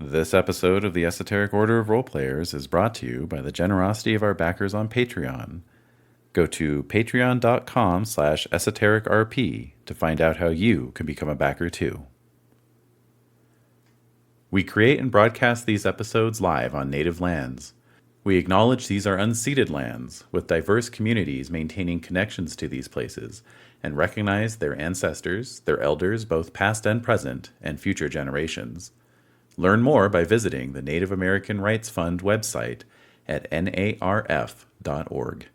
This episode of the Esoteric Order of Roleplayers is brought to you by the generosity of our backers on Patreon. Go to patreon.com/esotericrp to find out how you can become a backer too. We create and broadcast these episodes live on native lands. We acknowledge these are unceded lands, with diverse communities maintaining connections to these places, and recognize their ancestors, their elders, both past and present, and future generations. Learn more by visiting the Native American Rights Fund website at narf.org.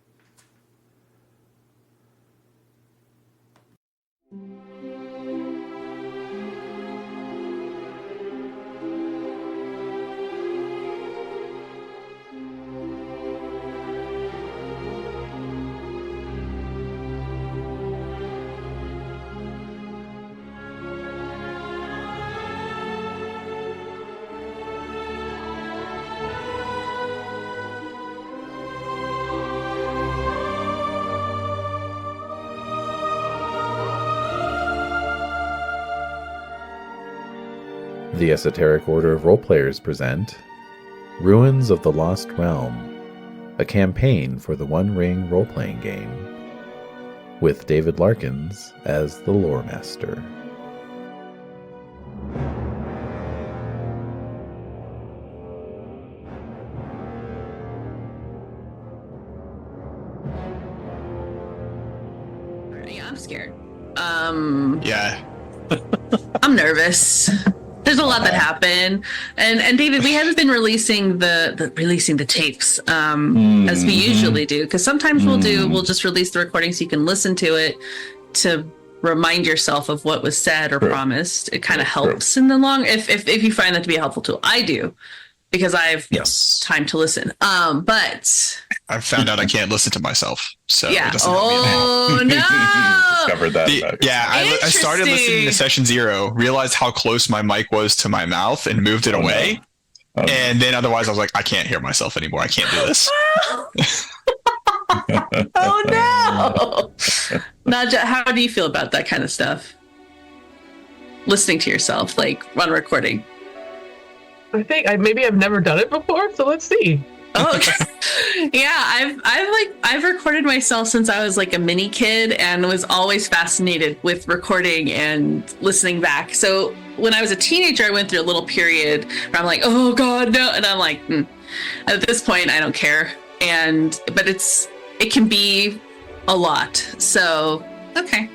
The Esoteric Order of Roleplayers present Ruins of the Lost Realm, a campaign for the One Ring role-playing game, with David Larkins as the Lore Master. Yeah, I'm scared. Yeah. I'm nervous. There's a lot that happened, and David, we haven't been releasing the tapes as we usually do, because sometimes we'll just release the recording so you can listen to it to remind yourself of what was said or promised. It kind of helps in the long if you find that to be a helpful tool. I do, because I have time to listen. But I've found out I can't listen to myself, so yeah. it doesn't help me at all. Oh no! Discovered that. I started listening to session 0, realized how close my mic was to my mouth, and moved it away. No. And then otherwise, I was like, I can't hear myself anymore. I can't do this. Oh no! Naja, how do you feel about that kind of stuff? Listening to yourself, like on recording. I think maybe I've never done it before, so let's see. Oh, okay. Yeah, I've recorded myself since I was like a mini kid, and was always fascinated with recording and listening back. So when I was a teenager, I went through a little period where I'm like, oh God, no, and I'm like, at this point, I don't care. But it can be a lot. So okay.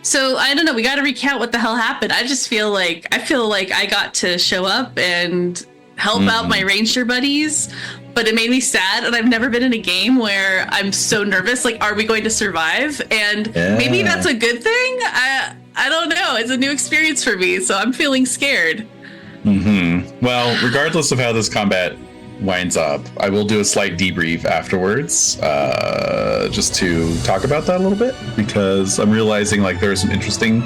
So I don't know. We got to recount what the hell happened. I feel like I got to show up and help out my ranger buddies, but it made me sad. And I've never been in a game where I'm so nervous. Like, are we going to survive? And maybe that's a good thing. I don't know. It's a new experience for me, so I'm feeling scared. Well, regardless of how this combat winds up, I will do a slight debrief afterwards, just to talk about that a little bit, because I'm realizing like there are some interesting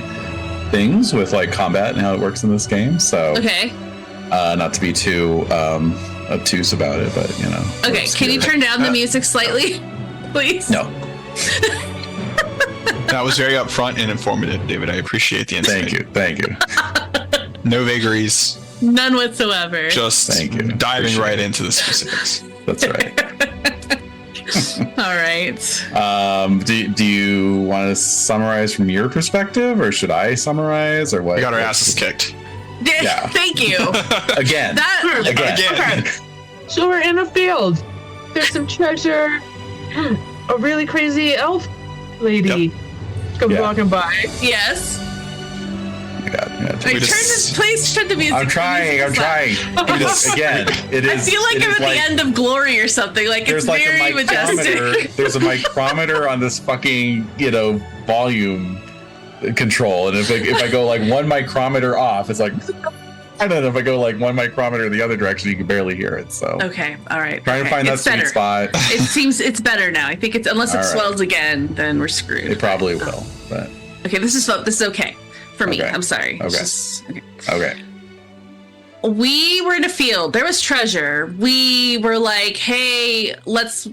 things with like combat and how it works in this game. So Okay. Not to be too obtuse about it, but you know. Okay. Can you turn down the music slightly, please? No. That was very upfront and informative, David. I appreciate the insight. Thank you. No vagaries. None whatsoever. Just diving right into the specifics. That's right. All right. Do you want to summarize from your perspective, or should I summarize, or what? We got our asses kicked. Yeah. Thank you. Again. Again. So we're in a field. There's some treasure. A really crazy elf lady comes walking by. Yes. Yeah. Please turn the music. I'm trying. Again, it is. I feel like I'm at the end of Glory or something. Like, it's very majestic. There's a micrometer on this fucking, volume control, and if I go like one micrometer off, it's like, I don't know, if I go like one micrometer the other direction, you can barely hear it. So okay, all right. Trying to find that sweet spot. It seems it's better now. I think it's, unless it swells again, then we're screwed. It probably will. But okay, this is okay for me. Okay. I'm sorry. Okay. Okay. We were in a field. There was treasure. We were like, hey, let's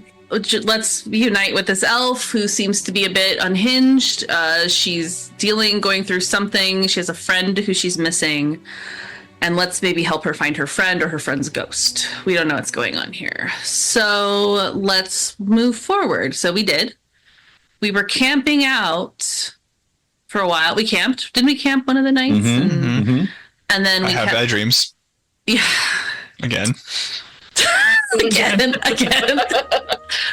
unite with this elf who seems to be a bit unhinged. She's going through something. She has a friend who she's missing. and let's maybe help her find her friend or her friend's ghost. We don't know what's going on here. So let's move forward. So we did. We were camping out for a while. We camped. Didn't we camp one of the nights? And then we I have bad dreams. Yeah. Again. again.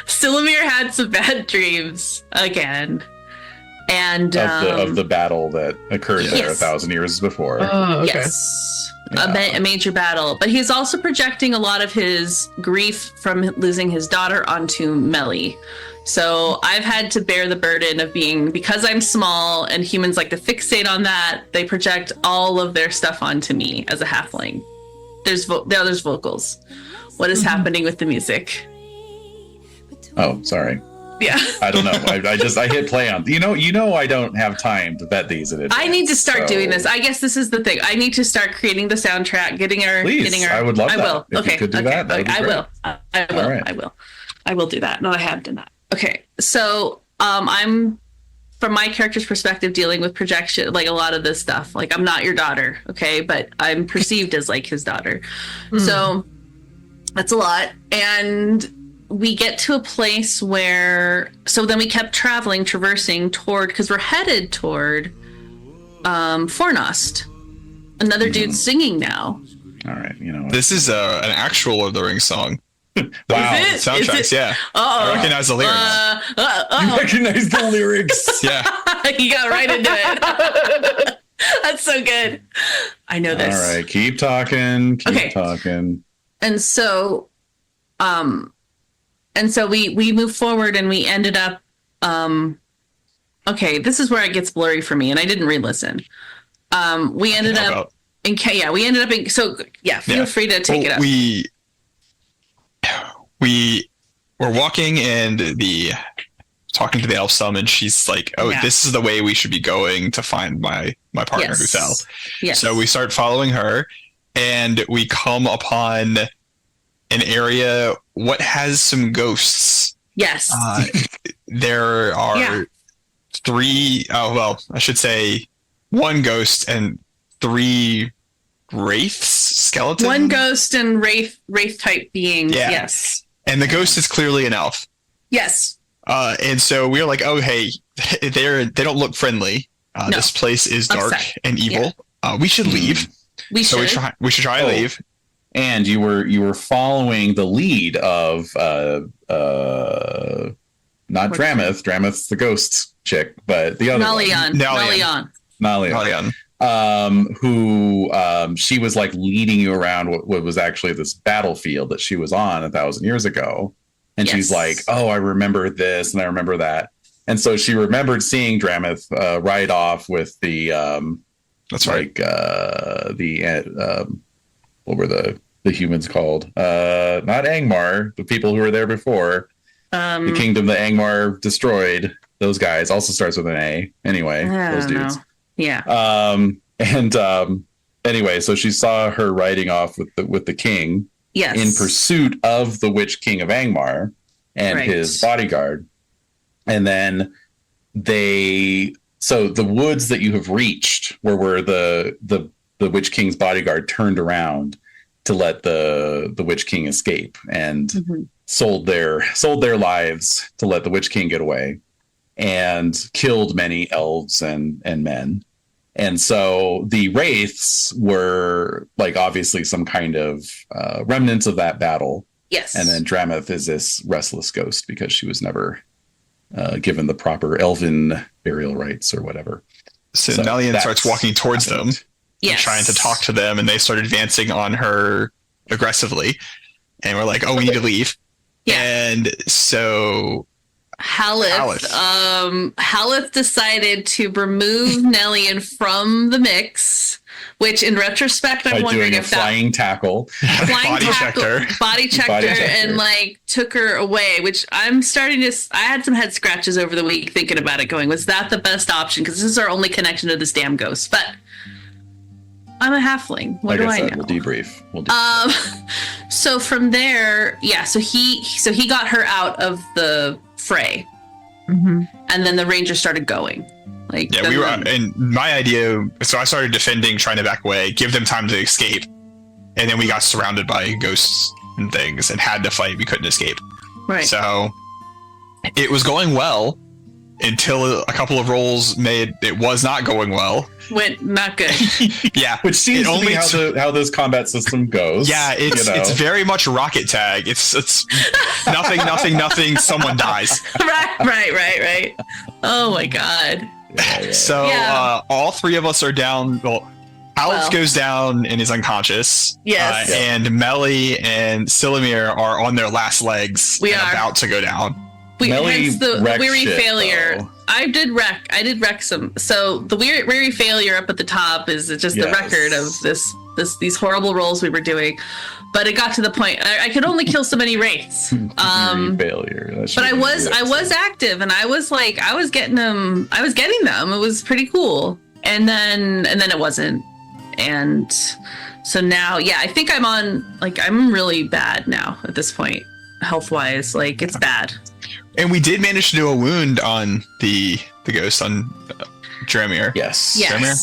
Silumir had some bad dreams again. And of the battle that occurred there 1,000 years before. Oh, okay. Yes. A major battle. But he's also projecting a lot of his grief from losing his daughter onto Melly. So I've had to bear the burden of because I'm small and humans like to fixate on that, they project all of their stuff onto me as a halfling. There's vocals. What is happening with the music? Oh, sorry. Yeah. I don't know. I hit play on. You know, I don't have time to vet these in advance. I need to start doing this. I guess this is the thing. I need to start creating the soundtrack, getting our. I would love that. I will. If you could do that would be I great. will. I will. Right. I will do that. No, I have done that. Okay. So I'm, from my character's perspective, dealing with projection, like a lot of this stuff. Like, I'm not your daughter, okay? But I'm perceived as like his daughter. So that's a lot. And we get to a place where, so then we kept traversing toward, because we're headed toward Fornost. Another dude singing now. All right, This is an actual Lord of the Rings song. Wow. Is it? Soundtracks, yeah. I recognize the lyrics. You recognize the lyrics. Yeah. You got right into it. That's so good. I know this. All right, keep talking. Okay. Talking. And so we moved forward and we ended up okay, this is where it gets blurry for me and I didn't re-listen. We ended up feel free to take it up. We were walking and talking to the elf summon, she's like, this is the way we should be going to find my partner who fell. Yes. So we start following her and we come upon an area what has some ghosts. Yes. There are I should say one ghost and 3 wraiths, skeletons. One ghost and wraith type being. Yeah. Yes. And the ghost is clearly an elf. Yes. And so we were like, oh, hey, they don't look friendly. No. This place is dark and evil. Yeah. We should leave. We should try to leave. And you were following the lead of not Drameth. Drameth's the ghost chick, but the other Nalion. Who she was like leading you around what was actually this battlefield that she was on 1,000 years ago. And she's like, oh, I remember this and I remember that. And so she remembered seeing Drameth ride off with the that's right. What were the humans called? Not Angmar, the people who were there before. The kingdom that Angmar destroyed. Those guys also starts with an A. Anyway, those dudes. Yeah. Anyway, so she saw her riding off with the king. Yes. In pursuit of the Witch King of Angmar and his bodyguard. And then so the woods that you have reached where the Witch King's bodyguard turned around to let the Witch King escape and sold their lives to let the Witch King get away and killed many elves and men. And so the wraiths were like obviously some kind of remnants of that battle. Yes. And then Drameth is this restless ghost because she was never given the proper elven burial rites or whatever. So Nalian starts walking towards them, trying to talk to them, and they start advancing on her aggressively. And we're like, oh, we need to leave. Yeah. And so Haleth decided to remove Nelian from the mix, which in retrospect, I'm wondering if flying tackle, body checked her, and like took her away. Which I'm starting to. I had some head scratches over the week thinking about it. Going, was that the best option? Because this is our only connection to this damn ghost. But I'm a halfling. What do I know? We'll debrief. So from there, so he got her out of the fray, and then the ranger started going. Like, Yeah, we were, and my idea. So I started defending, trying to back away, give them time to escape, and then we got surrounded by ghosts and things, and had to fight. We couldn't escape. right. So it was going well until a couple of rolls made it was not going well. Went not good. Yeah, Which seems to be how this combat system goes. Yeah, it's very much rocket tag. It's nothing. Someone dies. right. Oh my god. So all three of us are down. Well, Alex goes down and is unconscious. Yes. And Melly and Silamir are on their last legs and about to go down. Hence the weary shit, failure. though. I did wreck some. So the weary failure up at the top is just the record of these horrible rolls we were doing. But it got to the point I could only kill so many wraiths. Failure. But I was active, and I was getting them. It was pretty cool. And then it wasn't. And so now, I think I'm really bad now at this point, health wise. Like, it's bad. And we did manage to do a wound on the ghost on Dramir. Yes. Dramir?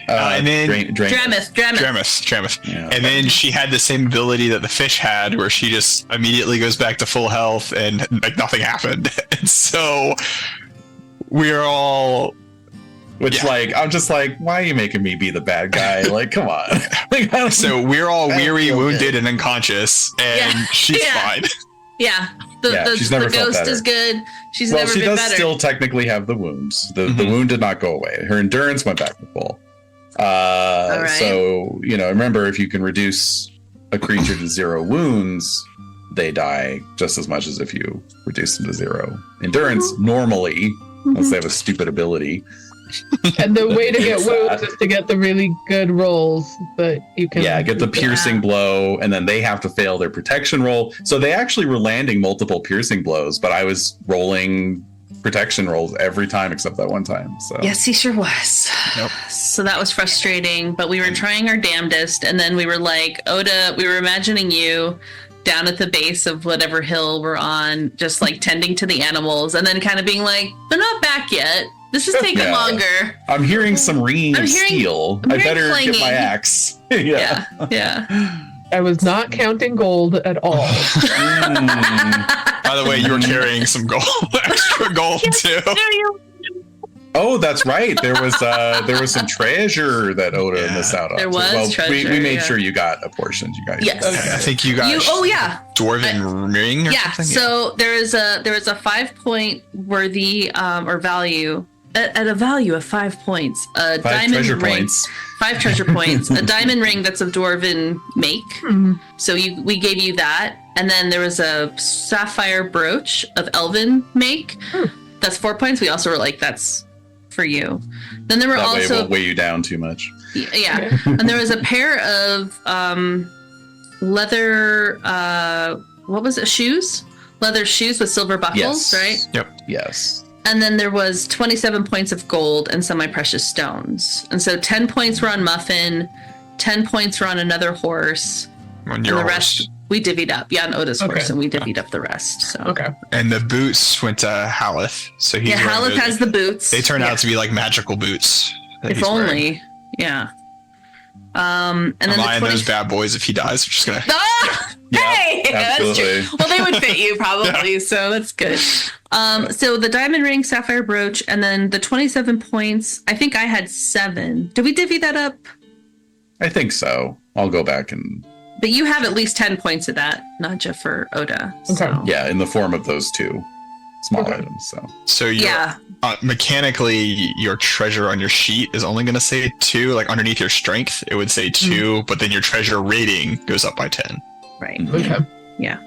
Yeah. And then Dramith. Yeah. And then she had the same ability that the fish had, where she just immediately goes back to full health and like nothing happened. And so we're all. I'm just like, why are you making me be the bad guy? Like, come on. So we're all weary, wounded, and unconscious, and she's fine. Yeah. She's never the felt ghost better. is good. She's never been better. She does still technically have the wounds. The wound did not go away. Her endurance went back to full. Right. So, remember, if you can reduce a creature to 0 wounds, they die just as much as if you reduce them to 0 endurance normally, unless they have a stupid ability. And the way to get wounds is to get the really good rolls that you can. Yeah, get the piercing blow, and then they have to fail their protection roll. So they actually were landing multiple piercing blows, but I was rolling protection rolls every time except that one time. So yes, he sure was. Yep. So that was frustrating, but we were trying our damnedest, and then we were like, Oda, we were imagining you down at the base of whatever hill we're on, just like tending to the animals, and then kind of being like, they're not back yet. This is taking longer. I'm hearing some ringing of steel. I better clanging. get my axe. Yeah. I was not counting gold at all. By the way, you were carrying some extra gold too. Oh, that's right. There was some treasure that Oda missed out on. There was treasure. We made sure you got a portion. You got yes. Okay, I think you got. Dwarven ring or something. So there is a 5-point worthy or value. At a value of 5 points, a diamond treasure ring, points. 5 treasure points, a diamond ring that's of dwarven make. So we gave you that, and then there was a sapphire brooch of elven make. That's 4 points. We also were like, that's for you. Then there were that also way it won't weigh you down too much. Yeah, and there was a pair of leather. What was it? Shoes. Leather shoes with silver buckles, right? Yep. Yes. And then there was 27 points of gold and semi-precious stones. And so 10 points were on Muffin, 10 points were on another horse. On your and the horse. rest we divvied up. Yeah, on Oda's horse, and we divvied up the rest. So And the boots went to Haleth. So he's Haleth has the boots. They turn out to be like magical boots. If only. Yeah. And then I'm eyeing those bad boys if he dies. I'm just gonna. Hey, absolutely. That's true. Well, they would fit you probably, so that's good. So the diamond ring, sapphire brooch, and then the 27 points. I think I had 7. Did we divvy that up? I think so. I'll go back and. But you have at least 10 points of that, Nadja, for Oda. So. Yeah, in the form of those 2 small items. So mechanically, your treasure on your sheet is only going to say 2. Like underneath your strength, it would say 2, but then your treasure rating goes up by 10. Right. Okay. Yeah.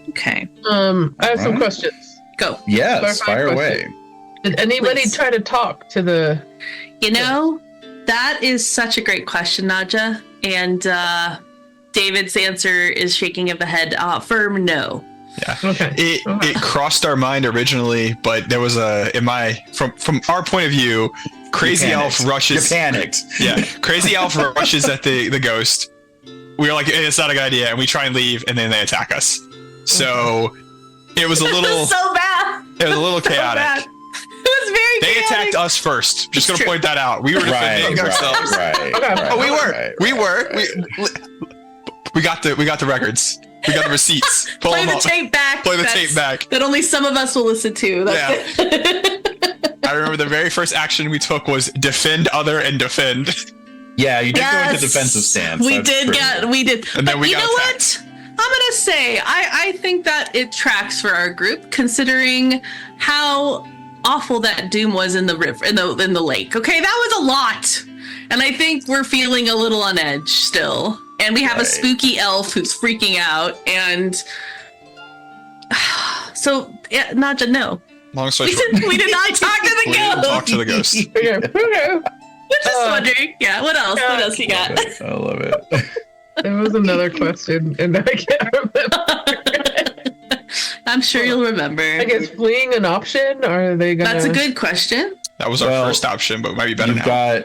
Okay. I have some questions. Go. Yes, fire away. Did anybody try to talk to the? That is such a great question, Nadja. And David's answer is shaking of the head, firm no. Yeah. Okay. It crossed our mind originally, but there was from our point of view, Crazy Elf rushes. You panicked. Yeah. Crazy Elf rushes at the ghost. We were like, hey, it's not a good idea, and we try and leave, and then they attack us. So it was a little so bad. It was a little chaotic. attacked us first. Just gonna point that out. We were defending ourselves. Okay. Oh, we were. We got the records. We got the receipts. Play the tape back. Play the tape back. That only some of us will listen to. That's it. I remember the very first action we took was defend other and defend. Yeah, you did go into defensive stance. We did. And then we got you know attacked. what? I'm gonna say I think that it tracks for our group, considering how awful that doom was in the river, in the lake. Okay, that was a lot, and I think we're feeling a little on edge still. And we have a spooky elf who's freaking out, and so yeah, Nadja, no. Long story short, we did not talk to the we ghost. didn't talk to the ghost. Okay. Just wondering. Yeah. What else? What else you got? I love it. There was another question, and I can't remember. I'm sure you'll remember. I guess fleeing an option, or are they gonna? That's a good question. That was our first option, but it might be better You've now.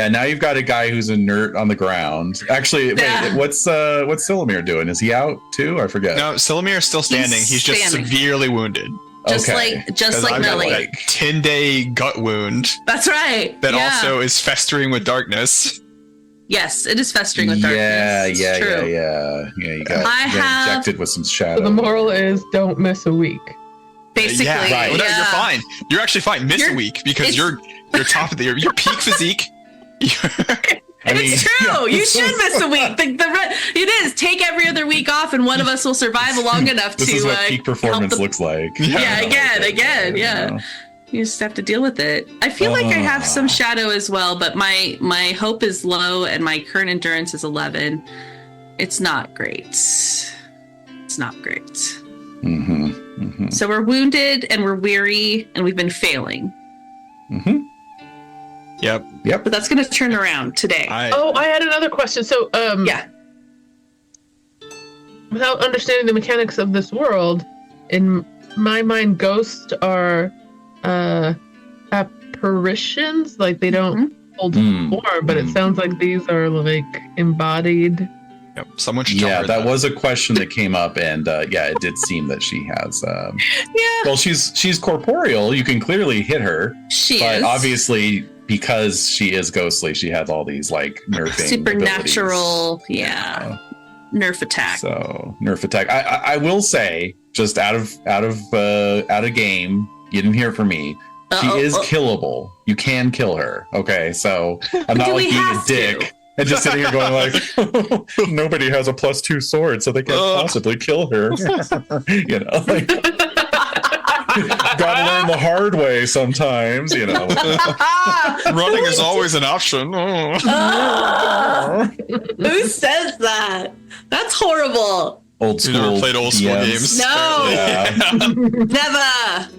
now you've got a guy who's inert on the ground. Actually, wait, what's Silomir doing? Is he out too? I forget. No, Silomir is still standing. He's just severely wounded. Just like I've got Millie. like 10-day gut wound That's right. that also is festering with darkness. Yes, it is festering with darkness. Yeah. You got injected with some shadow. So the moral is don't miss a week. Basically, Well, no, you're fine. You're actually fine. Miss a week because you're top of your peak physique. It's true. You should miss a week. It is. Take every other week off, and one of us will survive long enough this to. Is what peak performance looks like. Again. You just have to deal with it. I feel like I have some shadow as well, but my hope is low, and my current endurance is 11. It's not great. It's not great. So we're wounded, and we're weary, and we've been failing. Yep. But that's going to turn around today. I had another question. So, without understanding the mechanics of this world, in my mind, ghosts are apparitions. Like they don't hold form, but it sounds like these are like embodied. Yep. Someone should tell her that was a question that came up, and it did seem that she has. Well, she's corporeal. You can clearly hit her. But obviously, because she is ghostly, she has all these like nerfing supernatural, nerf attack. So nerf attack. I will say, just out of game, you didn't hear from me. She is killable. You can kill her. Okay, so I'm not like being a dick. And just sitting here going like, nobody has a +2 sword, so they can't possibly kill her. Like, gotta learn the hard way sometimes, Running is always an option. Who says that? That's horrible. Old school. You never played old school games? No. Never.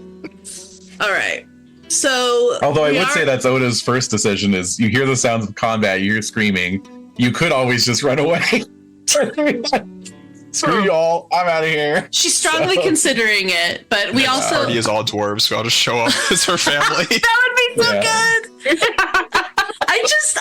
All right. So, although I would say that's Oda's first decision is you hear the sounds of combat, you hear screaming, you could always just run away. Screw y'all, I'm out of here. She's strongly considering it, but we also party is all dwarves, so I'll just show up as her family. That would be so good.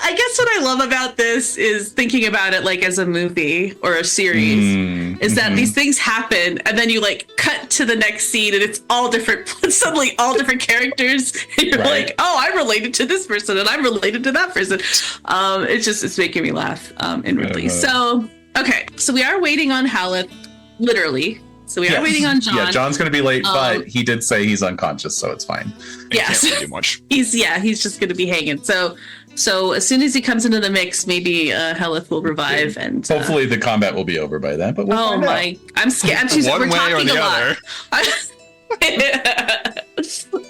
I guess what I love about this is thinking about it like as a movie or a series is that these things happen and then you like cut to the next scene and it's all different, suddenly all different characters. And you're like, oh, I'm related to this person and I'm related to that person. It's making me laugh inwardly. So, okay. So we are waiting on Haleth, literally. So we are waiting on John. Yeah, John's going to be late, but he did say he's unconscious, so it's fine. Yes. Can't really do much. He's just going to be hanging. So as soon as he comes into the mix, maybe Heleth will revive, and hopefully the combat will be over by then. But we'll find out. I'm scared. We're talking a lot.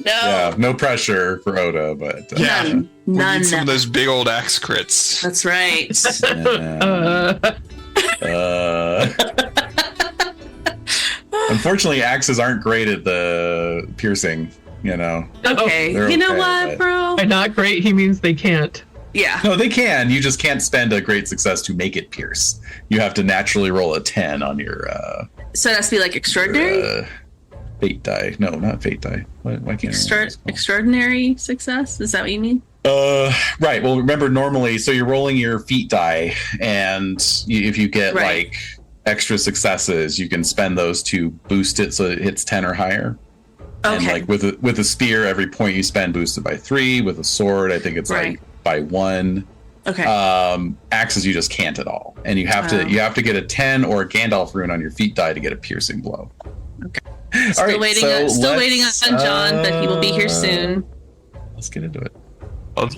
No. Yeah, no pressure for Oda, but none. We need some of those big old axe crits. That's right. Unfortunately, axes aren't great at the piercing. Okay. You know what, bro? By not great, he means they can't. Yeah. No, they can. You just can't spend a great success to make it pierce. You have to naturally roll a 10 on your. So it has to be like extraordinary. Fate die. No, not fate die. Why can't extraordinary success? Is that what you mean? Right. Well, remember normally, so you're rolling your feat die, and if you get like extra successes, you can spend those to boost it so it hits 10 or higher. And Okay. like with a spear, every point you spend boosted by 3. With a sword, I think it's Right. like by 1. Okay. Axes you just can't at all, and you have to get a 10 or a Gandalf rune on your feet die to get a piercing blow. Okay. All Still right, waiting. so Still waiting let's, on John, but he will be here soon. Let's get into it.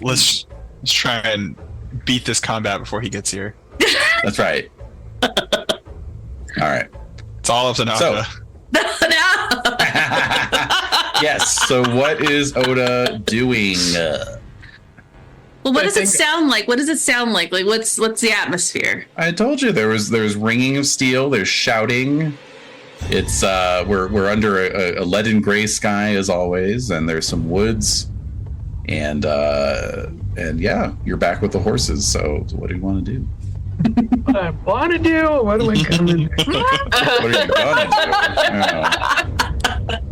Let's try and beat this combat before he gets here. That's right. All right. It's all up to now. So- No. Yes. So what is Oda doing? Well, what I does it think- sound like? What does it sound like? Like, what's the atmosphere? I told you there's ringing of steel. There's shouting. It's we're under a leaden gray sky as always, and there's some woods, and yeah, you're back with the horses. So what do you want to do? What I want to do, or what am I gonna do? What are you gonna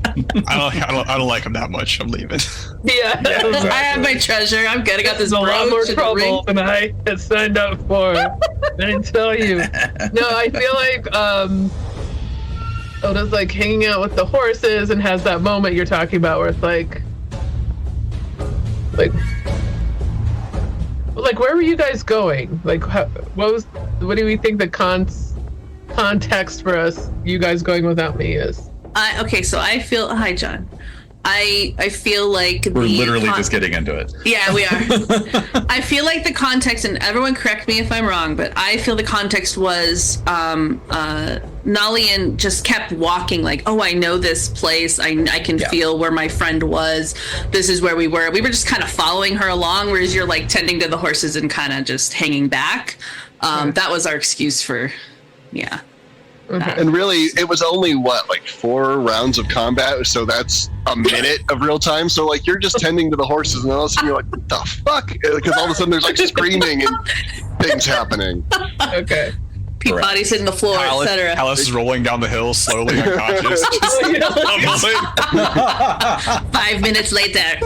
do? I don't like him that much. I'm leaving. Yeah, Yeah, exactly. I have my treasure. I'm good. I got this there's a lot more brooch and a ring. trouble than I had signed up for. I didn't tell you. No, I feel like Oda's like hanging out with the horses and has that moment you're talking about where it's like where were you guys going? Like, what do we think the context for us, you guys going without me, is? Okay, so I feel. Hi, John. I feel like We're literally just getting into it. Yeah, we are. I feel like the context, and everyone correct me if I'm wrong, but I feel the context was Nalian just kept walking like, oh, I know this place. I can feel where my friend was. This is where we were. We were just kind of following her along, whereas you're like tending to the horses and kind of just hanging back. That was our excuse for, yeah. And really, it was only like 4 rounds of combat, so that's a minute of real time. So like you're just tending to the horses, and then all of a sudden you're like, "What the fuck?" Because all of a sudden there's like screaming and things happening. Okay. Bodies hitting the floor, etc. Alice is rolling down the hill slowly, unconscious. Just stumbling. 5 minutes later.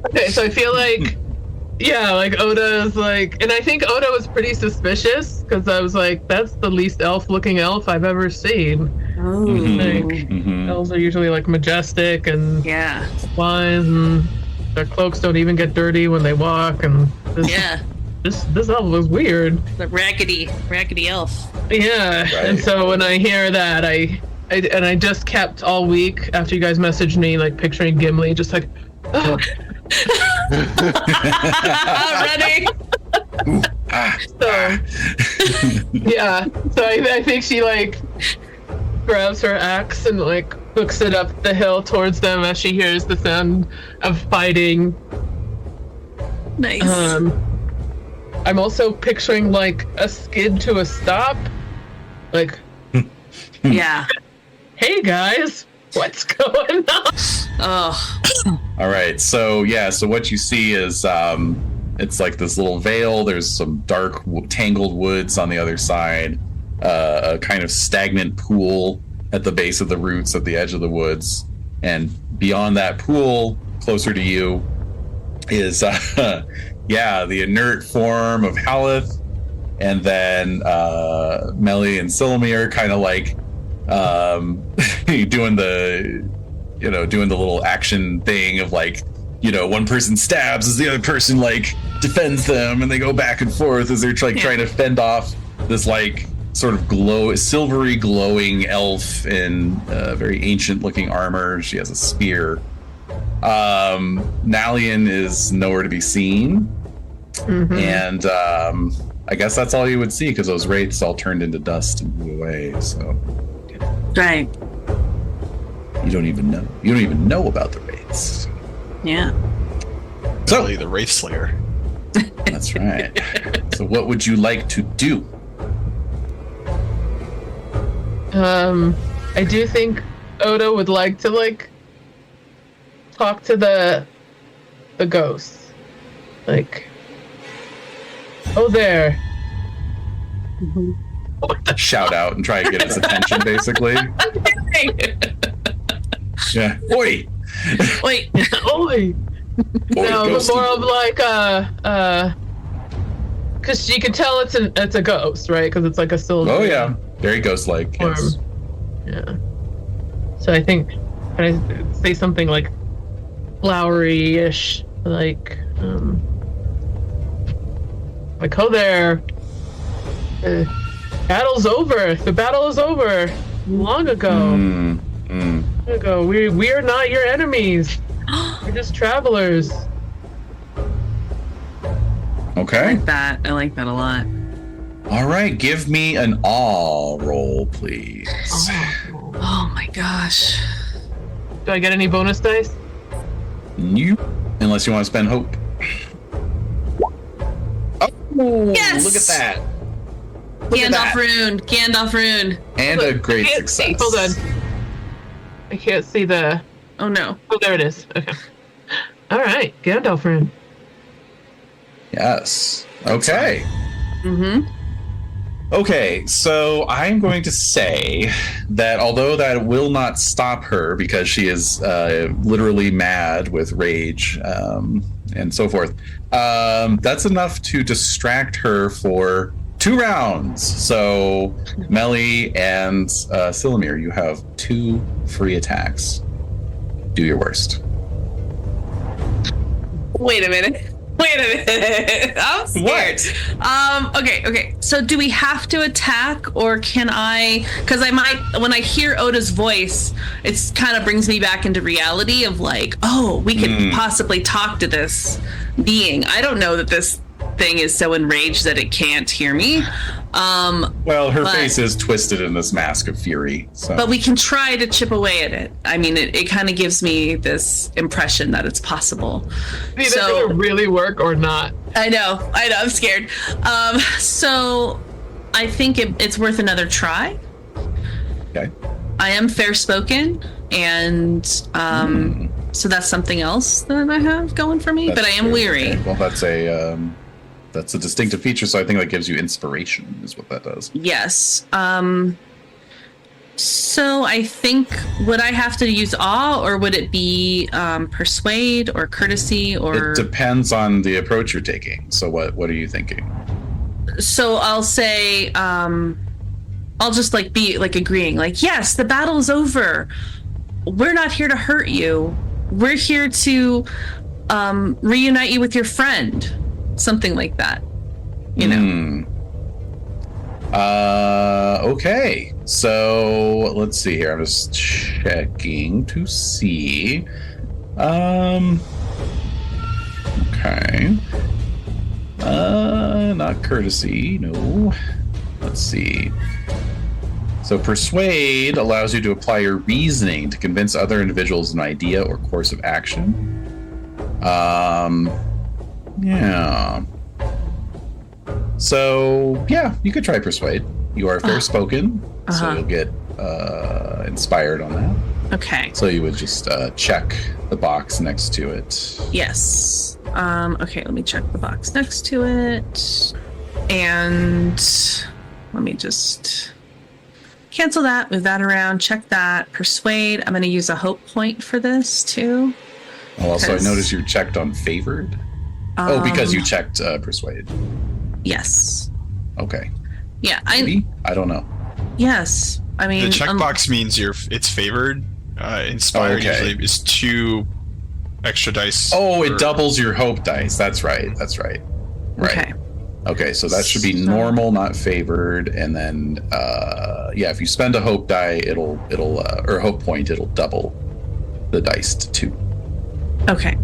Okay, so I feel like, yeah, like Oda's like, and I think Oda was pretty suspicious because I was like, that's the least elf-looking elf I've ever seen. Oh. Like, elves are usually like majestic and Yeah. wise, and their cloaks don't even get dirty when they walk. And Yeah. this elf was weird. The raggedy elf. Yeah, Right. and so when I hear that, I just kept all week after you guys messaged me like picturing Gimli, just like, oh. Ready? So yeah, so I think she like grabs her axe and like hooks it up the hill towards them as she hears the sound of fighting. Nice. I'm also picturing like a skid to a stop, like, Yeah. hey guys, what's going on? Oh. All right. So what you see is it's like this little vale. There's some dark, tangled woods on the other side. A kind of stagnant pool at the base of the roots at the edge of the woods, and beyond that pool, closer to you, is the inert form of Haleth, and then Melly and Silmi are kind of like doing the little action thing of like, one person stabs as the other person like defends them, and they go back and forth as they're trying to fend off this like sort of silvery glowing elf in very ancient looking armor. She has a spear. Nalian is nowhere to be seen. Mm-hmm. And I guess that's all you would see, because those wraiths all turned into dust and blew away. So Right. you don't even know about the wraiths. Yeah. So Really, the Wraith Slayer. that's right. So what would you like to do? I do think Oda would like to like talk to the ghosts, like, oh there. Shout out and try to get its attention, basically. Yeah. Oi! Wait. Oi. Oi, No, but ghosty. more of like because you can tell it's a ghost, right? Because it's like a silver. Oh yeah, very ghost-like. Form. Yes. Yeah. So I think, can I say something like flowery-ish, like oh there, the battle's over. The battle is over long ago. Long ago. We are not your enemies. We're just travelers. Okay. I like that a lot. All right. Give me an awe roll, please. Oh my gosh. Do I get any bonus dice? You, unless you want to spend hope. Oh, Yes! look at that. Gandalf rune. And a great I can't success. see. Hold on. I can't see the. Oh no. Oh, there it is. Okay. All right, Gandalf rune. Yes. Okay. Mm-hmm. Okay, so I'm going to say that although that will not stop her because she is literally mad with rage and so forth, that's enough to distract her for 2 rounds. So, Melly and Silumir, you have 2 free attacks. Do your worst. Wait a minute. I'm scared. Okay. So do we have to attack, or can I? Because I might, when I hear Oda's voice, it kind of brings me back into reality of like, oh, we could possibly talk to this being. I don't know that this thing is so enraged that it can't hear me. Well, her face is twisted in this mask of fury. So. But we can try to chip away at it. I mean, it kind of gives me this impression that it's possible. Is it gonna really work or not? I know. I'm scared. So I think it's worth another try. Okay. I am fair-spoken, and so that's something else that I have going for me. But I am weary. Okay. Well, that's a distinctive feature, so I think that gives you inspiration, is what that does. Yes. So I think, would I have to use awe, or would it be persuade or courtesy, or? It depends on the approach you're taking. So what are you thinking? So I'll say, I'll just like be like agreeing, like, yes, the battle is over. We're not here to hurt you. We're here to reunite you with your friend. Something like that, you know. Okay. So let's see here. I'm just checking to see. Okay. Not courtesy. No. Let's see. So persuade allows you to apply your reasoning to convince other individuals an idea or course of action. Yeah. So, yeah, you could try persuade. You are fair-spoken, so you'll get inspired on that. Okay. So you would just check the box next to it. Yes. Okay, let me check the box next to it. And let me just cancel that, move that around, check that, persuade. I'm going to use a hope point for this, too. Oh, also, I noticed you checked on favored. Because you checked persuade. Yes. Okay. Yeah, Maybe? I don't know. Yes. I mean, The checkbox means it's favored. Inspired usually is 2 extra dice. Oh, it doubles your hope dice. That's right. Right. Okay, so that should be normal, not favored, and then if you spend a hope die, it'll or hope point, it'll double the dice to 2. Okay.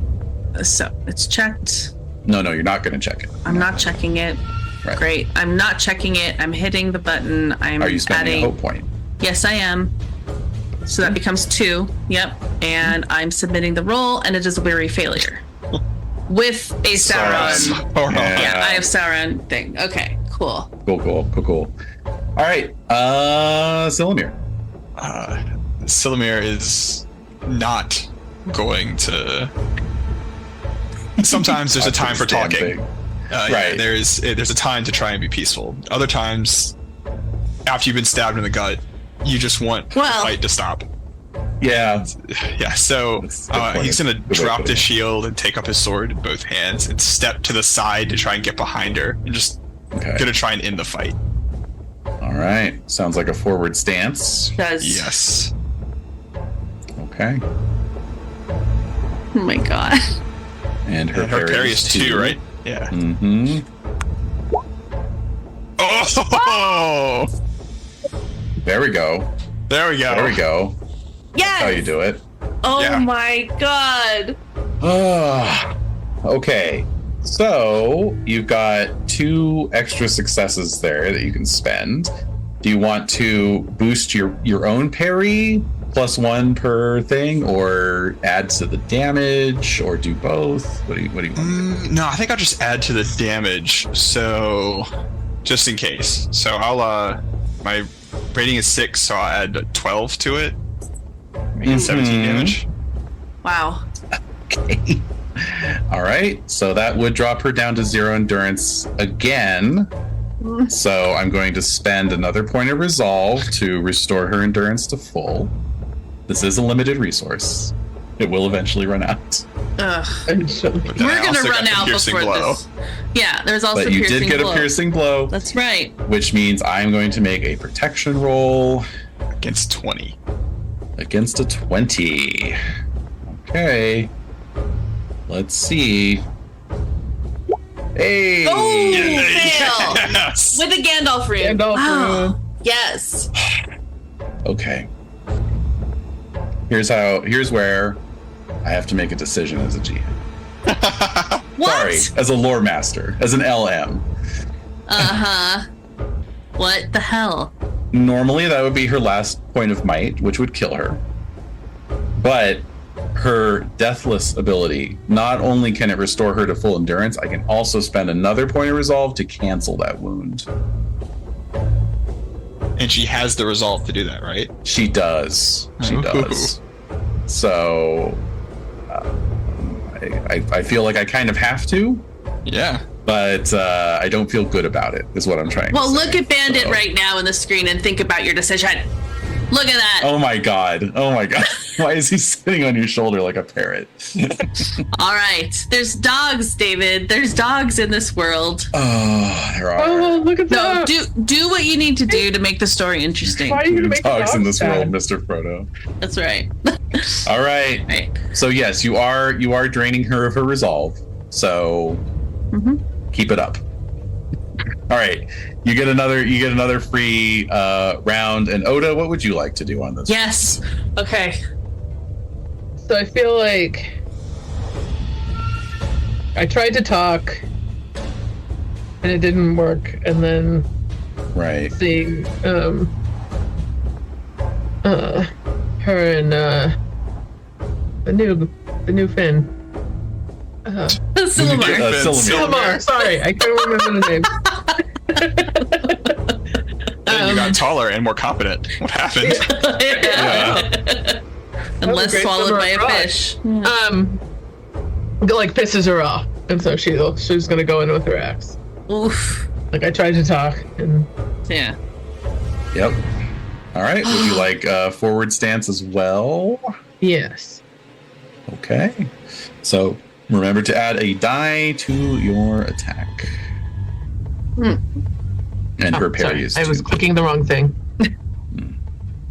So it's checked. No, you're not going to check it. I'm not checking it. Right. Great. I'm not checking it. I'm hitting the button. Are you spending a hope point? Yes, I am. So that becomes 2. Yep. And I'm submitting the roll, and it is a weary failure. With a Sauron. Yeah, I have Sauron thing. Okay, cool. Cool. All right. Silumir. Silumir is not going to. Sometimes there's a time for talking. Right. Yeah, there's a time to try and be peaceful. Other times, after you've been stabbed in the gut, you just want the fight to stop. Yeah. Yeah. So he's gonna drop the shield and take up his sword in both hands and step to the side to try and get behind her and just gonna try and end the fight. All right. Sounds like a forward stance. Does. Yes. Okay. Oh my god. And her, And her parry is 2, right? Yeah. Mm-hmm. Oh! There we go. There we go. There we go. Yes. How you do it. Oh Yeah. my god. Okay. So you've got 2 extra successes there that you can spend. Do you want to boost your own parry +1 per thing, or add to the damage, or do both? What do you want to do? No, I think I'll just add to the damage. So, just in case. So I'll my rating is 6, so I'll add 12 to it. Make it 17 damage. Wow. Okay. All right. So that would drop her down to 0 endurance again. So I'm going to spend another point of resolve to restore her endurance to full. This is a limited resource. It will eventually run out. Ugh. And so, But then We're I gonna also got run the out piercing before blow. this. Yeah, there's also But you piercing did get blow. a piercing blow, That's right. which means I'm going to make a protection roll Against 20. against a 20. Okay. Let's see. Hey! Oh, fail. Yes! With a Gandalf rune. Gandalf Wow. rune. Yes. Okay. Here's where I have to make a decision as a GM. What? Sorry, as a lore master, as an LM. Uh-huh. What the hell? Normally that would be her last point of might, which would kill her. But her deathless ability, not only can it restore her to full endurance, I can also spend another point of resolve to cancel that wound. And she has the resolve to do that, right? She does. She Ooh. does. So I feel like I kind of have to, Yeah. but I don't feel good about it, is what I'm trying Well, to say. look at Bandit So- right now in the screen and think about your decision. Look at that. Oh my god. Oh my god. Why is he sitting on your shoulder like a parrot? All right. There's dogs, David. There's dogs in this world. Oh, there are. oh, look at No, that. do what you need to do to make the story interesting. Why are you gonna make Dogs in this world, sad? Mr. Frodo. That's right. All right. Right. So yes, you are draining her of her resolve. So keep it up. All right. You get another free round. And Oda, what would you like to do on this? Yes. Okay. So I feel like I tried to talk and it didn't work, and then Right. seeing her and the new Finn. Silmar. Silmar. Silmar, sorry, I couldn't remember the name. And you got taller and more competent. What happened? Unless great swallowed summer by a rock. fish. Like pisses her off, and so she's gonna go in with her axe. Oof. Like I tried to talk, and Yeah. Yep. All right. Would you like forward stance as well? yes, Okay. So remember to add a die to your attack. And her parry sorry, is I was 2. clicking the wrong thing.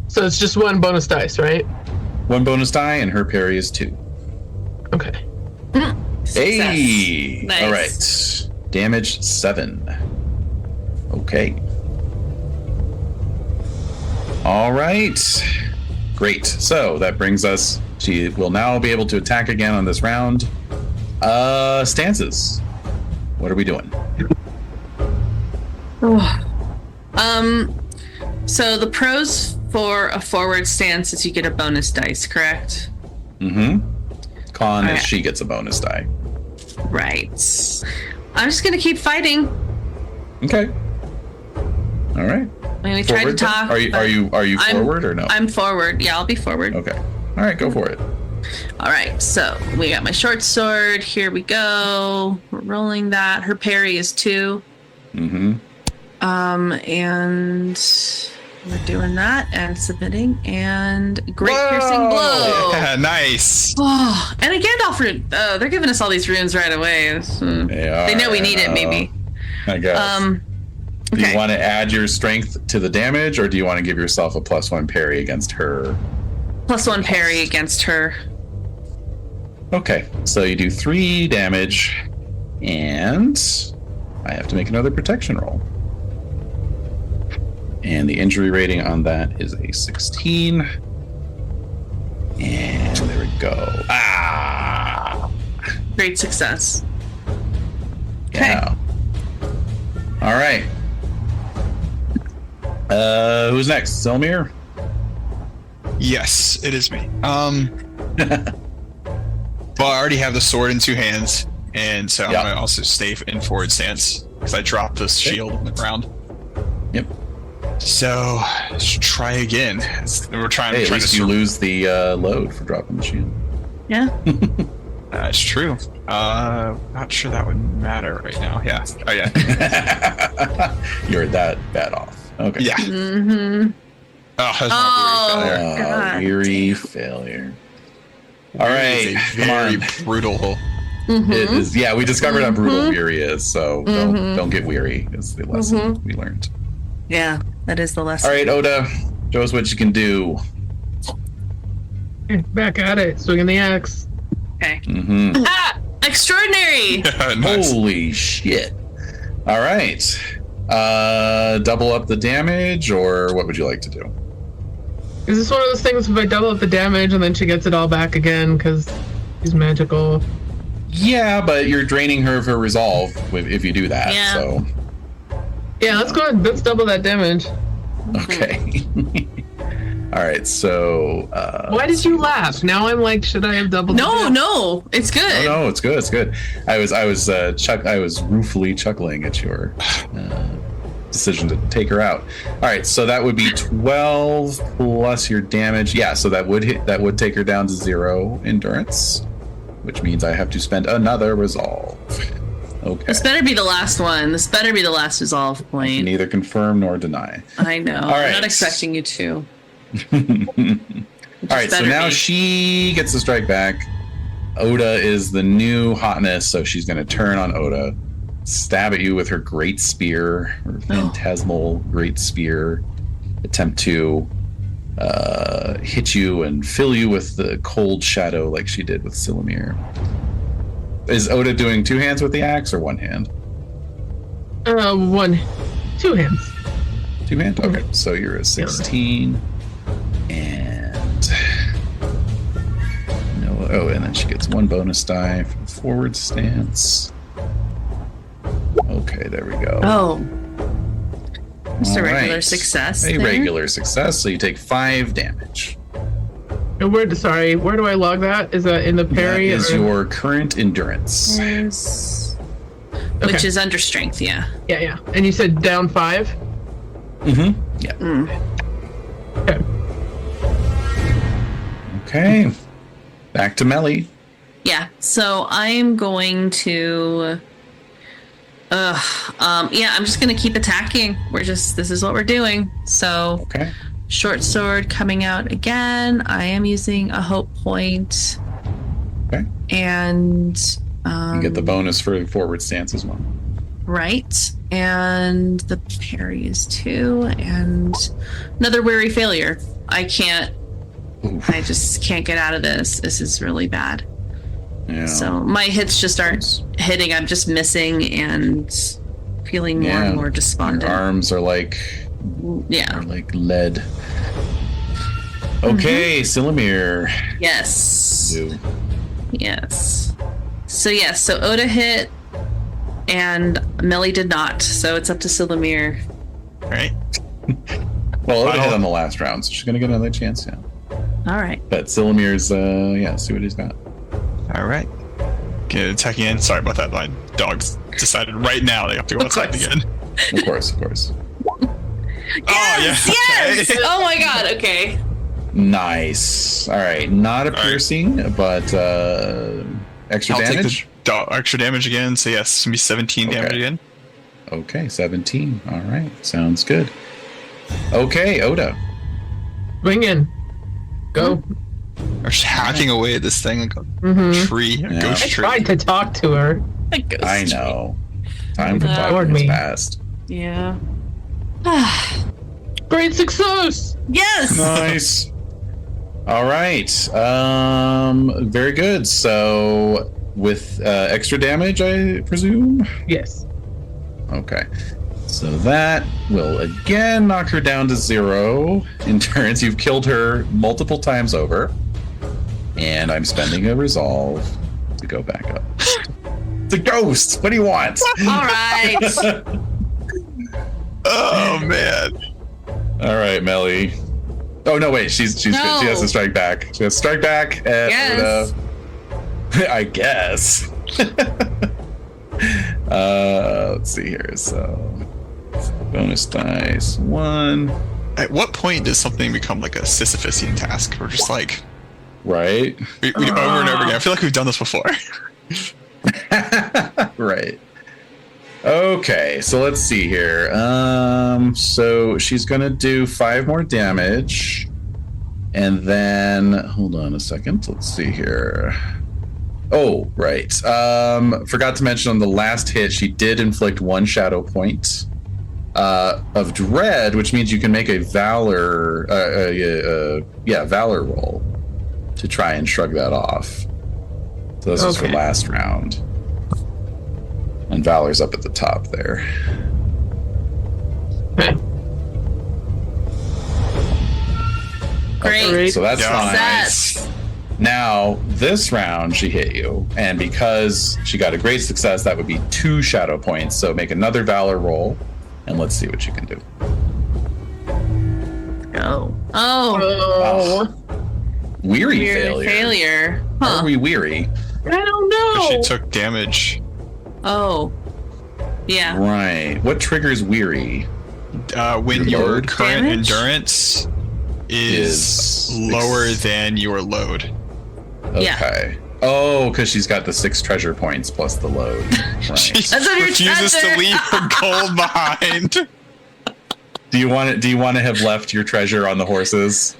So it's just one bonus dice, right? 1 bonus die, and her parry is 2. Okay. Hey! Nice. All right. Damage 7. Okay. All right. Great. So that brings us. She will now be able to attack again on this round. Stances. What are we doing? So the pros for a forward stance is you get a bonus dice, correct? Mm-hmm. Con All is right. she gets a bonus die. Right. I'm just gonna keep fighting. Okay. All right. I'm gonna try to Forward then? talk. Are you I'm- forward or no? I'm forward. Yeah, I'll be forward. Okay. All right. Go for it. All right. So we got my short sword. Here we go. We're rolling that. Her parry is 2. Mm-hmm. And we're doing that and submitting and great piercing blow. Yeah, nice. Oh, and a Gandalf rune. They're giving us all these runes right away. They know we need it, maybe. I guess. Do Okay. you want to add your strength to the damage, or do you want to give yourself a +1 parry against her +1 parry against her. Okay, so you do 3 damage, and I have to make another protection roll. And the injury rating on that is a 16. And there we go. Ah! Great success. Yeah. All right. Who's next? Selmir? Yes, it is me. Well, I already have the sword in 2 hands, and so I'm going to also stay in forward stance because I dropped this shield on the ground. Yep. So let's try again. We're trying Hey, to at least you lose the load for dropping the shield. Yeah. That's true. Not sure that would matter right now. Yeah. Oh yeah. You're that bad off. Okay. Yeah. Mm-hmm. Oh, that's not Oh, God. Weary failure. All right, come very on. brutal. Mm-hmm. It is. Yeah, we discovered how brutal weary is, so don't get weary. Is the lesson we learned. Yeah, that is the lesson. All right, Oda, show us what you can do. Back at it, swinging the axe. Okay. Mm-hmm. Ah! Extraordinary! Nice. Holy shit! All right, double up the damage, or what would you like to do? Is this one of those things if I double up the damage and then she gets it all back again because she's magical? Yeah, but you're draining her of her resolve if you do that. Yeah. So Yeah, let's go ahead. Let's double that damage. okay. All right, so Why did you laugh? Now I'm like, should I have doubled? No, it's good. Oh, no, it's good. It's good. I was ruefully chuckling at your decision to take her out. All right, so that would be 12 plus your damage. Yeah, so that would take her down to 0 endurance, which means I have to spend another resolve. Okay. This better be the last one. This better be the last resolve point. Neither confirm nor deny. I know. All right. I'm not expecting you to. All right, so now she gets to strike back. Oda is the new hotness, so she's going to turn on Oda, stab at you with her great spear, her phantasmal great spear, attempt to hit you and fill you with the cold shadow like she did with Silumir. Is Oda doing 2 hands with the axe or 1 hand? 2 hands. 2 hands? Okay, so you're a 16. And no, and then she gets 1 bonus die from forward stance. Okay, there we go. Oh. Just a All regular right. success. A there. regular success, so you take 5 damage. And where do I log that? Is that in the parry? That is or- your current endurance. Yes. Okay. Which is under strength, yeah. Yeah. And you said down 5? Mm-hmm. Yeah. Okay. Okay. Back to Melly. Yeah. So I'm going to I'm just gonna keep attacking. This is what we're doing. So Okay. short sword coming out again. I am using a hope point. Okay. And You get the bonus for forward stance as well. right. And the parry is 2 and another weary failure. I just can't get out of this. This is really bad. Yeah. So my hits just aren't hitting. I'm just missing and feeling more and more despondent. Your arms are like lead. Okay, Silumir. Yes. You. Yes. So so Oda hit and Melly did not. So it's up to Silumir. All right. Well, Oda hit on the last round, so she's gonna get another chance now. All right. But Silumir's see what he's got. All right. Okay, attack again. Sorry about that. My dogs decided right now they have to go outside again. Of course. Yes! Yes! Okay. Oh my god, okay. Nice. All right, not a piercing, but extra I'll damage. take the extra damage again. So yes, it's gonna be 17 damage again. Okay, 17. All right, sounds good. Okay, Oda. Swing in. Go. Or just hacking away at this thing like a tree, a Yeah. ghost I tree. tried to talk to her. I know. Time for talking Ignored is me. past. Yeah. Great success! Yes! Nice. All right. Very good. So with extra damage, I presume? Yes. Okay. So that will again knock her down to 0 endurance. You've killed her multiple times over. And I'm spending a resolve to go back up. The ghost! What do you want? All right. Oh man. All right, Melly. Oh no, wait. She has to strike back. She has to strike back. And, Yes. I guess. Let's see here. So bonus dice 1. At what point does something become like a Sisyphusian task? We're just like Right. we over and over again. I feel like we've done this before. Right. Okay, so let's see here. So she's gonna do 5 more damage, and then hold on a second. Let's see here. Oh, right. Forgot to mention on the last hit, she did inflict 1 shadow point of dread, which means you can make a valor, valor roll to try and shrug that off. So this is for last round. And Valor's up at the top there. Great. Okay, so that's Success. nice. Now, this round she hit you, and because she got a great success, that would be 2 shadow points. So make another Valor roll, and let's see what you can do. Go. Oh. Oh, Weary Weird failure. Are Huh. we weary? I don't know. She took damage. Oh. Yeah. Right. What triggers weary? When Your your load current damage? endurance is Is lower than your load. Yeah. Okay. Oh, because she's got the 6 treasure points plus the load. Right. She That's under refuses to treasure. leave her gold behind. Do you want to have left your treasure on the horses?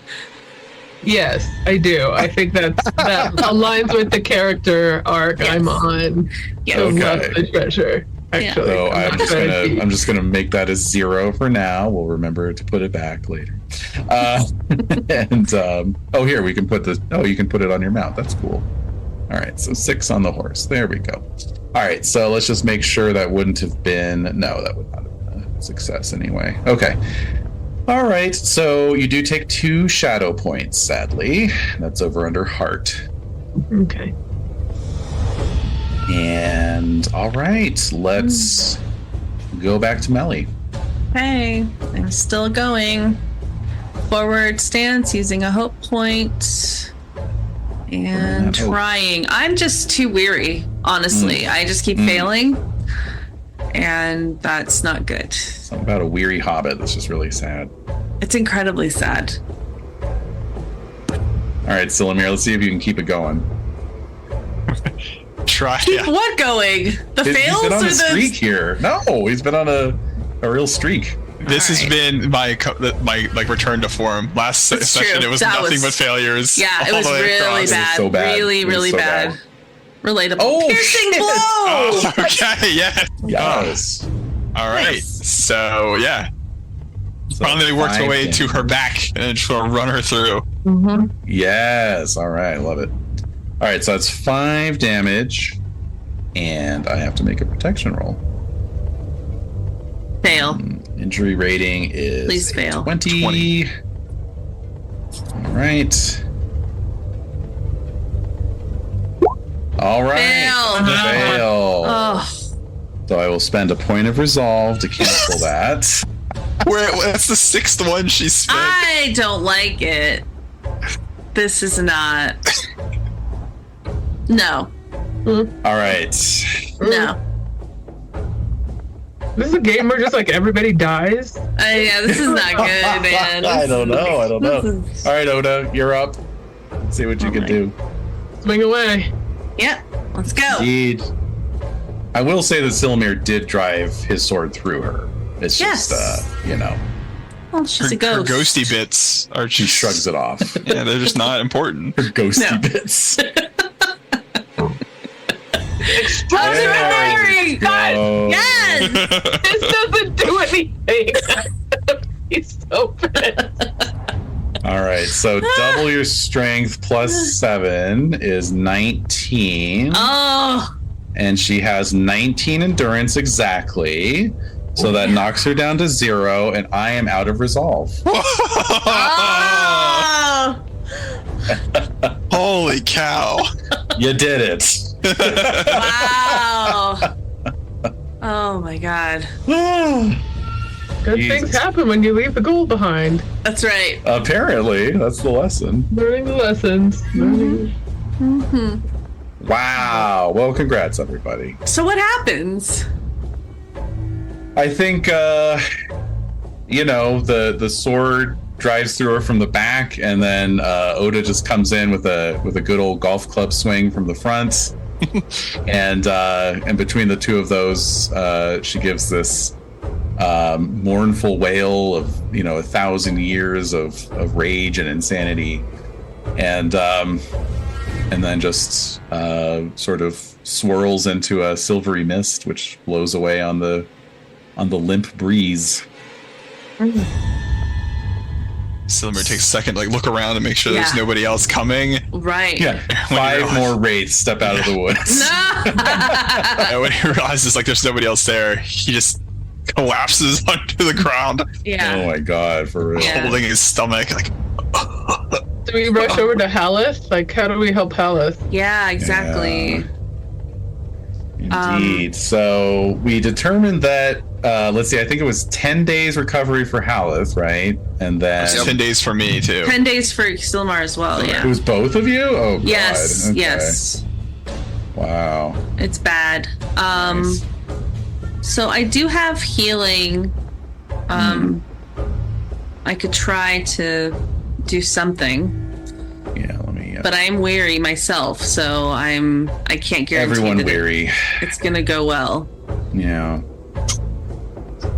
Yes, I do. I think that aligns with the character arc Yes. I'm on. Yeah. To Okay. love the treasure. Actually, So I'm not gonna cheat. I'm just gonna make that a 0 for now. We'll remember to put it back later. Here we can put you can put it on your mount. That's cool. All right, so 6 on the horse. There we go. All right, so let's just make sure that wouldn't have been that would not have been a success anyway. Okay. All right, so you do take 2 shadow points. Sadly, that's over under heart. Okay. And all right, let's go back to Melly. Okay. I'm still going. Forward stance using a hope point. And Hope. trying. I'm just too weary, honestly. I just keep failing. And that's not good. Something about a weary hobbit that's just really sad. It's incredibly sad. All right, Silomir, let's see if you can keep it going. Try. Keep Yeah. what going? The He's fails been on or a streak the here. No, he's been on a real streak. This has Alright. been my like return to form. Last It's session, true. it was That nothing was- but failures. Yeah, it all was the way really across. bad. so bad. Really, It was really so bad. bad. Relatable. Oh, Piercing shit. blow! Oh, okay, yeah. Yes. All right. Nice. So yeah, So finally worked her 5 way to damage. her back and just gonna run her through. Mm-hmm. Yes. All right, love it. All right, so that's 5 damage, and I have to make a protection roll. Fail. Injury rating is Please fail. 20. 20. All right. All right. Fail. Fail. Oh, So I will spend a point of resolve to cancel that. That's the 6th one she spent. I don't like it. This is not. No. All right. No. This is a game where just like everybody dies. Yeah, this is not good, man. I don't know. I don't know. This is- All right, Oda, you're up. Let's see what you can my- do. Swing away. Yep. Let's go. Indeed. I will say that Silomir did drive his sword through her. It's Yes. just, Well, she's a Her ghost. ghosty bits are she just shrugs it off. Yeah, they're just not important. Her ghosty No. bits. Extraordinary! Oh. Yes! This doesn't do anything. He's so bad. All right, so double your strength plus 7 is 19. Oh, And she has 19 endurance exactly. So that knocks her down to 0, and I am out of resolve. oh. Holy cow. You did it. Wow. Oh my god. Good Jesus. things happen when you leave the gold behind. That's right. Apparently, that's the lesson. Learning the lessons. Wow. Well, congrats, everybody. So what happens? I think, the sword drives through her from the back, and then Oda just comes in with a good old golf club swing from the front. and between the two of those, she gives this mournful wail of 1,000 years of rage and insanity, and then just sort of swirls into a silvery mist, which blows away on the limp breeze. Silver takes a second to look around and make sure there's Yeah. nobody else coming. Right. Yeah, When you 5 more wraiths step out of the woods. And when he realizes there's nobody else there, he just collapses onto the ground, Yeah. Oh my god, for real. Yeah. holding his stomach. Do we rush over to Haleth? How do we help Haleth? Yeah, exactly. Indeed. So we determined that, let's see, I think it was 10 days recovery for Haleth, right? And then It's 10 days for me, too. 10 days for Silmar as well, it yeah. was both of you? Oh, God. Yes, Okay. yes. Wow. It's bad. Nice. So I do have healing. I could try to do something, Yeah, let me. but I'm weary myself, so I can't guarantee Everyone that weary. it's gonna go well. Yeah.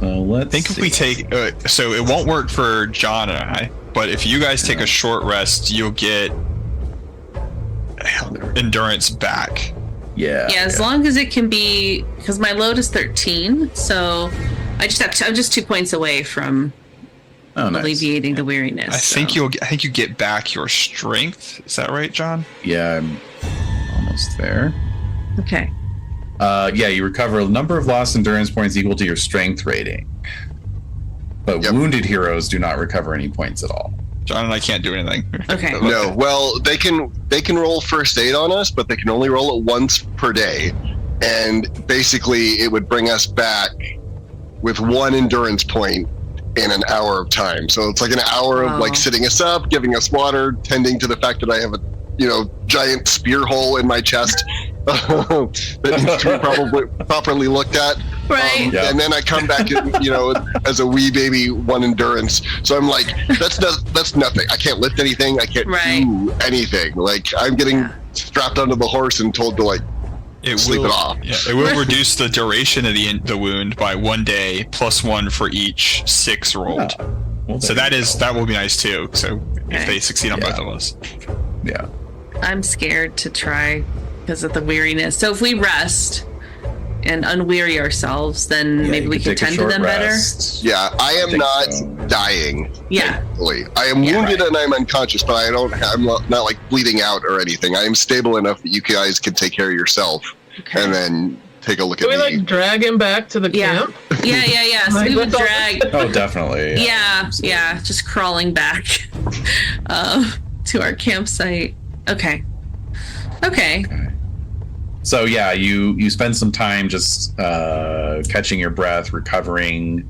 So let's I think if see. we take... so it won't work for John and I, but if you guys take a short rest, you'll get endurance back. Yeah. Yeah, as long as it can be, because my load is 13, so I'm just 2 points away from Oh, nice. alleviating the weariness. I think so. you get back your strength. Is that right, John? Yeah, I'm almost there. Okay. Yeah, you recover a number of lost endurance points equal to your strength rating. But Yep. wounded heroes do not recover any points at all. John and I can't do anything. Okay. No, well, they can roll first aid on us, but they can only roll it once per day, and basically it would bring us back with 1 endurance point in an hour of time. So it's like an hour Wow. of sitting us up, giving us water, tending to the fact that I have a giant spear hole in my chest that needs to be properly looked at. Right. Yeah. And then I come back, as a wee baby, 1 endurance. So I'm like, that's nothing. I can't lift anything. I can't Right. do anything. I'm getting Yeah. strapped onto the horse and told to sleep it off. Yeah, it will reduce the duration of the wound by 1 day, plus 1 for each 6 rolled. Yeah. Well, So there you that will be nice too. So if Okay. they succeed on Yeah. both of us, go. Yeah. I'm scared to try because of the weariness. So if we rest and unweary ourselves, then Yeah, maybe you we could can take a tend to short them rest. Yeah, I am think not so. dying. better. Yeah. Thankfully. I am Yeah. wounded and I'm unconscious, but I'm not bleeding out or anything. I am stable enough that you guys can take care of yourself Okay. and then take a look Do at we me. drag him back to the Yeah. camp? Yeah. So we would That's all- drag. Oh, definitely. Yeah, just crawling back to our campsite. Okay. So yeah, you spend some time just catching your breath, recovering,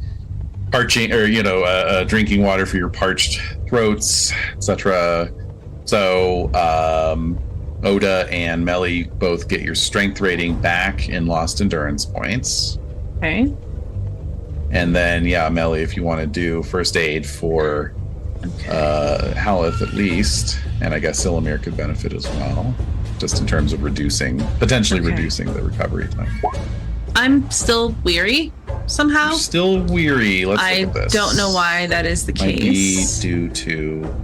parching, or drinking water for your parched throats, etc. So Oda and Melly both get your strength rating back in lost endurance points, Okay. and then Melly, if you want to do first aid for Okay. Haleth at least, and I guess Silumir could benefit as well, just in terms of potentially Okay. reducing the recovery time. I'm still weary somehow. You're still weary. Let's I look at this. don't know why that is the Might be case. due to.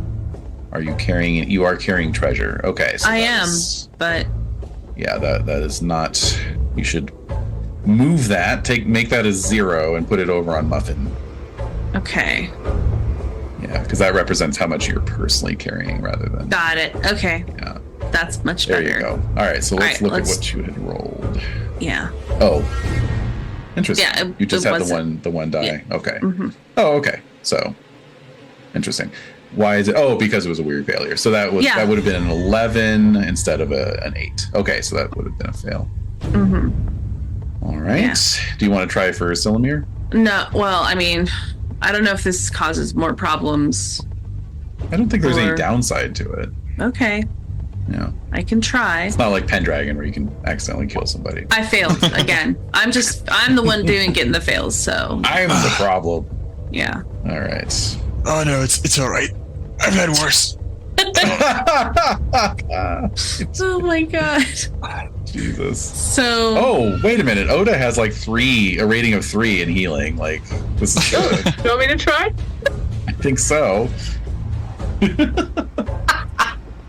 Are you carrying it? You are carrying treasure. Okay. So I that am, is- but yeah, that is not. You should move that. Make that a 0 and put it over on Muffin. okay. Yeah. Yeah, because that represents how much you're personally carrying rather than. Got it. Okay. Yeah. That's much There better. you go. All right, so let's All right, look at what you had rolled. Yeah. Oh, interesting. Yeah, you just it had wasn't- the one die. yeah. Okay. Mm-hmm. Oh, okay. So interesting. Why is it? Oh, because it was a weird failure. So that would have been an 11 instead of an 8. Okay, so that would have been a fail. Mm-hmm. All right. Yeah. Do you want to try for Silumir? No, well, I mean, I don't know if this causes more problems. I don't think there's any Or- downside to it. Okay, Yeah. I can try. It's not like Pendragon where you can accidentally kill somebody. I failed again. I'm the one getting the fails, so I'm the problem. yeah. All right. Oh no, it's all right. I've had worse. Oh my god. Jesus. So Oh, wait a minute. Oda has like a rating of 3 in healing. Like, this is good. You want me to try? I think so.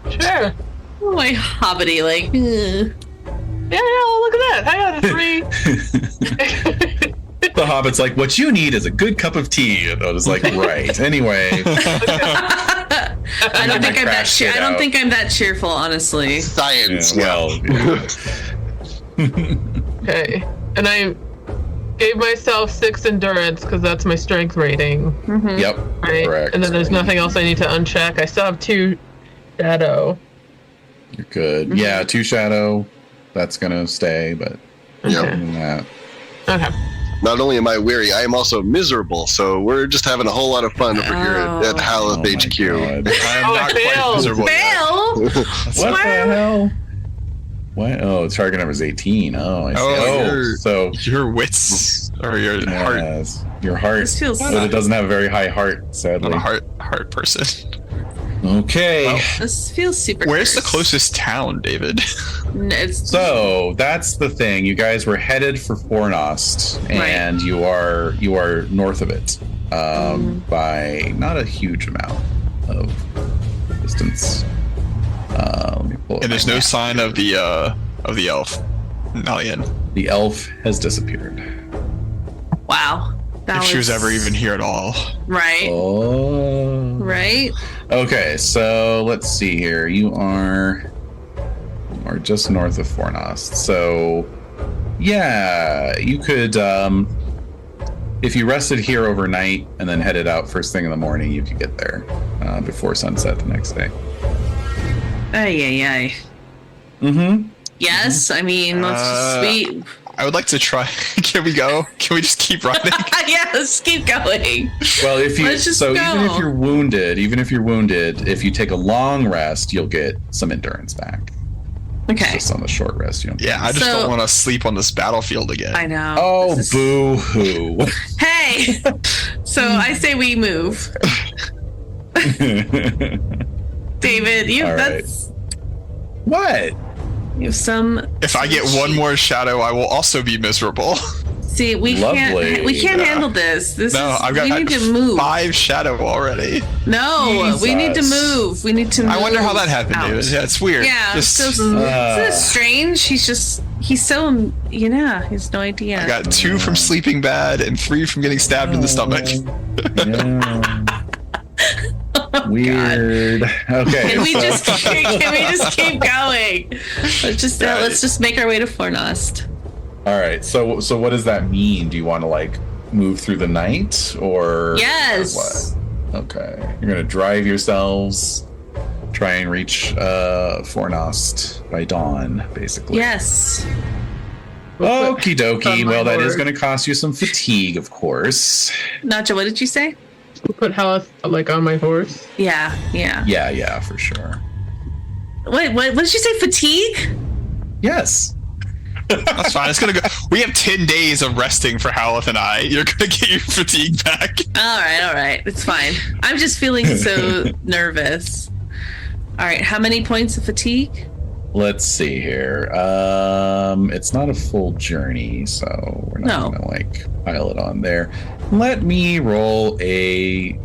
Sure. oh my hobbity, like ugh. Yeah, look at that. I got a 3. The Hobbit's like, what you need is a good cup of tea. And Oda's like, right. Anyway. I don't think I'm that crashed it I don't out. think I'm that cheerful, honestly. Science. Well, yeah. Okay. And I gave myself 6 endurance because that's my strength rating. Mhm. Yep. Right? Correct. And then there's nothing else I need to uncheck. I still have 2 shadow. You're good. Yeah, 2 shadow. That's going to stay, but Yep. other than that. Okay. Not only am I weary, I am also miserable. So we're just having a whole lot of fun over here at Oh Haleth my HQ. God. I'm Oh, not I quite failed. miserable yet. Fail! What the hell? What? Oh, target number is 18. Oh, I see. Oh, you're- so Your wits or your heart. yes, your heart. This feels But it doesn't have a very high heart, sadly. Not a heart person. Okay. Well, This feels super Where's the cursed. closest town, David? It's So that's the thing. You guys were headed for Fornost, and you are north of it by not a huge amount of distance. Let me pull up And there's my no map sign here. of the elf. Nalian. The elf has disappeared. wow. That If she was ever even here at all. right. Oh. Right? Okay, so let's see here. You are just north of Fornost. So yeah, you could if you rested here overnight and then headed out first thing in the morning, you could get there before sunset the next day. Ay. Mm-hmm. Yes, I mean, let's just be. I would like to try. Can we go? Can we just keep running? Yeah, let's keep going. Well, if you Let's just even go. if you're wounded, if you take a long rest, you'll get some endurance back. Okay. Just on the short rest, you don't. Yeah, I just So- don't want to sleep on this battlefield again. I know. Oh, This is- boo hoo. Hey! So I say we move. David, you All right. that's What? you have some If I get one more shadow, I will also be miserable. see we Lovely. can't Yeah. handle this. No, is, I've got we need to move. 5 shadow already. No, we need to Jesus. move. We need to move. I wonder how that happened, out. David. Yeah, it's weird. Yeah, Just- so isn't it strange? He's so he has no idea. I got 2 from sleeping bad and 3 from getting stabbed in the stomach. Yeah. Weird. Okay. Can we so- just keep going? Let's just make our way to Fornost. All right. So what does that mean? Do you want to like move through the night or Yes. what? Okay. You're gonna drive yourselves, try and reach Fornost by dawn, basically. Yes. Okie dokie. On my Well, that is board. going to cost you some fatigue, of course. Nacho, what did you say? Put Haleth like on my horse. Yeah. Yeah, for sure. Wait, what did you say? Fatigue? Yes. That's fine. It's gonna go. We have 10 days of resting for Haleth and I. You're gonna get your fatigue back. All right. It's fine. I'm just feeling so nervous. All right. How many points of fatigue? Let's see here. It's not a full journey, so we're not No. gonna like pile it on there. Let me roll a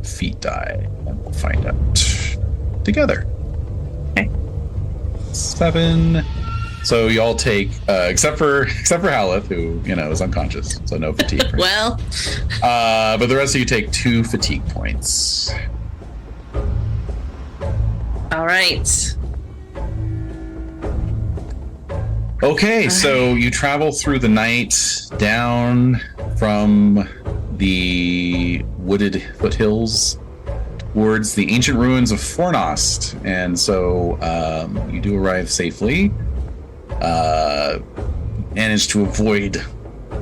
feat die, and we'll find out together. Okay. 7 So you all take, except for Haleth, who is unconscious, so no fatigue. Right? Well, but the rest of you take 2 fatigue points. all right. Okay, so you travel through the night down from the wooded foothills towards the ancient ruins of Fornost, and so you do arrive safely. Managed to avoid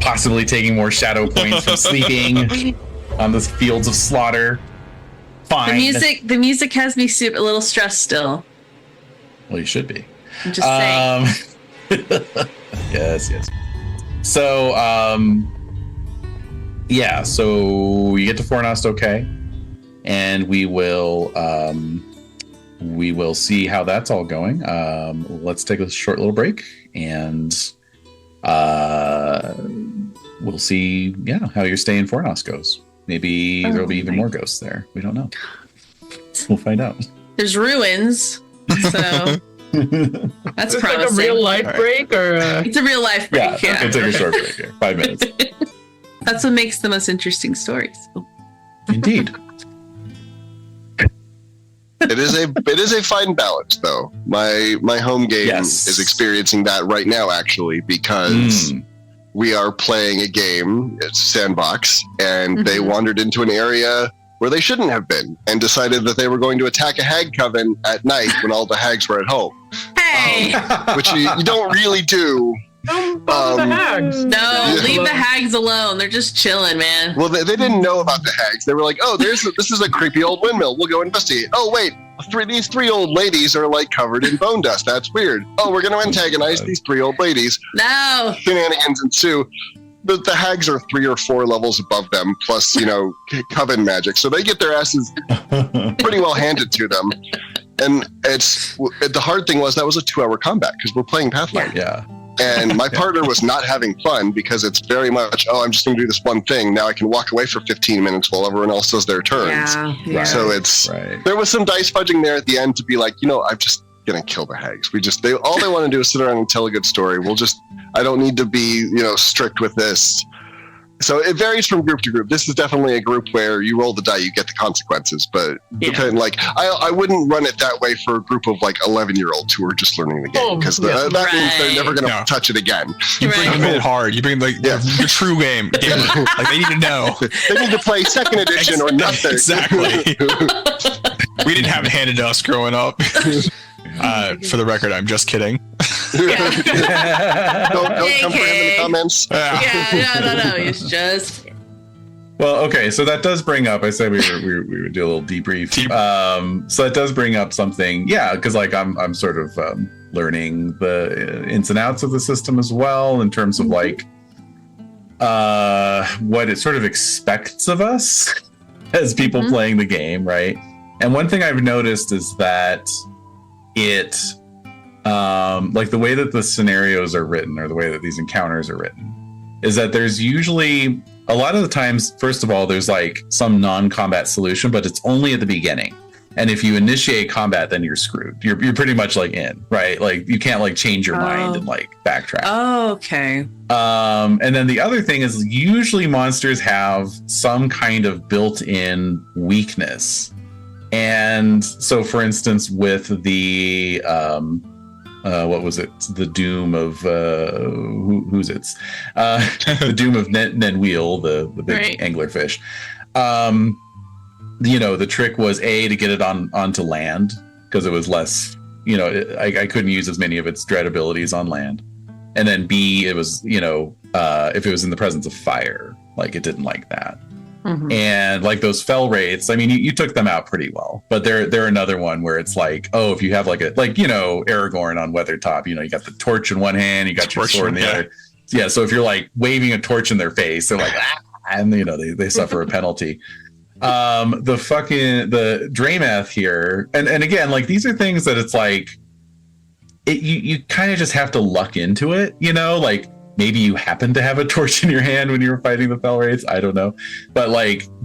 possibly taking more shadow points from sleeping on the fields of slaughter. Fine. The music has me a little stressed still. Well, you should be. I'm just saying. Yes. So, so you get to Fornost, okay, and we will see how that's all going. Let's take a short little break, and we'll see, how your stay in Fornost goes. Maybe there'll be even more ghosts there. We don't know. We'll find out. There's ruins, so that's Is this promising. like a real life break, or It's a real life break. Yeah. We'll take a short break here. 5 minutes. That's what makes the most interesting stories. Indeed. It is a fine balance, though. My home game is experiencing that right now, actually, because we are playing a game. It's Sandbox, and they wandered into an area where they shouldn't have been, and decided that they were going to attack a hag coven at night when all the hags were at home. Hey, Which you don't really do. the hags. no, leave the hags alone. They're just chilling, man. Well, they didn't know about the hags. They were like, "Oh, this is a creepy old windmill. We'll go investigate." Oh, wait, these 3 old ladies are like covered in bone dust. That's weird. Oh, we're going to antagonize these 3 old ladies. No. Shenanigans ensue. But the hags are 3 or 4 levels above them, plus coven magic, so they get their asses pretty well handed to them. And the hard thing was that was a 2-hour combat because we're playing Pathfinder. Yeah. And my partner was not having fun because it's very much, I'm just going to do this one thing. Now I can walk away for 15 minutes while everyone else does their turns. Yeah. So there was some dice fudging there at the end to be like, I'm just going to kill the hags. All they want to do is sit around and tell a good story. I don't need to be, strict with this. So it varies from group to group. This is definitely a group where you roll the die, you get the consequences. But I wouldn't run it that way for a group of 11-year-olds who are just learning the game, because that means they're never going to touch it again. You bring them in hard. You bring the true game. They need to know. They need to play 2nd edition or nothing. Exactly. We didn't have it handed to us growing up. For the record, I'm just kidding. Don't come for him in the comments. No. It's just. Well, okay, so that does bring up. I said we would do a little debrief. So that does bring up something, because I'm sort of learning the ins and outs of the system as well, in terms of what it sort of expects of us as people playing the game, right? And one thing I've noticed is that it, the way that the scenarios are written, or the way that these encounters are written, is that there's usually, a lot of the times, first of all, there's some non-combat solution, but it's only at the beginning. And if you initiate combat, then you're screwed. You're pretty much in, right? You can't change your mind and backtrack. Oh, okay. And then the other thing is, usually monsters have some kind of built-in weakness. And so, for instance, with the what was it? The doom of who's it's the doom of Nenwheel, the big anglerfish. The trick was to get it onto land, because it was less. I couldn't use as many of its dread abilities on land, and then B, it was if it was in the presence of fire, it didn't like that. Mm-hmm. And those fell rates, you took them out pretty well, but they're another one where it's if you have Aragorn on Weathertop, you got the torch in one hand, you got your sword in the other. Yeah. So if you're waving a torch in their face, they're and they suffer a penalty. The Dramath here, and again, these are things that it's you kind of just have to luck into it, maybe you happen to have a torch in your hand when you were fighting the fell rates. I don't know. But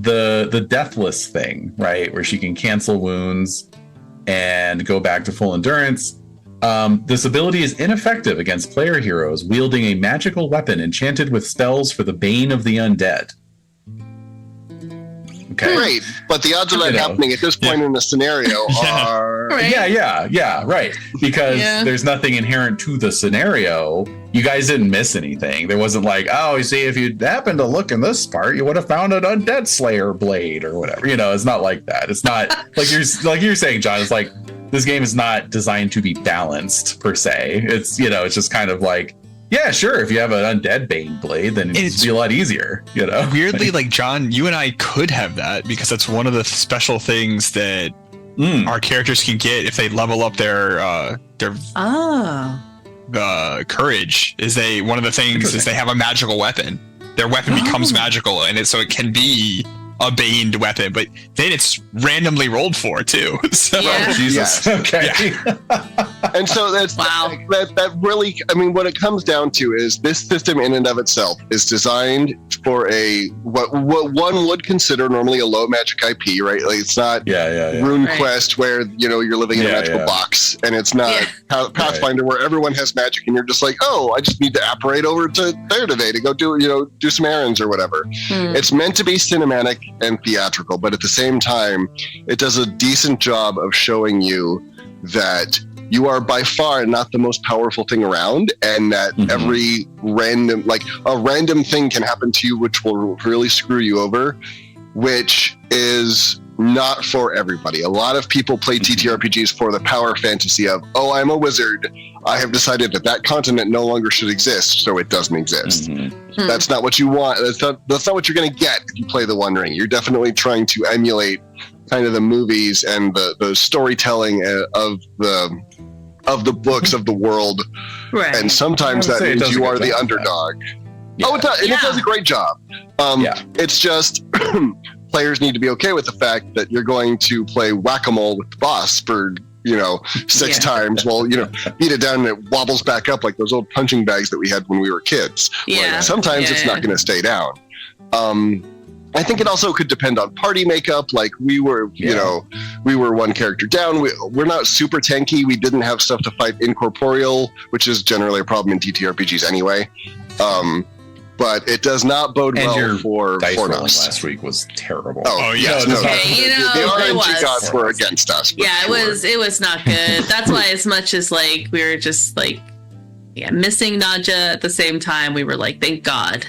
the deathless thing, right? Where she can cancel wounds and go back to full endurance. This ability is ineffective against player heroes wielding a magical weapon enchanted with spells for the bane of the undead. Okay. Great, but the odds of that happening at this point in the scenario are... Right. Yeah, right. Because there's nothing inherent to the scenario. You guys didn't miss anything. There wasn't like, oh, you see, if you happened to look in this part, you would have found an undead slayer blade or whatever. You know, it's not like that. It's not like you're saying, John. It's like this game is not designed to be balanced per se. It's it's just kind of like, yeah, sure. If you have an undead bane blade, then it's be a lot easier. Weirdly, like John, you and I could have that because that's one of the special things that our characters can get if they level up their courage. One of the things is they have a magical weapon. Their weapon becomes magical, and so it can be a baned weapon, but then it's randomly rolled for too. So, Jesus. Okay. Yeah. And so that's that really, I mean, what it comes down to is this system in and of itself is designed for what one would consider normally a low magic IP, right? Like it's not Rune Quest where you're living in a magical box, and it's not Pathfinder where everyone has magic and you're just like, oh, I just need to apparate over to there today to go do some errands or whatever. It's meant to be cinematic and theatrical, but at the same time, it does a decent job of showing you that you are by far not the most powerful thing around, and that every random thing can happen to you which will really screw you over, which is not for everybody. A lot of people play TTRPGs for the power fantasy of, oh, I'm a wizard. I have decided that continent no longer should exist, so it doesn't exist. That's not what you want. That's not what you're going to get if you play The One Ring. You're definitely trying to emulate kind of the movies and the storytelling of the books of the world. Right. And sometimes that means you are the underdog. Yeah. Oh, it does. And it does a great job. It's just players need to be okay with the fact that you're going to play whack-a-mole with the boss for 6 times while beat it down and it wobbles back up like those old punching bags that we had when we were kids. Sometimes it's not going to stay down. I think it also could depend on party makeup. Like we were we were one character down. We're not super tanky. We didn't have stuff to fight incorporeal, which is generally a problem in TTRPGs anyway. But it does not bode well for dice rolling us. Last week was terrible. Oh yes, the RNG gods were against us. It was not good. That's why, as much as like we were just like missing Nadja at the same time, we were like, thank God,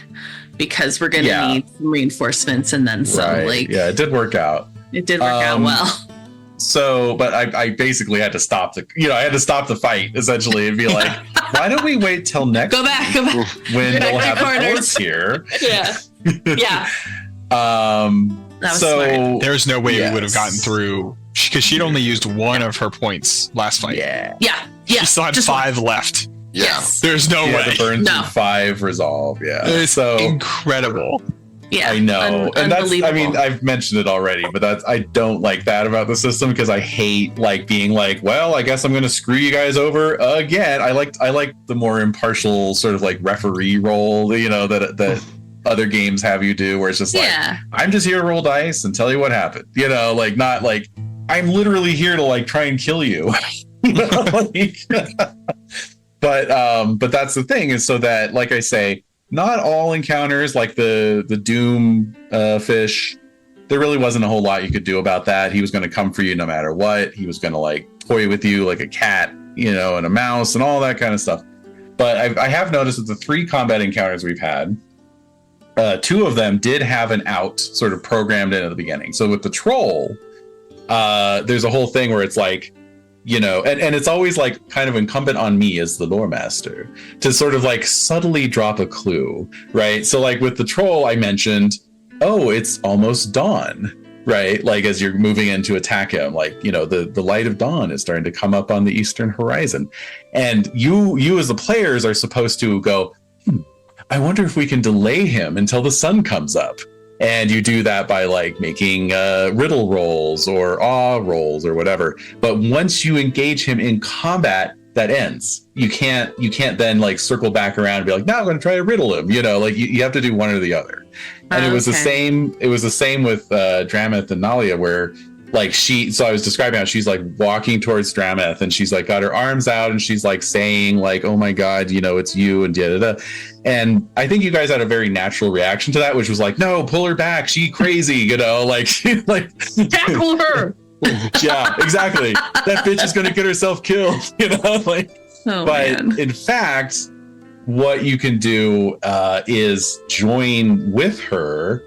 because we're gonna need some reinforcements and then some. Like it did work out. It did work out well. So, but I basically had to stop I had to stop the fight essentially and be like, why don't we wait till next go back when they'll have the corners here? Yeah. So there's no way we would have gotten through because she'd only used one of her points last fight. She still had 5 left. There's no way. The burn through 5 resolve. It's so incredible. Yeah, I know, and that's. I mean, I've mentioned it already, but I don't like that about the system because I hate like being like, well, I guess I'm going to screw you guys over again. I like the more impartial sort of like referee role, that other games have you do, where it's just like, I'm just here to roll dice and tell you what happened. Like not like I'm literally here to like try and kill you. But that's the thing is so that, like I say, not all encounters like the Doom fish, there really wasn't a whole lot you could do about that. He was going to come for you no matter what. He was going to like toy with you like a cat, and a mouse and all that kind of stuff. But I have noticed that the 3 combat encounters we've had, 2 of them did have an out sort of programmed in at the beginning. So with the troll, there's a whole thing where it's like, and it's always like kind of incumbent on me as the lore master to sort of like subtly drop a clue, right? So like with the troll, I mentioned, oh, it's almost dawn, right? Like as you're moving in to attack him, like, the light of dawn is starting to come up on the eastern horizon. And you as the players are supposed to go, I wonder if we can delay him until the sun comes up. And you do that by like making riddle rolls or awe rolls or whatever. But once you engage him in combat, that ends. You can't then like circle back around and be like, no, I'm going to try to riddle him. Like you have to do one or the other. And it was the same. It was the same with Drameth and Nalia, where so I was describing how she's like walking towards Drameth, and she's like got her arms out, and she's like saying like, "Oh my God, it's you," and da da da. And I think you guys had a very natural reaction to that, which was like, "No, pull her back, she crazy," like Tackle her. Yeah, exactly. That bitch is gonna get herself killed, Man. In fact, what you can do is join with her.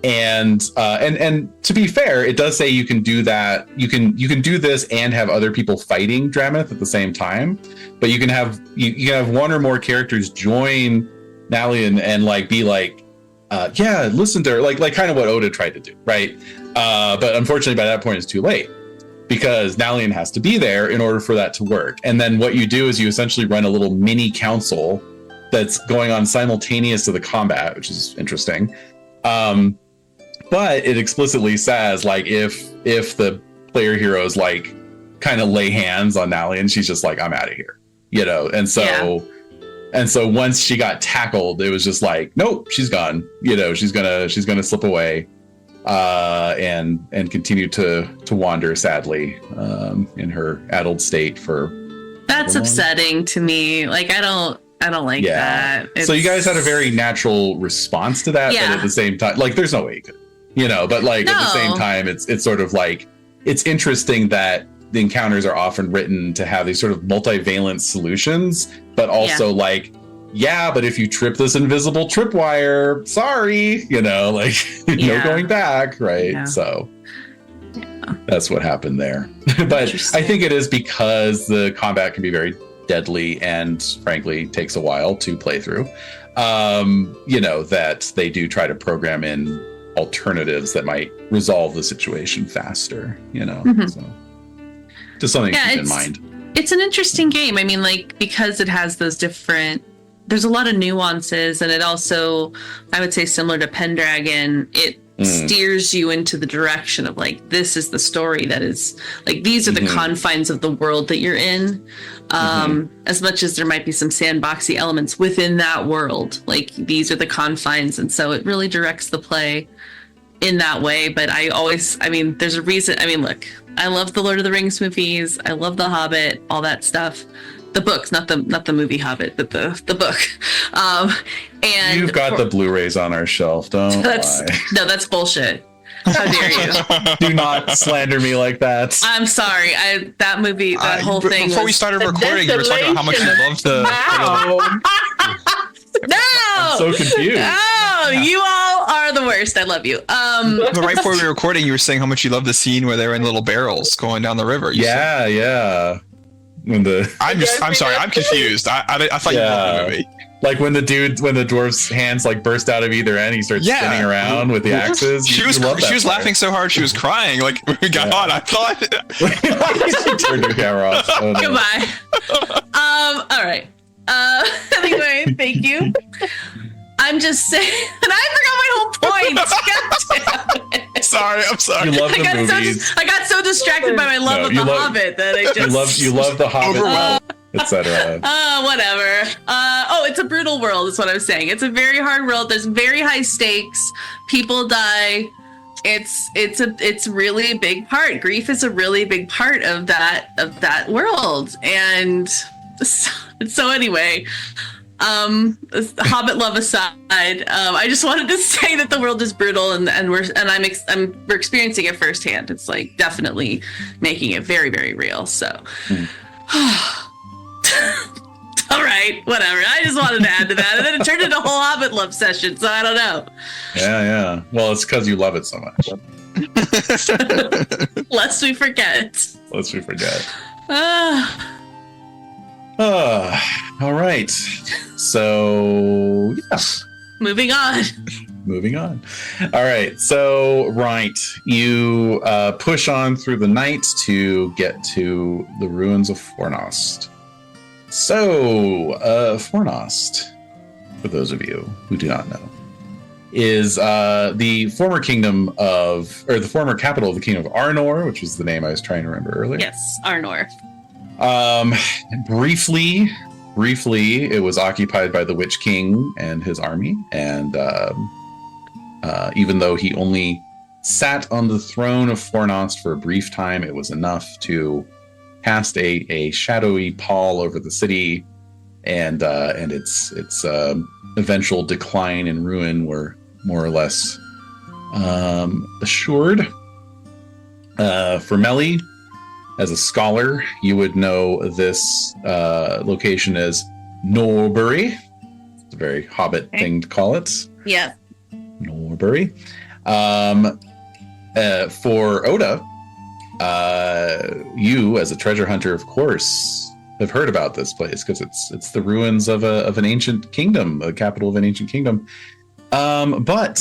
And to be fair, it does say you can do that. You can do this and have other people fighting Drameth at the same time. But you can have one or more characters join Nalian and like be like, listen to her, like kind of what Oda tried to do, right? But unfortunately, by that point, it's too late because Nalian has to be there in order for that to work. And then what you do is you essentially run a little mini council that's going on simultaneous to the combat, which is interesting. But it explicitly says like if the player heroes like kind of lay hands on Nalian, she's just like, I'm out of here, and so once she got tackled, it was just like, nope, she's gone, she's gonna slip away and continue to wander sadly in her addled state for That's upsetting to me. Like I don't like that. So you guys had a very natural response to that, but at the same time, like there's no way you could. But like at the same time, it's sort of like, it's interesting that the encounters are often written to have these sort of multivalent solutions, but also but if you trip this invisible tripwire, sorry, no going back, right? Yeah. So that's what happened there. But I think it is because the combat can be very deadly and frankly takes a while to play through, that they do try to program in alternatives that might resolve the situation faster, so just something to keep in mind. It's an interesting game. I mean, like, because it has those there's a lot of nuances, and it also, I would say, similar to Pendragon, it steers you into the direction of like, this is the story that is like, these are the confines of the world that you're in. As much as there might be some sandboxy elements within that world, like these are the confines. And so it really directs the play in that way. But there's a reason. I mean, look, I love the Lord of the Rings movies. I love The Hobbit, all that stuff. The books, not the movie Hobbit, but the book. And you've got the Blu-rays on our shelf, don't lie. No, that's bullshit. How dare you? Do not slander me like that. I'm sorry. That movie, that whole thing. Before we started recording, you were talking about how much you loved the. No! I'm so confused. Oh, you all are the worst. I love you. But right before we were recording, you were saying how much you loved the scene where they were in little barrels going down the river. Yeah. I'm sorry, I'm confused. I thought you loved the movie. Like when the dwarf's hands like burst out of either end, he starts spinning around with the axes. She was laughing so hard she was crying. Like when we got on, I thought. She turned her camera off. Oh, no. Goodbye. All right. Anyway, thank you. I'm just saying, and I forgot my whole point. God damn it. Sorry, I'm sorry. You love the movies. I got so distracted by my love of The Hobbit that I just... You love The Hobbit, etc. Whatever. It's a brutal world is what I'm saying. It's a very hard world. There's very high stakes. People die. It's really a big part. Grief is a really big part of that world. And so anyway... Hobbit love aside, I just wanted to say that the world is brutal and we're experiencing it firsthand. It's like definitely making it very, very real. So, all right, whatever. I just wanted to add to that, and then it turned into a whole Hobbit love session. So I don't know. Yeah. Well, it's because you love it so much. Lest we forget. All right. So, yeah. Moving on. All right. So, you push on through the night to get to the ruins of Fornost. So, Fornost, for those of you who do not know, is the former the former capital of the kingdom of Arnor, which was the name I was trying to remember earlier. Yes, Arnor. Briefly, it was occupied by the Witch King and his army, and even though he only sat on the throne of Fornost for a brief time. It was enough to cast a shadowy pall over the city, and its eventual decline and ruin were more or less assured. For Melly, as a scholar, you would know this location as Norbury. It's a very Hobbit thing to call it. Yeah. Norbury. For Oda, you as a treasure hunter, of course, have heard about this place because it's the ruins of an ancient kingdom, the capital of an ancient kingdom. But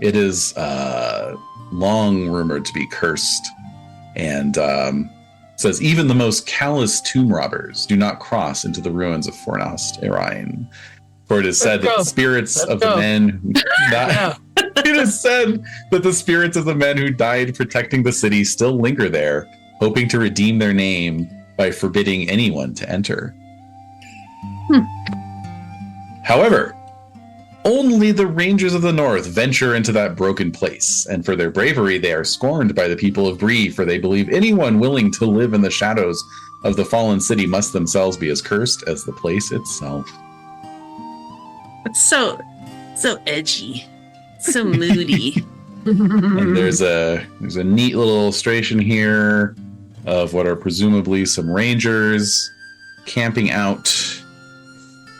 it is long rumored to be cursed, and says even the most callous tomb robbers do not cross into the ruins of Fornost Erain. For it is said that the spirits of the men who died. It is said that the spirits of the men who died protecting the city still linger there, hoping to redeem their name by forbidding anyone to enter. However, only the Rangers of the North venture into that broken place, and for their bravery they are scorned by the people of Bree, for they believe anyone willing to live in the shadows of the fallen city must themselves be as cursed as the place itself. It's so edgy, so moody. And there's a neat little illustration here of what are presumably some rangers camping out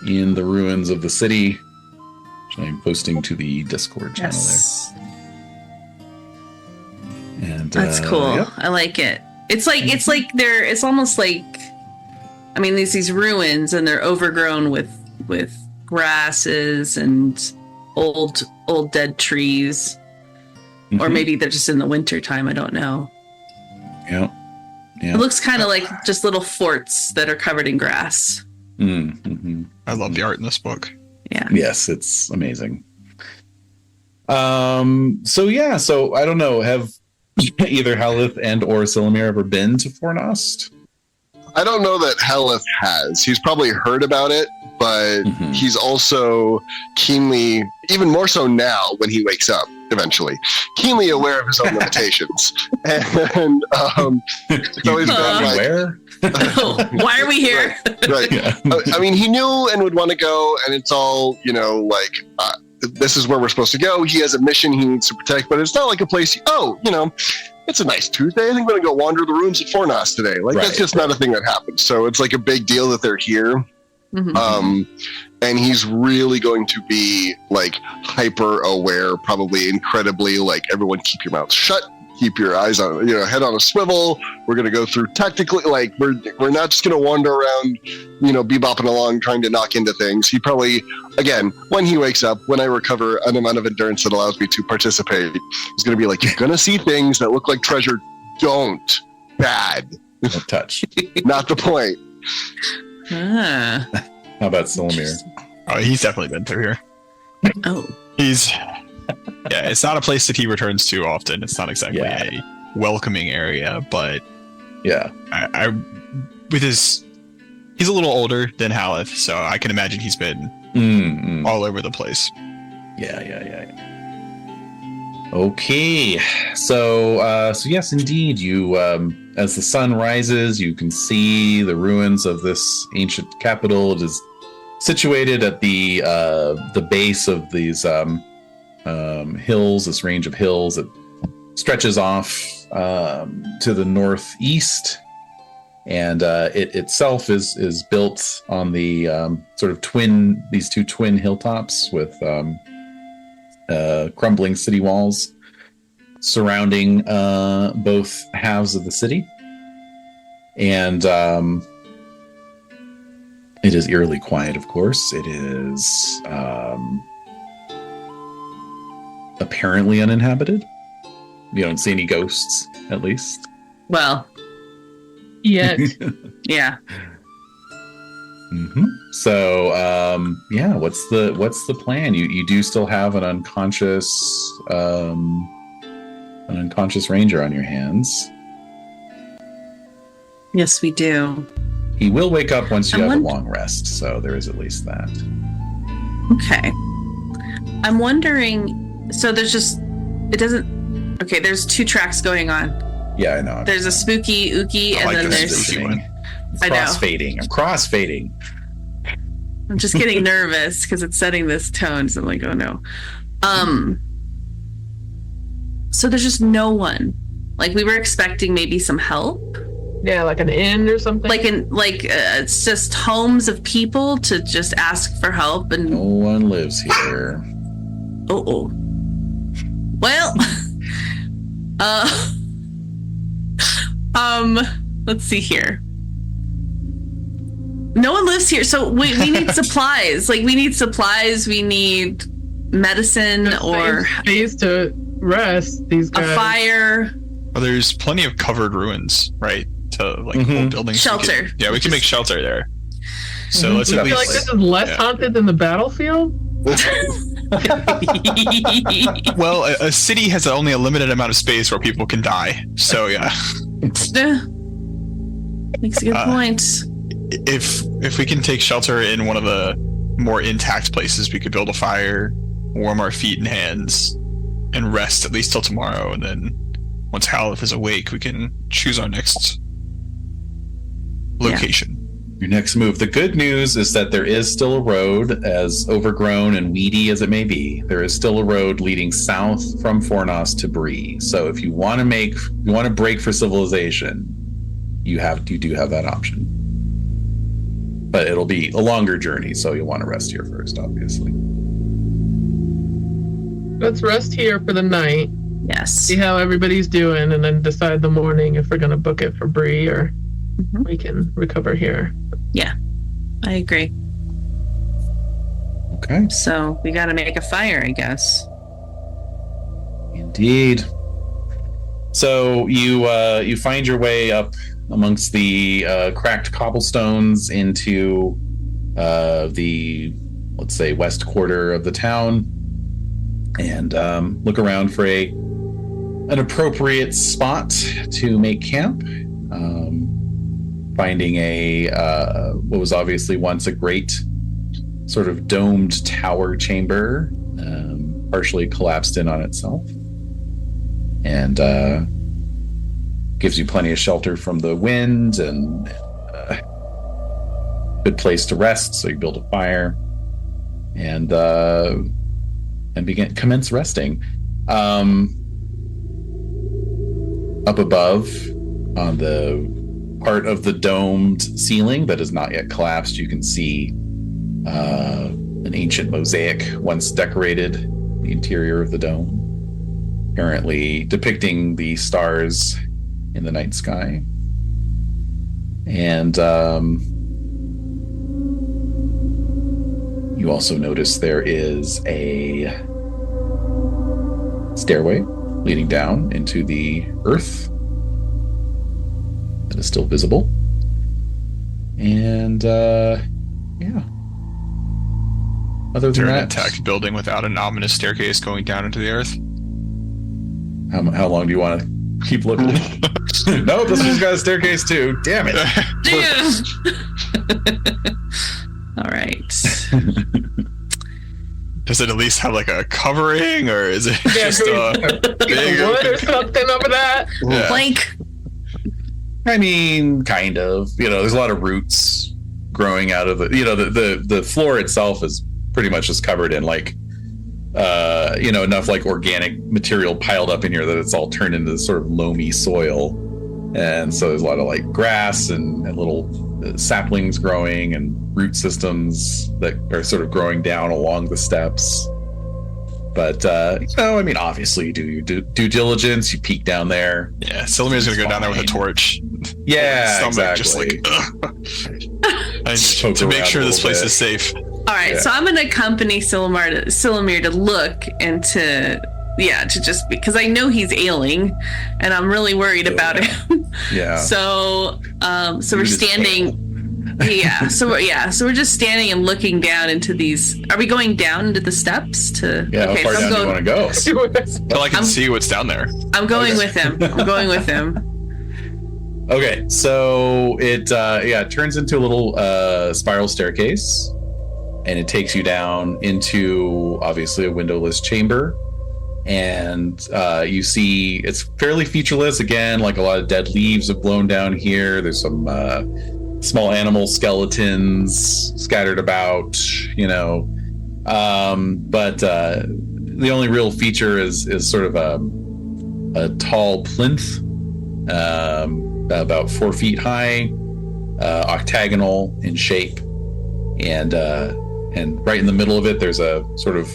in the ruins of the city, which I'm posting to the Discord channel there. And that's cool. Yep. I like it. It's almost like, I mean, these ruins, and they're overgrown with grasses and old dead trees. Mm-hmm. Or maybe they're just in the winter time. I don't know. Yeah. It looks kind of like just little forts that are covered in grass. Mm-hmm. I love the art in this book. Yeah. Yes, it's amazing. So I don't know. Have either Haleth and or Silumir ever been to Fornost? I don't know that Haleth has. He's probably heard about it, but he's also keenly, even more so now when he wakes up eventually, keenly aware of his own limitations. And so he's been like, where? Why are we here? Right. Yeah. I mean, he knew and would want to go, and it's all, this is where we're supposed to go. He has a mission he needs to protect, but it's not like a place, it's a nice Tuesday. I think I'm going to go wander the ruins of Fornost today. That's just not a thing that happens. So it's like a big deal that they're here. Mm-hmm. And he's really going to be like hyper aware, probably incredibly like, everyone keep your mouth shut, keep your eyes on, head on a swivel. We're going to go through tactically, like we're not just going to wander around, bebopping along, trying to knock into things. He probably, again, when he wakes up, when I recover an amount of endurance that allows me to participate, he's going to be like, you're going to see things that look like treasure. Don't. Bad. Don't touch. Not the point. Ah. How about Silumir? Oh, he's definitely been through here. Oh. It's not a place that he returns to often. It's not exactly a welcoming area, but I he's a little older than Haleth, so I can imagine he's been all over the place. Yeah. Okay, so yes, indeed, you as the sun rises, you can see the ruins of this ancient capital. It is situated at the base of these hills, this range of hills that stretches off to the northeast, and it itself is built on the sort of these two twin hilltops with crumbling city walls surrounding both halves of the city, and it is eerily quiet. Of course, it is apparently uninhabited. You don't see any ghosts, at least. Well, yes. Yeah. Mm-hmm. So, what's the plan? You do still have an unconscious ranger on your hands. Yes, we do. He will wake up once you have a long rest, so there is at least that. Okay. I'm wondering, so there's just, it doesn't, Okay, there's 2 tracks going on. Yeah, I know. There's a spooky ookie, I and like then the there's. spooky one. I know. Crossfading. I'm crossfading. I'm just getting nervous because it's setting this tone. So I'm like, oh no. So there's just no one. Like we were expecting maybe some help. Yeah, like an inn or something. It's just homes of people to just ask for help and. No one lives here. Oh. Well. Let's see here. No one lives here, so we need supplies. Like we need supplies. We need medicine or space to rest. These guys. a fire. Well, there's plenty of covered ruins, right? To like hold buildings. Shelter. We can make shelter there. So let's I at feel least. like this is less haunted than the battlefield. Well, a city has only a limited amount of space where people can die. So yeah. Makes a good point. If we can take shelter in one of the more intact places, we could build a fire, warm our feet and hands, and rest at least till tomorrow. And then once Halif is awake, we can choose our next location. Your next move. The good news is that there is still a road, as overgrown and weedy as it may be. There is still a road leading south from Fornos to Bree. So if you want to break for civilization, you do have that option. But it'll be a longer journey, so you'll want to rest here first, obviously. Let's rest here for the night. Yes. See how everybody's doing, and then decide the morning if we're gonna book it for Bree or we can recover here. Yeah, I agree. Okay. So we got to make a fire, I guess. Indeed. So you find your way up amongst the cracked cobblestones into the, let's say, west quarter of the town, and look around for an appropriate spot to make camp. Finding what was obviously once a great sort of domed tower chamber, partially collapsed in on itself, and gives you plenty of shelter from the wind and good place to rest. So you build a fire and commence resting. Up above, on the part of the domed ceiling that is not yet collapsed, you can see an ancient mosaic once decorated the interior of the dome, apparently depicting the stars in the night sky. And you also notice there is a stairway leading down into the earth that is still visible. And yeah. Other than They're an that, intact building without an ominous staircase going down into the earth. how long do you want to keep looking? No, this one's got a staircase too. Damn it. All right. Does it at least have like a covering, or is it just big wood or something over that? Yeah. Plank. I mean, kind of. There's a lot of roots growing out of the floor itself is pretty much just covered in enough like organic material piled up in here that it's all turned into this sort of loamy soil. And so there's a lot of like grass and little saplings growing and root systems that are sort of growing down along the steps. But, obviously you do your due diligence, you peek down there. Yeah, Silamir's gonna go down there with a torch. Yeah, Stomach, exactly. To make sure this place is safe. All right, so I'm going to accompany Silamir to look and to just because I know he's ailing, and I'm really worried about him. Yeah. So we're standing. So we're just standing and looking down into these. Are we going down into the steps to? Yeah. Okay, how far so down do you want to go? Until I can see what's down there. I'm going with him. Okay, so it turns into a little spiral staircase, and it takes you down into obviously a windowless chamber, and you see it's fairly featureless. Again, like a lot of dead leaves have blown down here. There's some small animal skeletons scattered about, but the only real feature is sort of a tall plinth, about 4 feet high, octagonal in shape, and right in the middle of it there's a sort of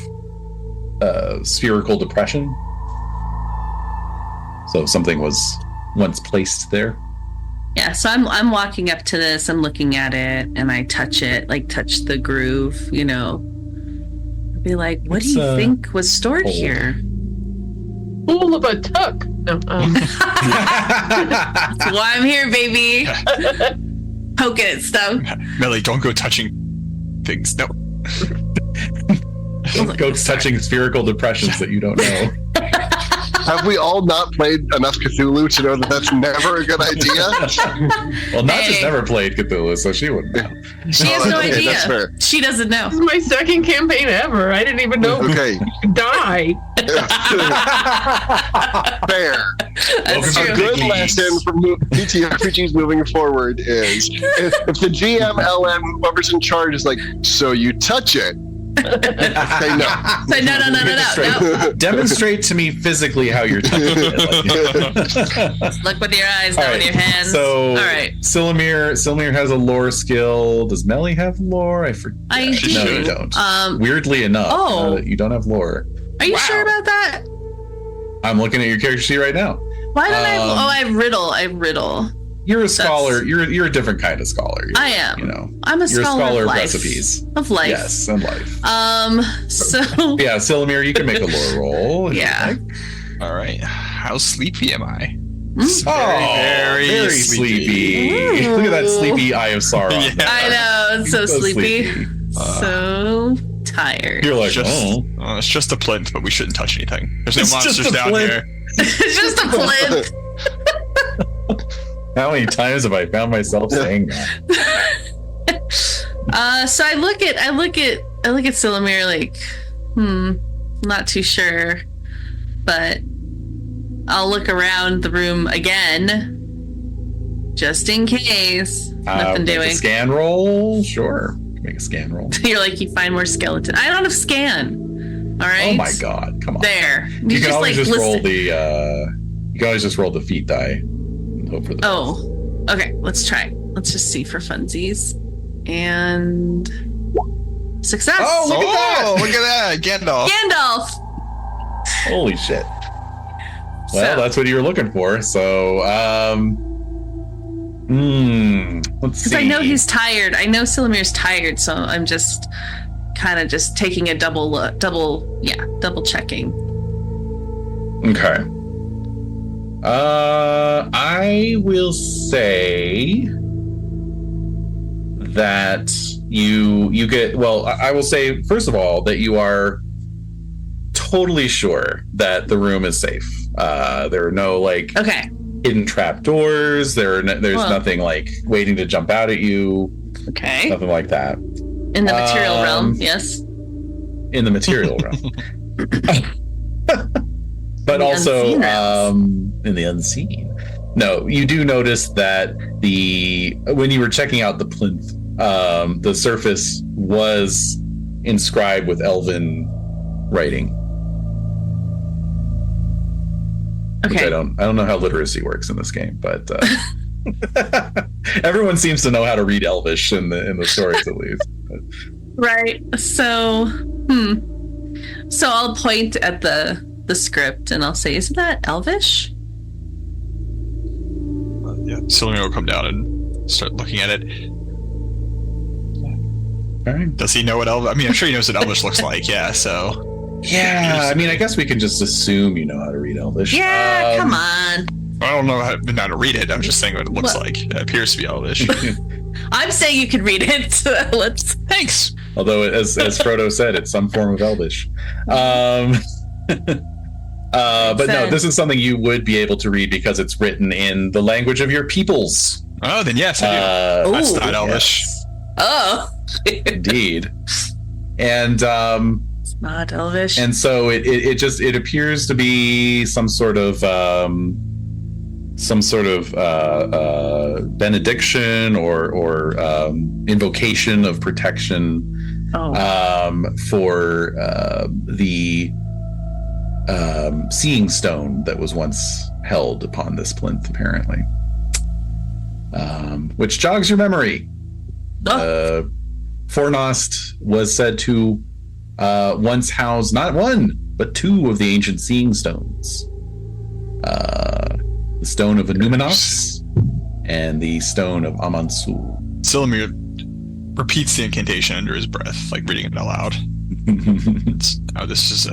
spherical depression. So something was once placed there. Yeah, so I'm walking up to this, I'm looking at it, and I touch it, like touch the groove, I'd be like, what do you think was stored old. here? Fool of a tuck. No, That's why I'm here, baby. Poking at stuff. Melly, don't go touching things. No. Goats touching spherical depressions that you don't know. Have we all not played enough Cthulhu to know that that's never a good idea? Well, Natcha's never played Cthulhu, so she wouldn't know. She has no Okay, idea. that's fair. She doesn't know. this is my second campaign ever. I didn't even know Okay, you could die. fair. That's Welcome A true. to good Leagues. lesson for TTRPGs moving forward is if the GM, LM, whoever's in charge is like, so you touch it, say no. So no. Demonstrate to me physically how you're touching it. Look with your eyes, not All with right, your hands. So, all right. Silmir has a lore skill. Does Melly have lore? I forget. I No, do. you don't. Weirdly enough, Oh. you don't have lore. Are you sure about that? I'm looking at your character sheet right now. Why don't I have? Um, I have riddle. You're a scholar. You're a different kind of scholar. I am. I'm a You're scholar, a scholar of of life. recipes. Of life. Yes, and life. So Yeah, Silmir, you can make a lore roll. if you'd Yeah. like. All right. How sleepy am I? Oh, very sleepy. Ooh. Look at that sleepy eye of Sauron. Yeah. I know it's so sleepy. sleepy. So tired. You're like, Just, oh. it's just a plinth, but we shouldn't touch anything. There's no It's just monsters a down plinth. here. It's just a plinth. How many times have I found myself saying that? So I look at Silmir like, not too sure, but I'll look around the room again, just in case. Nothing Make doing. a scan roll? Sure. Make a scan roll. You're like, you find more skeleton. I don't have scan. All right. Oh my god, come on. There. You can always just roll listen. you can always just roll the feat die and hope for the Oh, okay. Let's try. Let's just see for funsies. And success. Oh, look at that! Look at that, Gandalf. Gandalf. Holy shit. Well, that's what you were looking for. So, let's see. Because I know he's tired. I know Silmir's tired, so I'm just kind of just taking a double checking. Okay. I will say that you get, well, I will say first of all that you are totally sure that the room is safe. There are no Okay. hidden trap doors. There's nothing like waiting to jump out at you. Okay. Nothing like that. In the material realm, Um, yes. In the material realm. But The also unseen realms. in the unseen. No, you do notice that when you were checking out the plinth, the surface was inscribed with Elven writing. Which Okay. I don't know how literacy works in this game, but everyone seems to know how to read Elvish in the stories at least. Right. So, So I'll point at the script and I'll say, "Isn't that Elvish?" Yeah, Silver will come down and start looking at it. All right. Does he know what Elvish? I mean, I'm sure he knows what Elvish looks like. Yeah, so Yeah, I mean, I guess we can just assume you know how to read Elvish. Yeah, come on. I don't know how to read it. I'm just saying what it looks Well- like. It appears to be Elvish. I'm saying you can read it. So let's. Thanks. Although, as Frodo said, it's some form of Elvish. But no, this is something you would be able to read because it's written in the language of your peoples. Oh, then yes, I do. That's Ooh. not Elvish. Yes, Oh. indeed. And Not Elvish. And so it appears to be some sort of benediction or invocation of protection for the seeing stone that was once held upon this plinth, apparently, which jogs your memory. Fornost was said to once house not one but two of the ancient seeing stones, the stone of Anuminos and the stone of Amansul. Silamir repeats the incantation under his breath, like reading it out loud. This is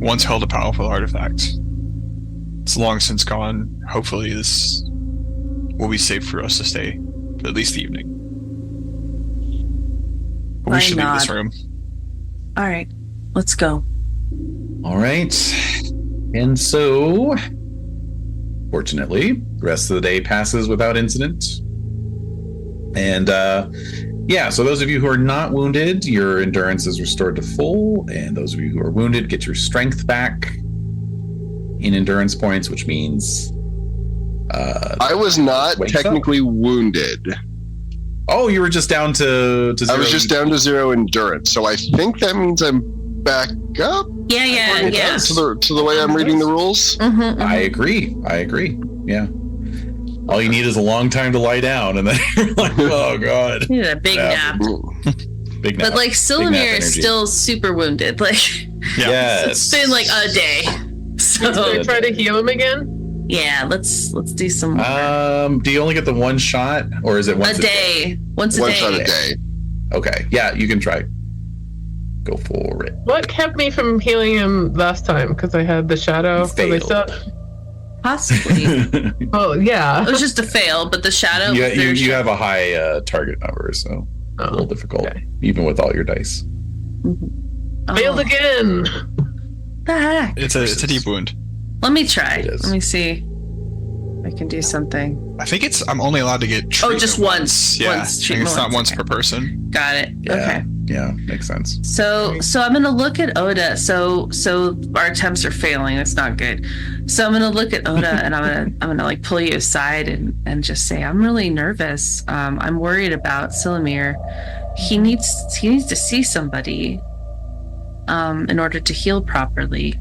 once held a powerful artifact. It's long since gone. Hopefully this will be safe for us to stay for at least the evening. But we should leave this room. All right, let's go. All right. And so, fortunately, the rest of the day passes without incident. And so those of you who are not wounded, your endurance is restored to full. And those of you who are wounded get your strength back in endurance points, which means... I was not technically wounded. Oh, you were just down to 0. I was just down to 0 endurance. So I think that means I'm back up. Yeah. To the way I'm reading the rules. Mm-hmm. I agree. Yeah. All you need is a long time to lie down, and then you're like, oh god. You need a big nap. Big nap. But like Silamir is still super wounded. Like it's been like a day. So Should I try to heal him again? yeah, let's do some more. Do you only get the one shot, or is it once a day? Once a One day. shot a day. Okay, yeah, you can try. Go for it. What kept me from healing him last time? Because I had the shadow. Failed. Possibly. Oh yeah. It was just a fail, but the shadow. You have a high target number, so a little difficult, even with all your dice. Failed again. The heck? It's a deep wound. Let me try. It is. Let me see. I can do something. I think I'm only allowed to get treatment just once. Yeah, Once I think treatment it's not once, once per person. Got it. Yeah. Okay. Yeah, makes sense. So I'm gonna look at Oda. So our attempts are failing. That's not good. So I'm gonna look at Oda and I'm gonna like pull you aside and just say I'm really nervous. I'm worried about Silamir. He needs to see somebody in order to heal properly.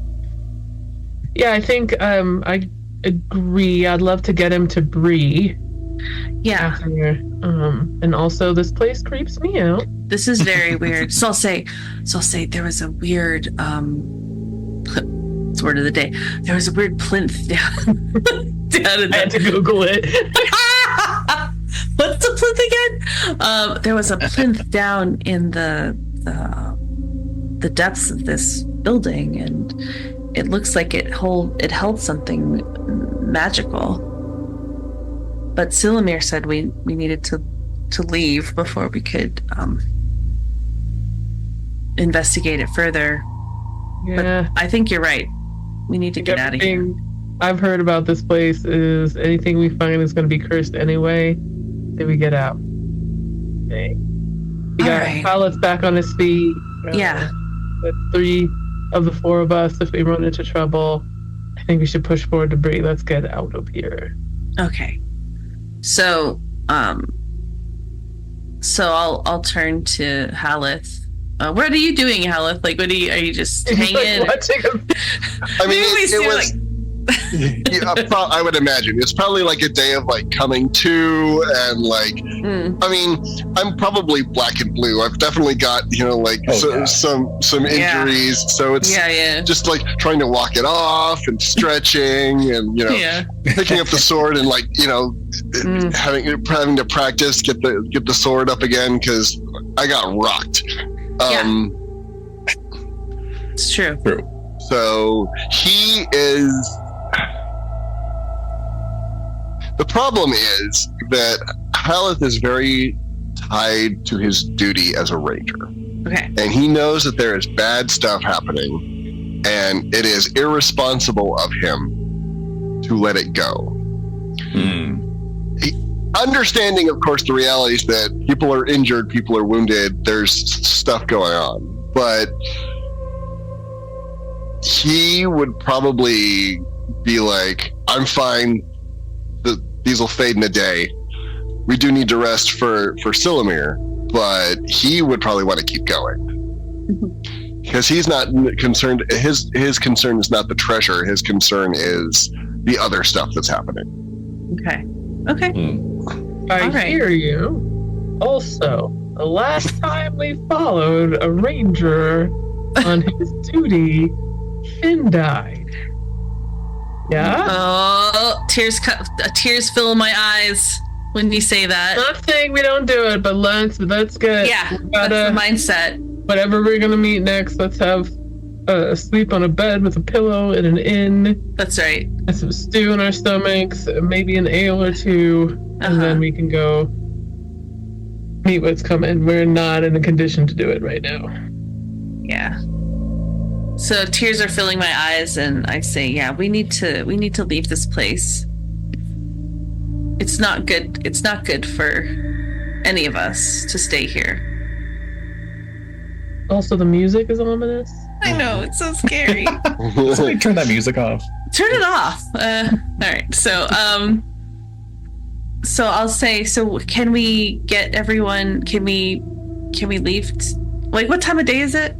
Yeah, I think I agree. I'd love to get him to Bree. Yeah. And also this place creeps me out. This is very weird. So I'll say there was a weird it's word of the day. There was a weird plinth down in I had to Google it. What's the plinth again? There was a plinth down in the depths of this building, and it looks like it held something magical. But Silamir said we needed to leave before we could investigate it further. Yeah. But I think you're right. We need to get out of here. I've heard about this place is anything we find is going to be cursed anyway. So we get out. Okay. We got Palet's back on his feet. Yeah. That's 3 of the 4 of us. If we run into trouble, I think we should push forward to Bree. Let's get out of here. Okay. So I'll turn to Haleth. What are you doing, Haleth? Like, are you just hanging? Watching him. I mean, it was. I would imagine it's probably like a day of like coming to and like. I mean, I'm probably black and blue. I've definitely got some injuries, so it's just like trying to walk it off and stretching and picking up the sword and like having to practice get the sword up again because I got rocked. It's true. So he is. The problem is that Haleth is very tied to his duty as a ranger. Okay. And he knows that there is bad stuff happening, and it is irresponsible of him to let it go. Understanding, of course, the realities that people are injured, people are wounded, there's stuff going on. but he would probably be like, I'm fine. These will fade in a day. We do need to rest for Silumir, but he would probably want to keep going. Because he's not concerned. His concern is not the treasure. His concern is the other stuff that's happening. Okay. Okay. I All right. hear you. Also, the last time we followed a ranger on his duty, Finn died. Yeah? Oh, tears fill my eyes when you say that. Not saying we don't do it, but let's get. Yeah, we that's gotta, the mindset. whatever we're gonna meet next, let's have sleep on a bed with a pillow in an inn, That's right. and some stew in our stomachs, maybe an ale or two, and then we can go meet what's coming. We're not in a condition to do it right now. Yeah. So tears are filling my eyes, and I say, "Yeah, we need to leave this place. It's not good. It's not good for any of us to stay here." Also, the music is ominous. I know, it's so scary. Somebody turn that music off. Turn it off. All right. So I'll say, so can we get everyone? Can we leave? Like, what time of day is it?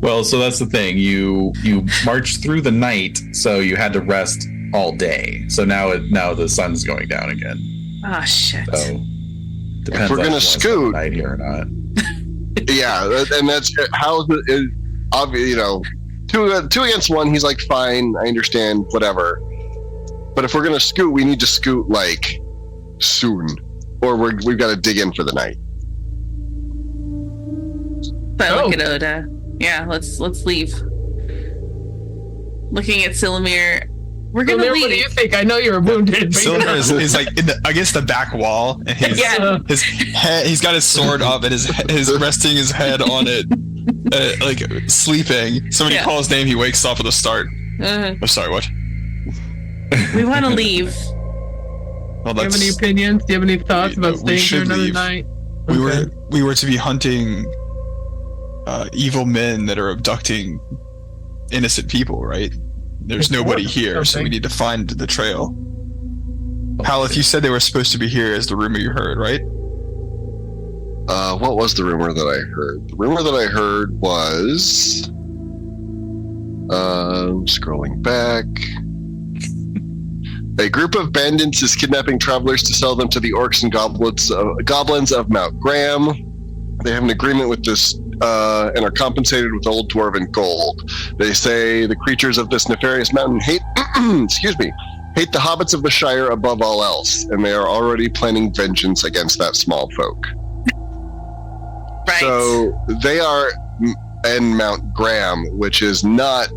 Well, so that's the thing. You marched through the night, so you had to rest all day. So now the sun's going down again. Oh shit. So depends we're on gonna if you scoot. want to spend the night here or not. Yeah, and that's how obvious. You know, two against one. He's like, fine, I understand, whatever. But if we're gonna scoot, we need to scoot like soon, or we've got to dig in for the night. But I look at Oda. Yeah, let's leave. Looking at Silumir, we're gonna Silumir, leave. what do you think? I know you're wounded. But Silver is like against the back wall, and his head, he's got his sword up, and his resting his head on it, like sleeping. Somebody call his name, he wakes up at the start. I'm sorry, what? We want to leave. Well, do you have any opinions? Do you have any thoughts about staying here another night? We were to be hunting evil men that are abducting innocent people, right? There's nobody here, so we need to find the trail. Haleth, you said they were supposed to be here as the rumor you heard, right? What was the rumor that I heard? The rumor that I heard was scrolling back. A group of bandits is kidnapping travelers to sell them to the orcs and goblins of Mount Graham. They have an agreement with this and are compensated with old dwarven gold. They say the creatures of this nefarious mountain hate hate the hobbits of the Shire above all else, and they are already planning vengeance against that small folk. Right. So they are in Mount Graham, which is not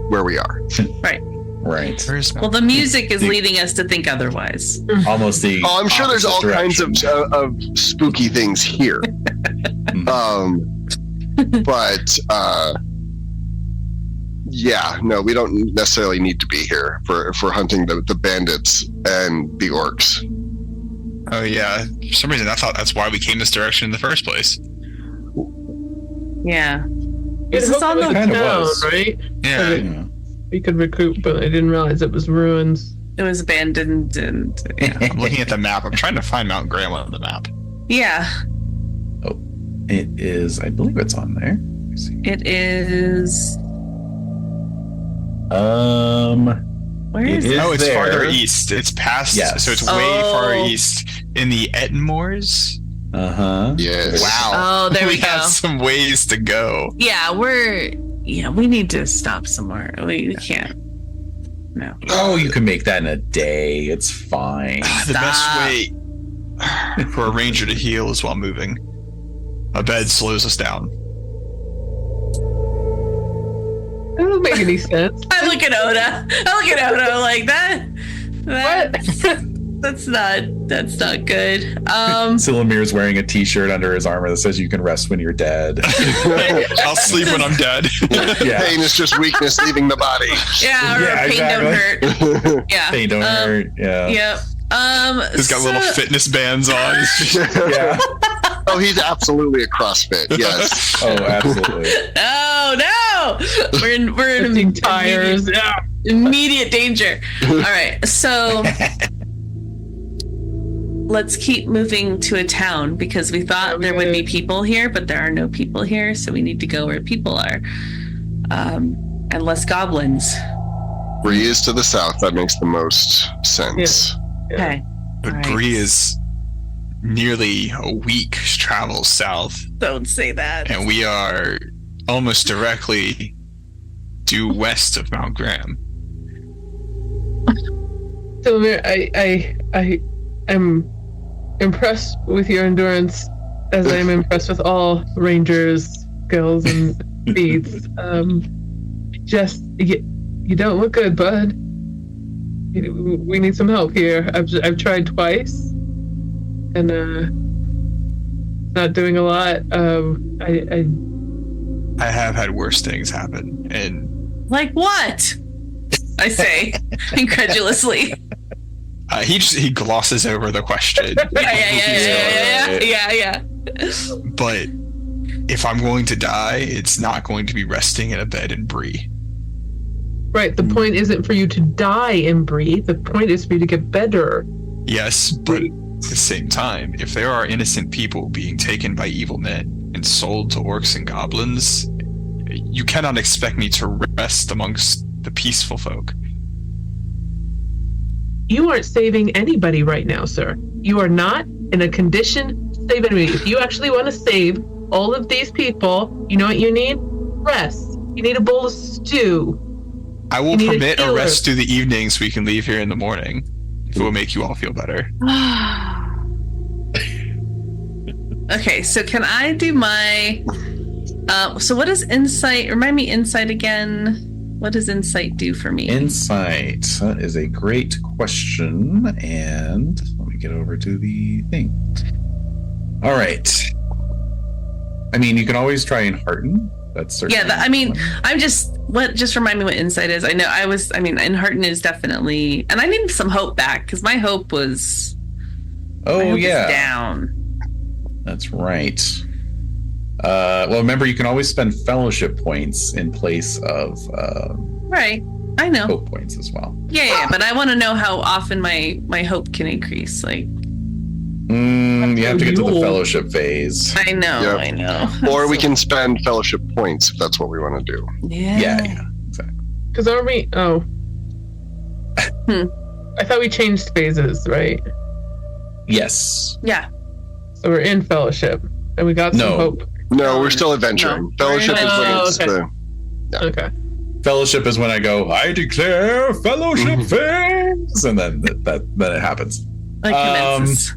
where we are. Right. Right. Well, the music is leading us to think otherwise. Almost the. Oh, I'm sure there's all opposite kinds direction. of spooky things here. But yeah, no, we don't necessarily need to be here for hunting the bandits and the orcs. Oh yeah, for some reason I thought that's why we came this direction in the first place. Yeah. It Is this on the kind of town, was. right? Yeah. Yeah. We could recoup, but I didn't realize it was ruins. It was abandoned, and I'm looking at the map. I'm trying to find Mount Graham on the map. yeah, It is. I believe it's on there. Let me see. it is. Where It is is it? Oh, it's there. farther east. It's past. Yes. So it's way far east in the Ettenmoors. Yes. Wow. Oh, there we have go. some ways to go. Yeah, we need to stop somewhere. We can't. No. Oh, you can make that in a day. It's fine. The best Stop. way for a ranger to heal is while moving. A bed slows us down. That doesn't make any sense. I look at Oda like that. That's not good. Silamir's wearing a T-shirt under his armor that says "You can rest when you're dead." I'll sleep when I'm dead. Yeah. Pain is just weakness leaving the body. Yeah, or Yeah, pain exactly. don't hurt. Yeah. They don't hurt. Yeah. Yep. He's got little fitness bands on. Yeah. Oh, he's absolutely a CrossFit. Yes. Oh, absolutely. Oh no, we're in Lifting tires. Yeah. immediate danger. All right, so let's keep moving to a town because we thought there would be people here, but there are no people here, so we need to go where people are, and less goblins. Bree is to the south. That makes the most sense. Okay. But All right. Bree is nearly a week's travel south, Don't say that. and we are almost directly due west of Mount Graham. Sylvia, I am impressed with your endurance, as I am impressed with all rangers' skills and feats. Just you don't look good, bud. We need some help here. I've tried twice, and not doing a lot. I have had worse things happen, and Like what? I say incredulously. he glosses over the question. Yeah. But if I'm going to die, it's not going to be resting in a bed in Bree. Right. The point isn't for you to die and breathe. The point is for you to get better. Yes, but at the same time, if there are innocent people being taken by evil men and sold to orcs and goblins, you cannot expect me to rest amongst the peaceful folk. You aren't saving anybody right now, sir. You are not in a condition to save anybody. If you actually want to save all of these people, you know what you need? Rest. You need a bowl of stew. I will You need a permit a healer. rest through the evening so we can leave here in the morning. If it will make you all feel better. Okay, so can I do my so what is insight? Remind me insight again. What does insight do for me? Insight. That is a great question. And let me get over to the thing. All right. I mean, you can always try and hearten. That's certainly. Yeah, I'm just remind me what insight is. I know and hearten is definitely, and I need some hope back because my hope was down. That's right. Well, remember, you can always spend fellowship points in place of Right. I know. hope points as well. Yeah, but I want to know how often my hope can increase. Like, You have to get to the fellowship phase. I know, Yep. I know. Or we can spend fellowship points if that's what we want to do. Yeah, exactly. Because are we? Oh. I thought we changed phases, right? Yes. Yeah. So we're in fellowship, and we got some No. hope. No, we're still adventuring. No. Fellowship is when Oh, it's okay. the Okay. Fellowship is when I go, I declare fellowship phase, and then then it happens. Like commences.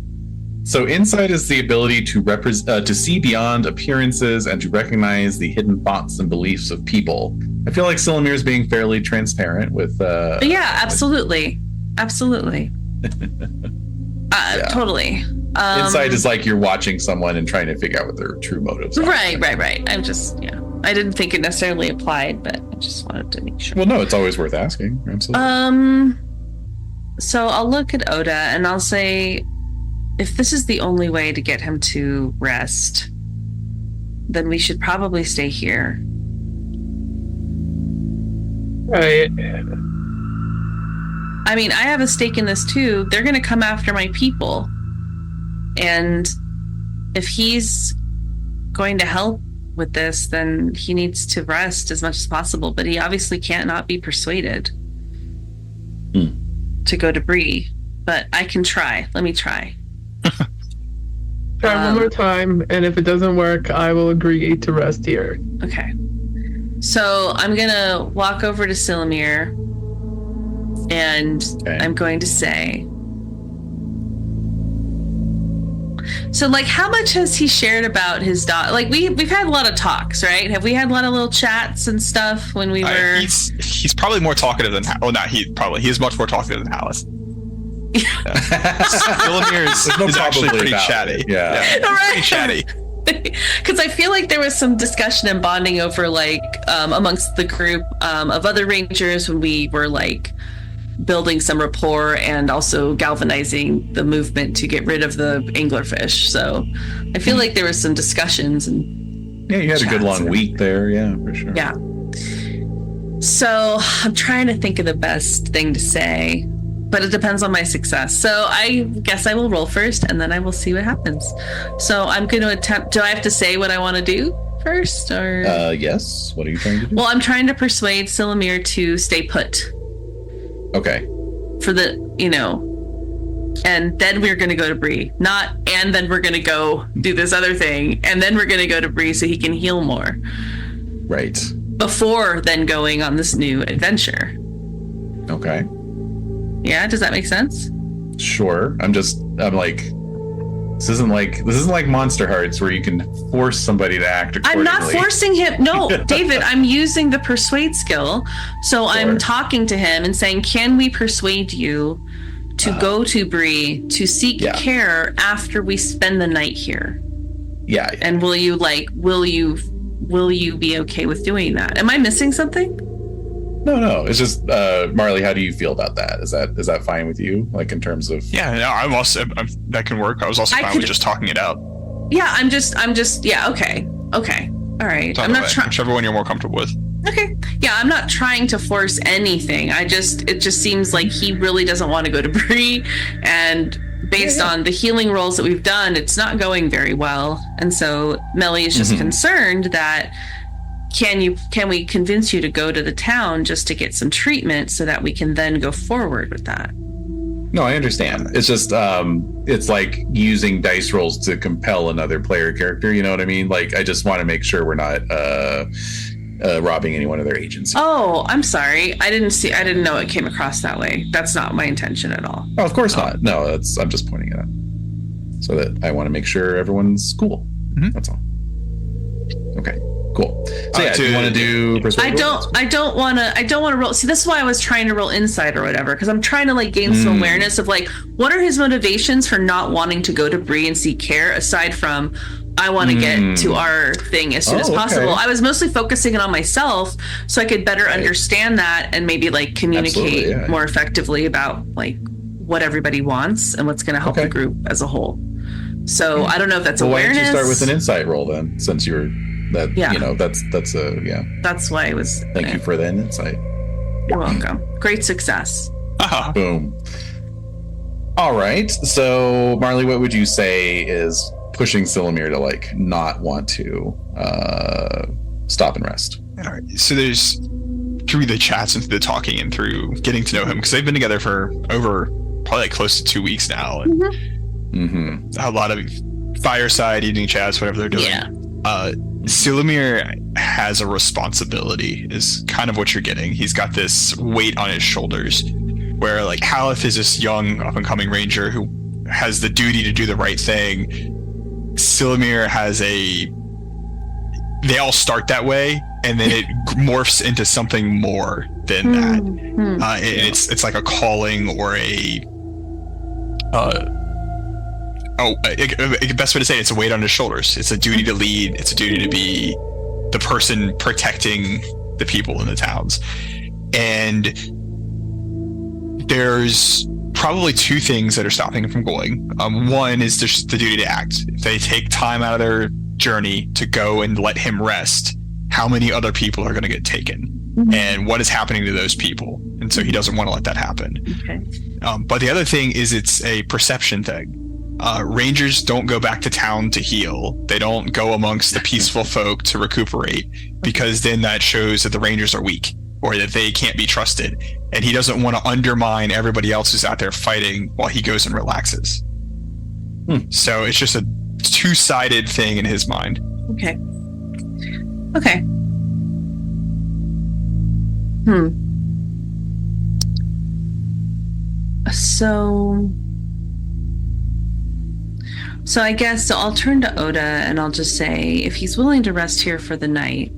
So insight is the ability to see beyond appearances and to recognize the hidden thoughts and beliefs of people. I feel like Silumir is being fairly transparent with. Yeah, absolutely. Totally. Insight is like you're watching someone and trying to figure out what their true motives are. Right. I'm just, I didn't think it necessarily applied, but I just wanted to make sure. Well, no, it's always worth asking. Absolutely. So I'll look at Oda and I'll say, if this is the only way to get him to rest, then we should probably stay here. Right. I mean, I have a stake in this too. They're going to come after my people. And if he's going to help with this, then he needs to rest as much as possible. But he obviously can't not be persuaded to go to Bree. But I can try. Let me try. Try one more time, and if it doesn't work, I will agree to rest here. Okay. So I'm going to walk over to Silumir, and I'm going to say, so, like, how much has he shared about his dog? Like, we've had a lot of talks, right? Have we had a lot of little chats and stuff when we were? He's probably more talkative than. Oh, not he. Probably he is much more talkative than Alice. Silumir is actually pretty chatty. Yeah. All right. Pretty chatty. Because I feel like there was some discussion and bonding over, like, amongst the group of other rangers when we were, like, building some rapport and also galvanizing the movement to get rid of the anglerfish. So I feel like there was some discussions and Yeah, you had a good chats long and week there. Yeah, for sure. yeah. So I'm trying to think of the best thing to say, but it depends on my success. So I guess I will roll first and then I will see what happens. So I'm going to attempt, do I have to say what I want to do first or? Yes. What are you trying to do? Well, I'm trying to persuade Silumir to stay put Okay. for the, and then we're going to go to Bree, not, and then we're going to go do this other thing. And then we're going to go to Bree so he can heal more Right. before then going on this new adventure. Okay. Yeah. Does that make sense? Sure. I'm like, this isn't like Monster Hearts where you can force somebody to act accordingly. I'm not forcing him. No, David, I'm using the persuade skill. So I'm talking to him and saying, can we persuade you to go to Bree to seek care after we spend the night here? Yeah. And will you be okay with doing that? Am I missing something? No. It's just, Marley, how do you feel about that? Is that fine with you? Like in terms of? Yeah, no, that can work. I was also fine with just talking it out. Yeah, I'm just, yeah, okay. All right. I'm not trying. Whichever one you're more comfortable with. Okay. Yeah, I'm not trying to force anything. It just seems like he really doesn't want to go to Bree, and based on the healing rolls that we've done, it's not going very well. And so Melly is just concerned that can we convince you to go to the town just to get some treatment so that we can then go forward with that? No, I understand. It's just it's like using dice rolls to compel another player character. You know what I mean? Like, I just want to make sure we're not robbing anyone of their agency. Oh, I'm sorry. I didn't know it came across that way. That's not my intention at all. Oh, of course not. No, I'm just pointing it out so that I want to make sure everyone's cool. That's all. Okay. Cool. So do you want to do persuade? I don't want to roll. See, this is why I was trying to roll insight or whatever, because I'm trying to like gain some awareness of like, what are his motivations for not wanting to go to Bree and seek care, aside from I want to get to our thing as soon as possible. I was mostly focusing it on myself so I could better understand that and maybe like communicate more effectively about like what everybody wants and what's going to help the group as a whole. So I don't know if that's awareness. Why don't you start with an insight roll then, since you're that, That's why I was. Thank you for that insight. You're welcome. Great success. Boom. All right. So Marley, what would you say is pushing Silumir to like not want to stop and rest? All right. So there's through the chats and through the talking and through getting to know him, because they've been together for over probably like close to 2 weeks now, and a lot of fireside eating chats, whatever they're doing. Yeah. Silumir has a responsibility, is kind of what you're getting. He's got this weight on his shoulders, where like Haleth is this young up and coming ranger who has the duty to do the right thing. Silumir has they all start that way, and then it morphs into something more than that. And it's like a calling or the best way to say it, it's a weight on his shoulders. It's a duty to lead. It's a duty to be the person protecting the people in the towns. And there's probably two things that are stopping him from going. One is just the duty to act. If they take time out of their journey to go and let him rest, how many other people are going to get taken? And what is happening to those people? And so he doesn't want to let that happen. Okay. But the other thing is it's a perception thing. Rangers don't go back to town to heal. They don't go amongst the peaceful folk to recuperate, because then that shows that the Rangers are weak or that they can't be trusted. And he doesn't want to undermine everybody else who's out there fighting while he goes and relaxes. So it's just a two-sided thing in his mind. Okay. So I guess I'll turn to Oda and I'll just say, if he's willing to rest here for the night,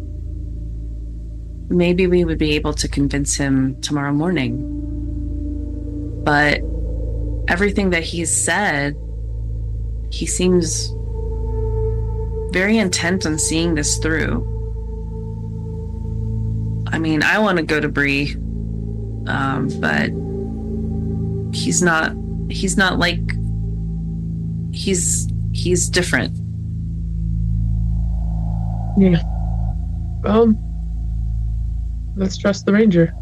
maybe we would be able to convince him tomorrow morning. But everything that he's said, he seems very intent on seeing this through. I mean, I want to go to Bree, but he's not like he's different. Yeah. Let's trust the ranger.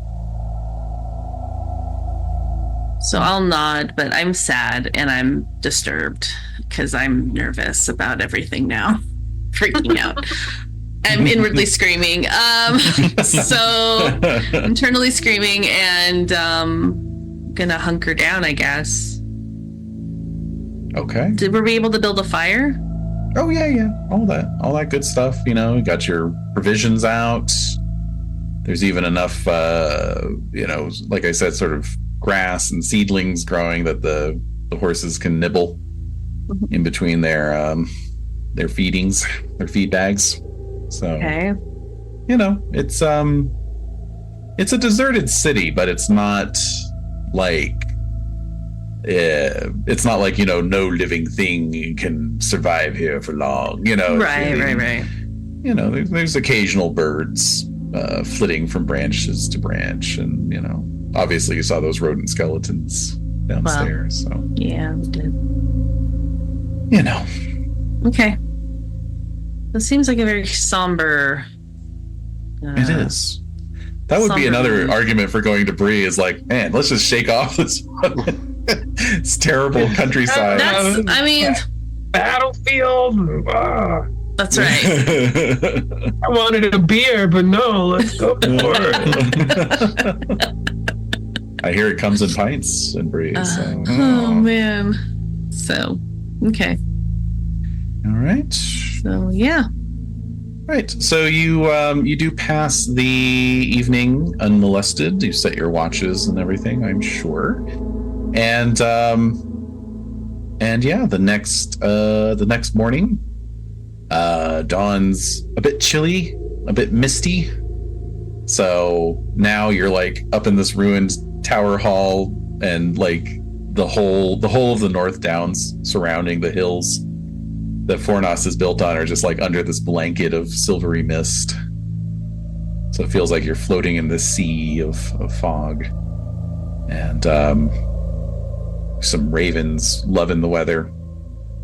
So I'll nod, but I'm sad and I'm disturbed because I'm nervous about everything now. Freaking out. I'm inwardly screaming. So internally screaming and gonna hunker down, I guess. Okay. Were we able to build a fire? Oh yeah. All that good stuff. You know, you got your provisions out. There's even enough, like I said, sort of grass and seedlings growing that the horses can nibble in between their feedings, their feed bags. So, okay. You know, it's a deserted city, but it's not like no living thing can survive here for long. You know, Right. You know, there's occasional birds flitting from branches to branch, and you know, obviously you saw those rodent skeletons downstairs. Wow. So yeah, we did. You know. Okay. It seems like a very somber. It is. That would be another argument for going to Bree. Is like, man, let's just shake off this. It's terrible countryside. Battlefield. That's right. I wanted a beer, but no, let's go for it. I hear it comes in pints in Bree. Oh man. So, okay. All right. So yeah. Right. So you do pass the evening unmolested. You set your watches and everything, I'm sure. And yeah, the next morning, dawn's a bit chilly, a bit misty. So now you're like up in this ruined tower hall, and like the whole of the North Downs surrounding the hills that Fornos is built on are just like under this blanket of silvery mist. So it feels like you're floating in this sea of fog. And some ravens loving the weather,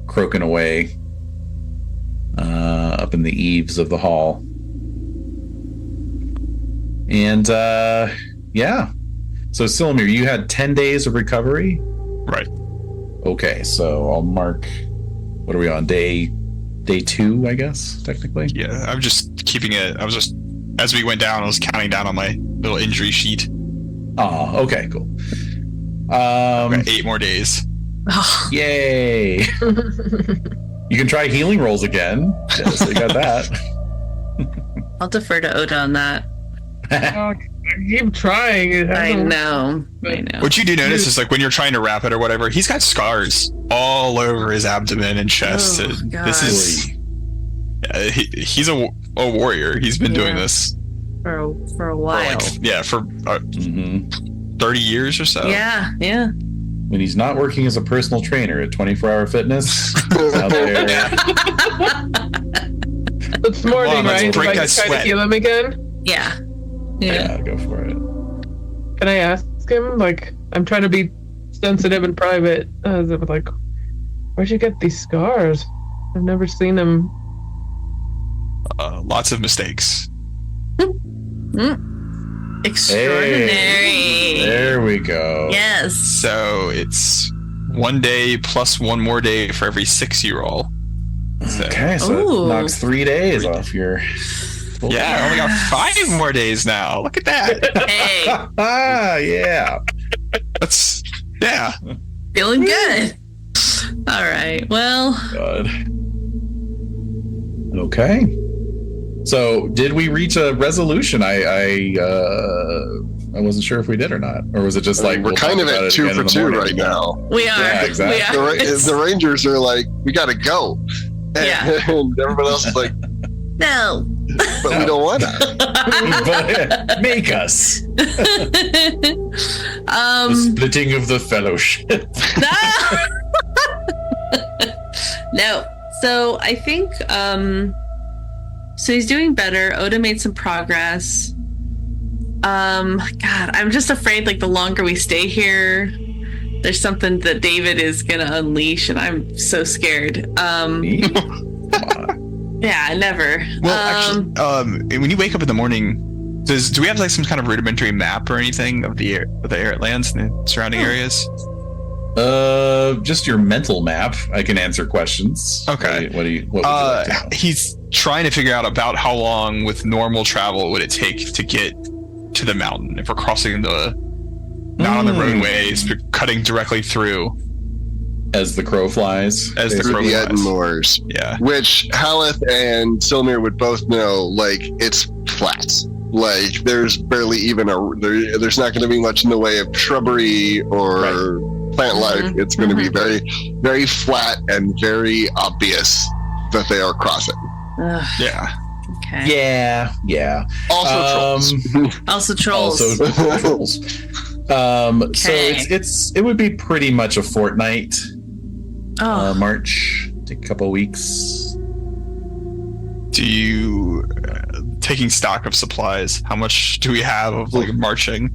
croaking away up in the eaves of the hall. And yeah. So Silmir, you had 10 days of recovery? Right. Okay, so I'll mark, what are we on, day 2, I guess, technically? Yeah, I'm just keeping it. I was just, as we went down, I was counting down on my little injury sheet. Oh, okay, cool. Got 8 more days. Yay! You can try healing rolls again. Yeah, so you got that. I'll defer to Oda on that. I keep trying. I know. What you do notice is like when you're trying to wrap it or whatever, he's got scars all over his abdomen and chest. Oh, God. This is he's a warrior. He's been doing this for a while. For 30 years or so. Yeah. When he's not working as a personal trainer at 24-hour Fitness, out there. This morning, right? Break If I that try to sweat. heal him again. Yeah. Yeah, go for it. Can I ask him? Like, I'm trying to be sensitive and private. Like, where'd you get these scars? I've never seen them. Lots of mistakes. Extraordinary. Hey, there we go. Yes. So it's 1 day plus 1 more day for every 6 you roll. So, Okay, so it knocks 3 days off your. yeah, I only got 5 more days now. Look at that. Hey, Yeah. That's feeling good. All right. Well, God. Okay. So, did we reach a resolution? I wasn't sure if we did or not, or was it just like we're kind of at 2 for 2 right now. we are. Yeah, exactly. We are. The Rangers are like, we got to go, and, Yeah. and everyone else is like, No. but we don't want to. But make us. The splitting of the fellowship. No. So I think so he's doing better. Oda made some progress. God, I'm just afraid like the longer we stay here, There's something that David is gonna unleash, and I'm so scared. Me? Come on. Yeah, never. Well, actually, when you wake up in the morning, do we have like some kind of rudimentary map or anything of the lands and the surrounding areas? Just your mental map. I can answer questions. Okay. What would you like to know? He's trying to figure out about how long with normal travel would it take to get to the mountain if we're crossing the not on the roadways, but cutting directly through. As the crow flies. As the crow the flies. Etten Moors. Yeah. Which Haleth and Silmir would both know, like, it's flat. Like, there's barely even there's not going to be much in the way of shrubbery or plant life. It's going to be very, very flat and very obvious that they are crossing. Ugh, Yeah. okay. Yeah. Also trolls. Also trolls. Also trolls. So Okay. it would be pretty much a fortnight march, take a couple weeks. Do you taking stock of supplies? How much do we have of like marching?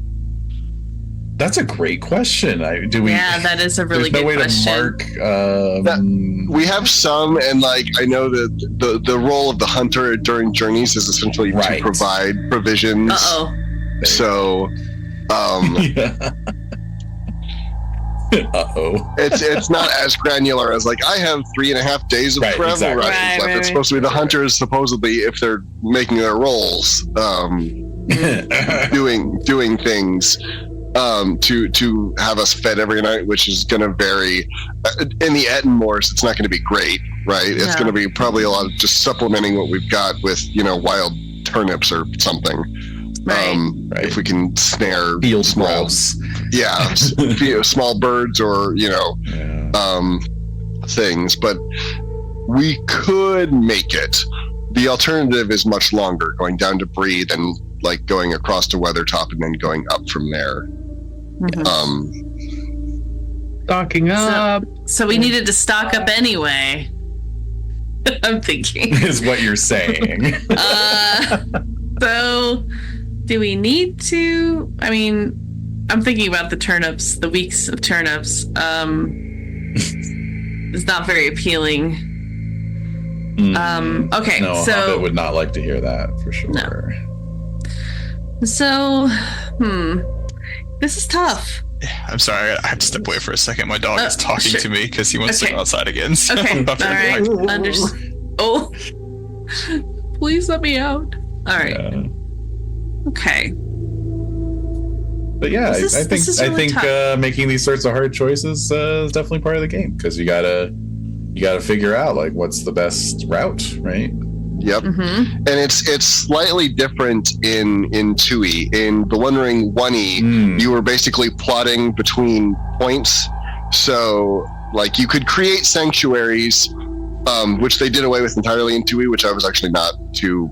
That's a great question. Do we? Yeah, that is a really there's no good way question. to mark. We have some, and like I know that the role of the hunter during journeys is essentially Right. to provide provisions. Uh-oh. So, Yeah. Uh-oh. it's not as granular as like I have 3.5 days of Right, travel exactly. rations Right, left. right, It's supposed to be the hunters, supposedly, if they're making their rolls, doing things to have us fed every night, which is going to vary. In the Etten Moors, it's not going to be great, right? It's Yeah. going to be probably a lot of just supplementing what we've got with wild turnips or something. Right. Right. If we can snare Field small, grouse. small birds or Yeah. things, but we could make it. The alternative is much longer, going down to Bree than like going across to Weathertop and then going up from there. Mhm. Stocking up. So we needed to stock up anyway. I'm thinking. Is what you're saying. So do we need to? I mean, I'm thinking about the turnips, the weeks of turnips. It's not very appealing. Okay, No, so Hobbit would not like to hear that for sure. No. So, this is tough. I'm sorry, I have to step away for a second. My dog is talking sure. to me because he wants to Okay. go outside again. So Okay, I'm all not very right. quick. Oh, please let me out. All right. Yeah. Okay. But yeah, This is really tough. making these sorts of hard choices is definitely part of the game because you gotta figure out like what's the best route, right? Yep. Mm-hmm. And it's slightly different in Tui. In the Wandering 1E, you were basically plotting between points. So like you could create sanctuaries, which they did away with entirely in Tui, which I was actually not too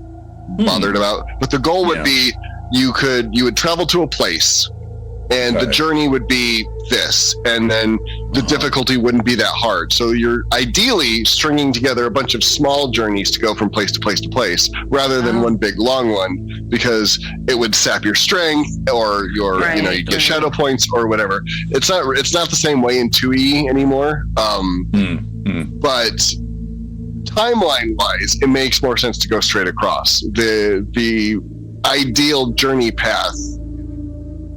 bothered about. But the goal would be you would travel to a place and the journey would be this, and then the difficulty wouldn't be that hard. So you're ideally stringing together a bunch of small journeys to go from place to place to place rather than one big long one, because it would sap your strength or your you get shadow points or whatever. It's not the same way in 2E anymore. But timeline wise, it makes more sense to go straight across. The ideal journey path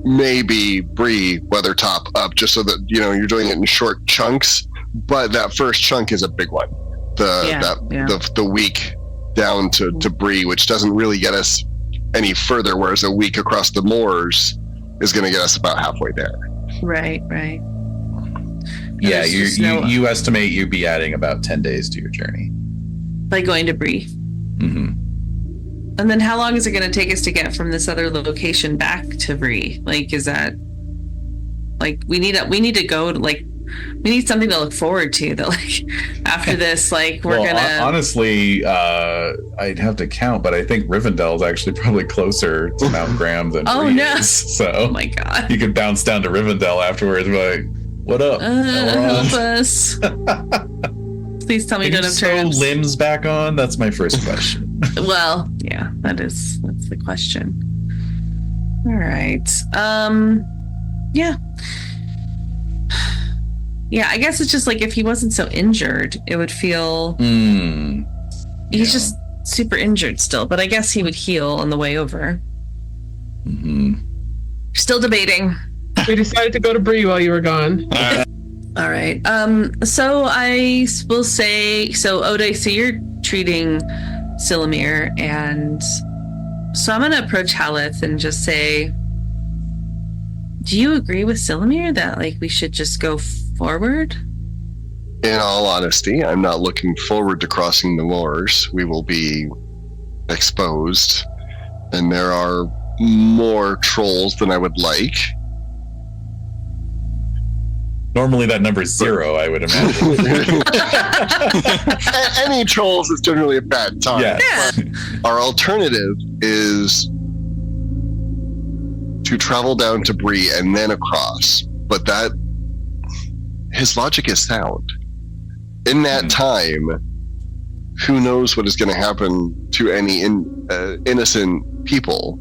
maybe Bree, Weathertop up, just so that you're doing it in short chunks. But that first chunk is a big one. The week down to Bree, which doesn't really get us any further, whereas a week across the moors is going to get us about halfway there. Right. Yeah, There's just you estimate you'd be adding about 10 days to your journey. By going to Bree. Mm-hmm. And then how long is it going to take us to get from this other location back to Bree? Like, is that like we need to go to we need something to look forward to that like after this, like we're gonna honestly, I'd have to count, but I think Rivendell is actually probably closer to Mount Graham than Bree is. So oh my god, you could bounce down to Rivendell afterwards and be like, what up? help us. Please tell me you don't have sew turnips. limbs back on? That's my first question. Well, yeah, that's the question. All right. Yeah. Yeah, I guess it's just like if he wasn't so injured, it would feel. He's just super injured still, but I guess he would heal on the way over. Still debating. We decided to go to Bree while you were gone. All right. So I will say, so Oda, so you're treating Silamir, and so I'm gonna approach Haleth and just say, do you agree with Silamir that like we should just go forward? In all honesty, I'm not looking forward to crossing the moors. We will be exposed, and there are more trolls than I would like. Normally that number is 0, I would imagine. Any trolls is generally a bad time. Yeah. Our alternative is to travel down to Bree and then across. But that, his logic is sound. In that time, who knows what is going to happen to any innocent people.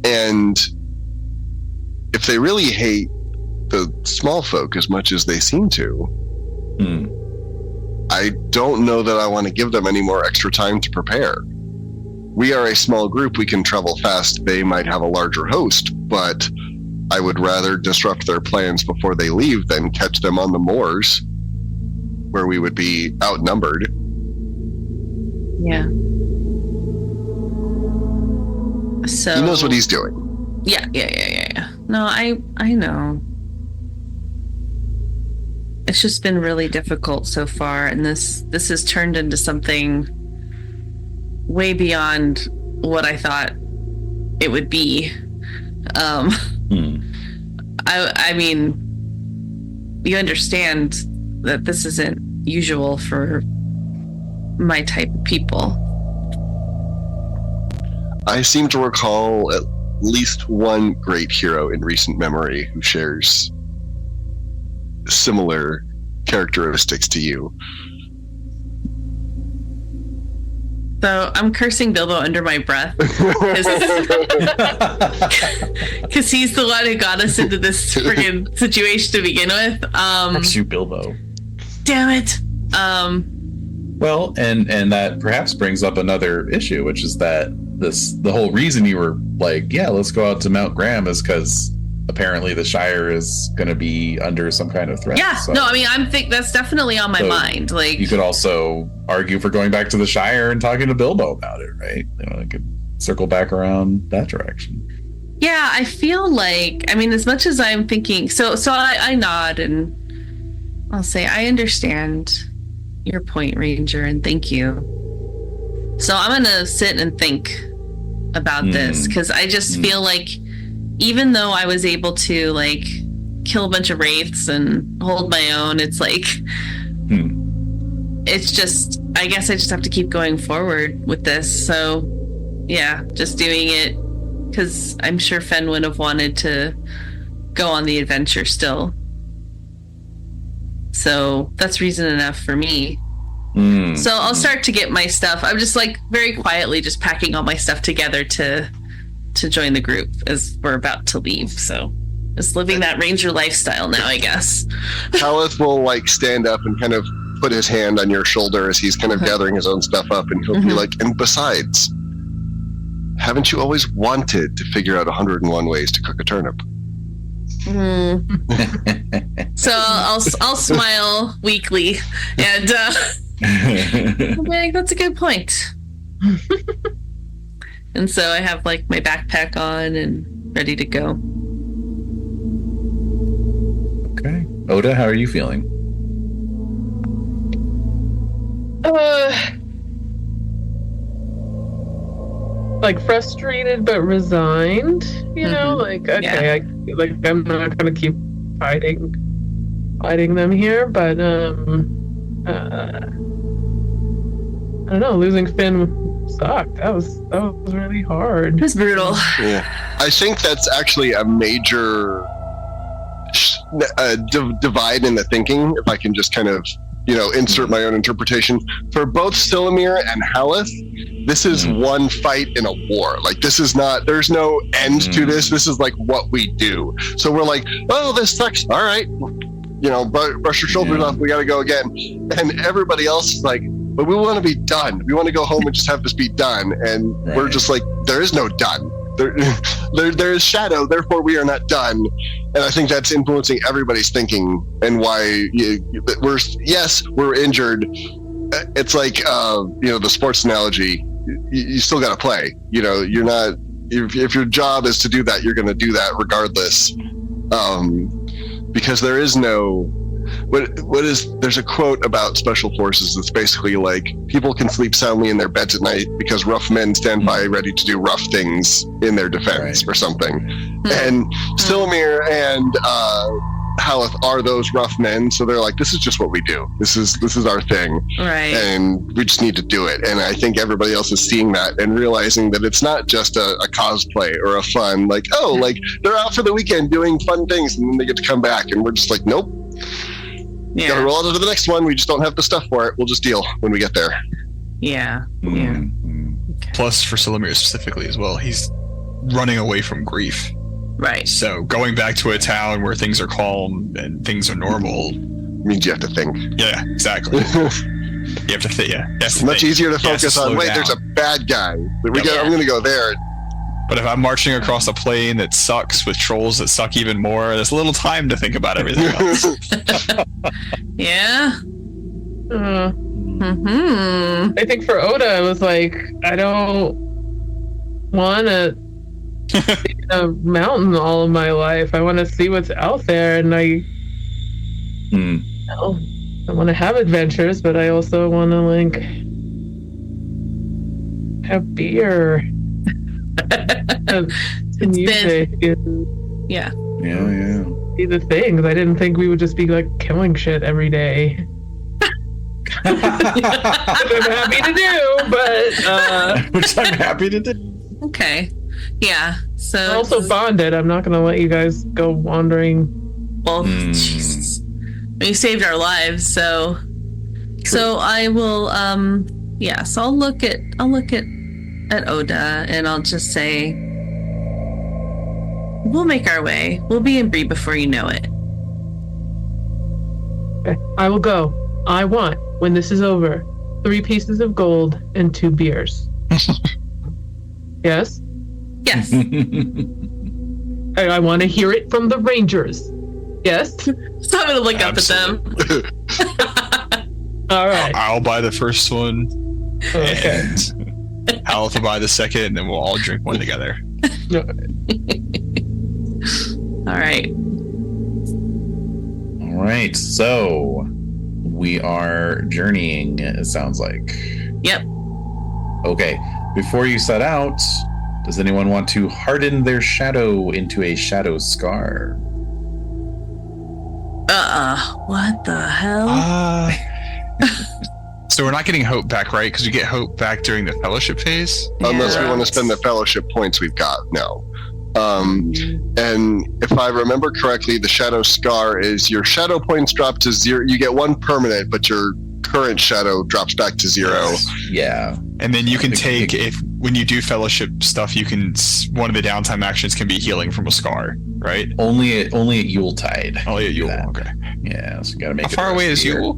And if they really hate the small folk as much as they seem to, I don't know that I want to give them any more extra time to prepare. We are a small group. We can travel fast. They might have a larger host, but I would rather disrupt their plans before they leave than catch them on the moors where we would be outnumbered. Yeah. So He knows what he's doing. Yeah. No, I know. It's just been really difficult so far, and this has turned into something way beyond what I thought it would be. I mean, you understand that this isn't usual for my type of people. I seem to recall at least one great hero in recent memory who shares similar characteristics to you. So I'm cursing Bilbo under my breath because he's the one who got us into this friggin' situation to begin with. Curse you, Bilbo. Damn it. Well, and that perhaps brings up another issue, which is that the whole reason you were like, yeah, let's go out to Mount Graham is because apparently the Shire is going to be under some kind of threat. Yeah, so, no, I mean, that's definitely on my mind. Like, you could also argue for going back to the Shire and talking to Bilbo about it, right? You know, I could circle back around that direction. Yeah, I feel like, I mean, as much as I'm thinking, so I nod and I'll say, I understand your point, Ranger, and thank you. So I'm going to sit and think about this, because I just feel like even though I was able to like kill a bunch of wraiths and hold my own, it's like it's just, I guess I just have to keep going forward with this. So yeah, just doing it because I'm sure Fen would have wanted to go on the adventure still. So that's reason enough for me. So I'll start to get my stuff. I'm just like very quietly just packing all my stuff together to join the group as we're about to leave. So just living that ranger lifestyle now, I guess. Haleth will like stand up and kind of put his hand on your shoulder as he's kind of gathering his own stuff up, and he'll be like, and besides, haven't you always wanted to figure out 101 ways to cook a turnip? So I'll smile weakly and I'm like, that's a good point. And so I have like my backpack on and ready to go. Okay. Oda, how are you feeling? Like frustrated but resigned, you know, like, okay, I'm not gonna keep fighting them here, but I don't know, losing Finn sucked. That was really hard. It was brutal. Yeah, I think that's actually a major divide in the thinking, if I can just kind of, insert my own interpretation. For both Silamir and Haleth, this is one fight in a war. Like, this is not, there's no end to this. This is like what we do. So we're like, oh, this sucks. All right, brush your shoulders off. We got to go again. And everybody else is like, but we want to be done. We want to go home and just have this be done. And we're just like, there is no done. There is shadow, therefore we are not done. And I think that's influencing everybody's thinking and why we're injured. It's like the sports analogy. You still got to play. You're not. If your job is to do that, you're going to do that regardless. Because there is no. There's a quote about special forces that's basically like, people can sleep soundly in their beds at night because rough men stand by ready to do rough things in their defense or something. And Silmir and Haleth are those rough men, so they're like, this is just what we do. This is our thing, right? And we just need to do it. And I think everybody else is seeing that and realizing that it's not just a cosplay or a fun, like, like they're out for the weekend doing fun things and then they get to come back, and we're just like, nope. Yeah. Gotta roll on to the next one. We just don't have the stuff for it. We'll just deal when we get there. Yeah. Okay. Plus, for Silmir specifically as well, he's running away from grief. Right. So going back to a town where things are calm and things are normal means you have to think. Yeah, exactly. You have to think. Yeah, it's much easier to focus on. Wait, there's a bad guy. I'm going to go there. But if I'm marching across a plain that sucks with trolls that suck even more, there's little time to think about everything else. Yeah. I think for Oda, it was like, I don't want to be in a mountain all of my life. I want to see what's out there, and I want to have adventures, but I also want to like have beer. Music and yeah. See the things. I didn't think we would just be like killing shit every day. Which I'm happy to do, but which I'm happy to do. Okay. Yeah. So we're also bonded. I'm not gonna let you guys go wandering. Well, Jesus. You saved our lives, so I will so I'll look at Oda, and I'll just say, we'll make our way. We'll be in Bree before you know it. Okay. I will go. I want, when this is over, 3 pieces of gold and 2 beers. Yes? Yes. I want to hear it from the Rangers. Yes? So I'm going to look up at them. All right. I'll buy the first one. Okay. And Haleth will buy the second, and then we'll all drink one together. All right. All right. So we are journeying, it sounds like. Yep. Okay. Before you set out, does anyone want to harden their shadow into a shadow scar? What the hell? So we're not getting hope back, right? Because we get hope back during the fellowship phase. Unless we want to spend the fellowship points we've got now. And if I remember correctly, the shadow scar is your shadow points drop to 0. You get 1 permanent, but your current shadow drops back to 0. Yeah. And then you can take, when you do fellowship stuff, you can, one of the downtime actions can be healing from a scar, right? Only at Yuletide. Only at Yule. Okay. Yeah. So you got to make. How far away is Yule?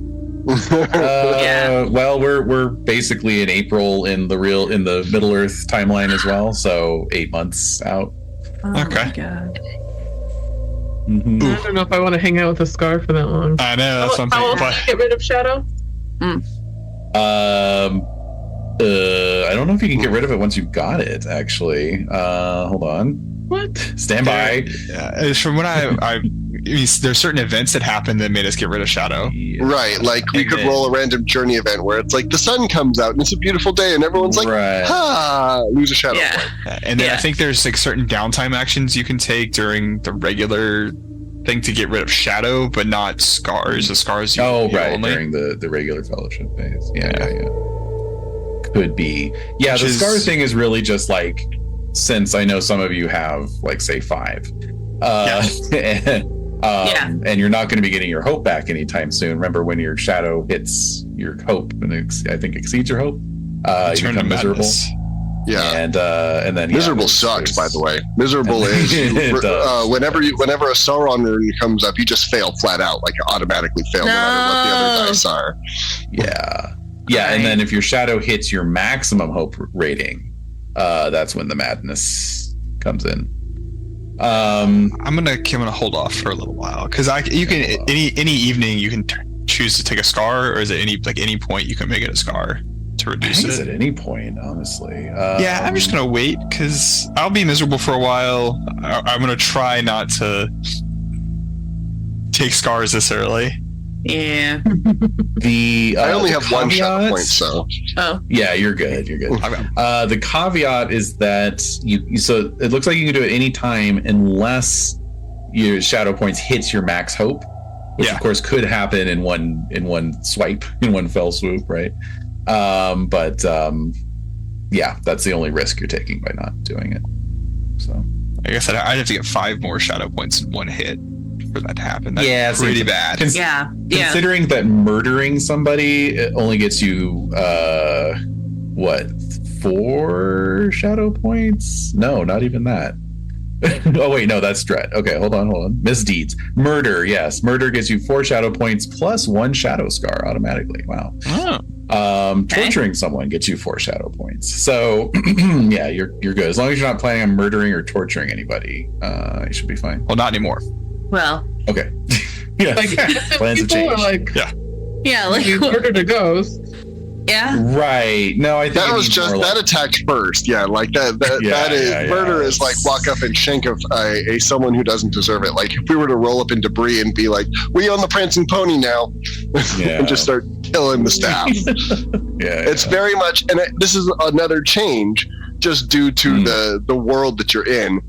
Well, we're basically in April in the Middle Earth timeline as well, so 8 months out. Oh okay. My God. Mm-hmm. I don't know if I want to hang out with a scar for that long. I know, that's something. How else do you get rid of shadow? I don't know if you can get rid of it once you've got it, actually. Hold on. What? Stand by. Yeah, from what I mean, there's certain events that happen that made us get rid of shadow. Yeah. Right, like we could roll a random journey event where it's like the sun comes out and it's a beautiful day and everyone's like, lose a shadow point. And then I think there's like certain downtime actions you can take during the regular thing to get rid of shadow, but not scars. The scars you right, only. during the regular fellowship phase. Yeah. Could be. Yeah, the scar thing is really just like, since I know some of you have like say 5. And you're not going to be getting your hope back anytime soon. Remember, when your shadow hits your hope and I think exceeds your hope, you become miserable. Yeah. And then Miserable sucks, by the way. Miserable is It does. whenever a Sauron rune comes up, you just fail flat out, like automatically fail no matter what the other dice are. Yeah. Yeah, and then if your shadow hits your maximum hope rating, that's when the madness comes in. I'm gonna hold off for a little while because you can any evening you can choose to take a scar, or is it any point you can make it a scar to reduce it? At any point, honestly. Yeah, I'm just gonna wait because I'll be miserable for a while. I'm gonna try not to take scars this early. Yeah. I only have one shadow point, so. Oh. Yeah, you're good. You're good. The caveat is that so it looks like you can do it any time unless your shadow points hits your max hope, which of course could happen in one swipe, in one fell swoop, right? Yeah, that's the only risk you're taking by not doing it. So I guess I'd have to get 5 more shadow points in one hit for that to happen. That's pretty bad. Yeah. Considering that murdering somebody only gets you 4 shadow points? No, not even that. Oh wait, no, that's dread. Okay, hold on. Misdeeds. Murder, yes. Murder gets you 4 shadow points plus 1 shadow scar automatically. Wow. Oh. Torturing someone gets you 4 shadow points. So yeah, you're good. As long as you're not planning on murdering or torturing anybody, you should be fine. Well, not anymore. Well. Okay. Yeah. Plans have changed. Yeah, like you murdered a ghost. Yeah. Right. No, I think that was just that attacked first. Yeah, like that is murder is like walk up and shank a someone who doesn't deserve it. Like if we were to roll up in debris and be like, we own the prancing pony now, and just start killing the staff. It's very much, and this is another change just due to the world that you're in.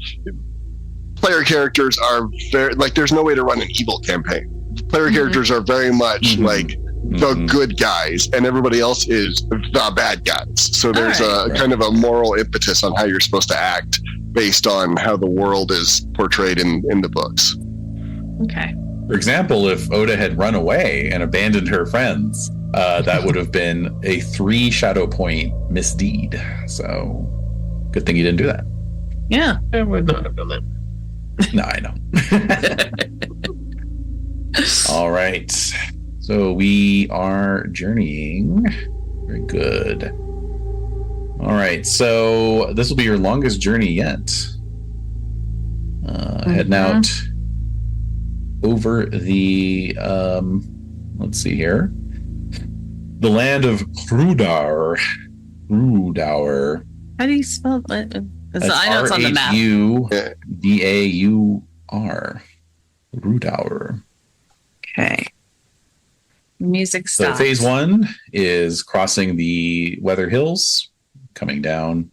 Player characters are very like there's no way to run an evil campaign. Player characters are very much like the good guys, and everybody else is the bad guys. So there's kind of a moral impetus on how you're supposed to act based on how the world is portrayed in the books. Okay. For example, if Oda had run away and abandoned her friends, that would have been a 3 shadow point misdeed. So good thing you didn't do that. Yeah. I would not have done that. No, I know. All right. So we are journeying. Very good. All right. So this will be your longest journey yet. Heading out over the, let's see here. The land of Krudar. Krudar. How do you spell it? I know it's on the map. Rhudaur. Rhudaur. Okay. Music So stops. phase 1 is crossing the Weather Hills, coming down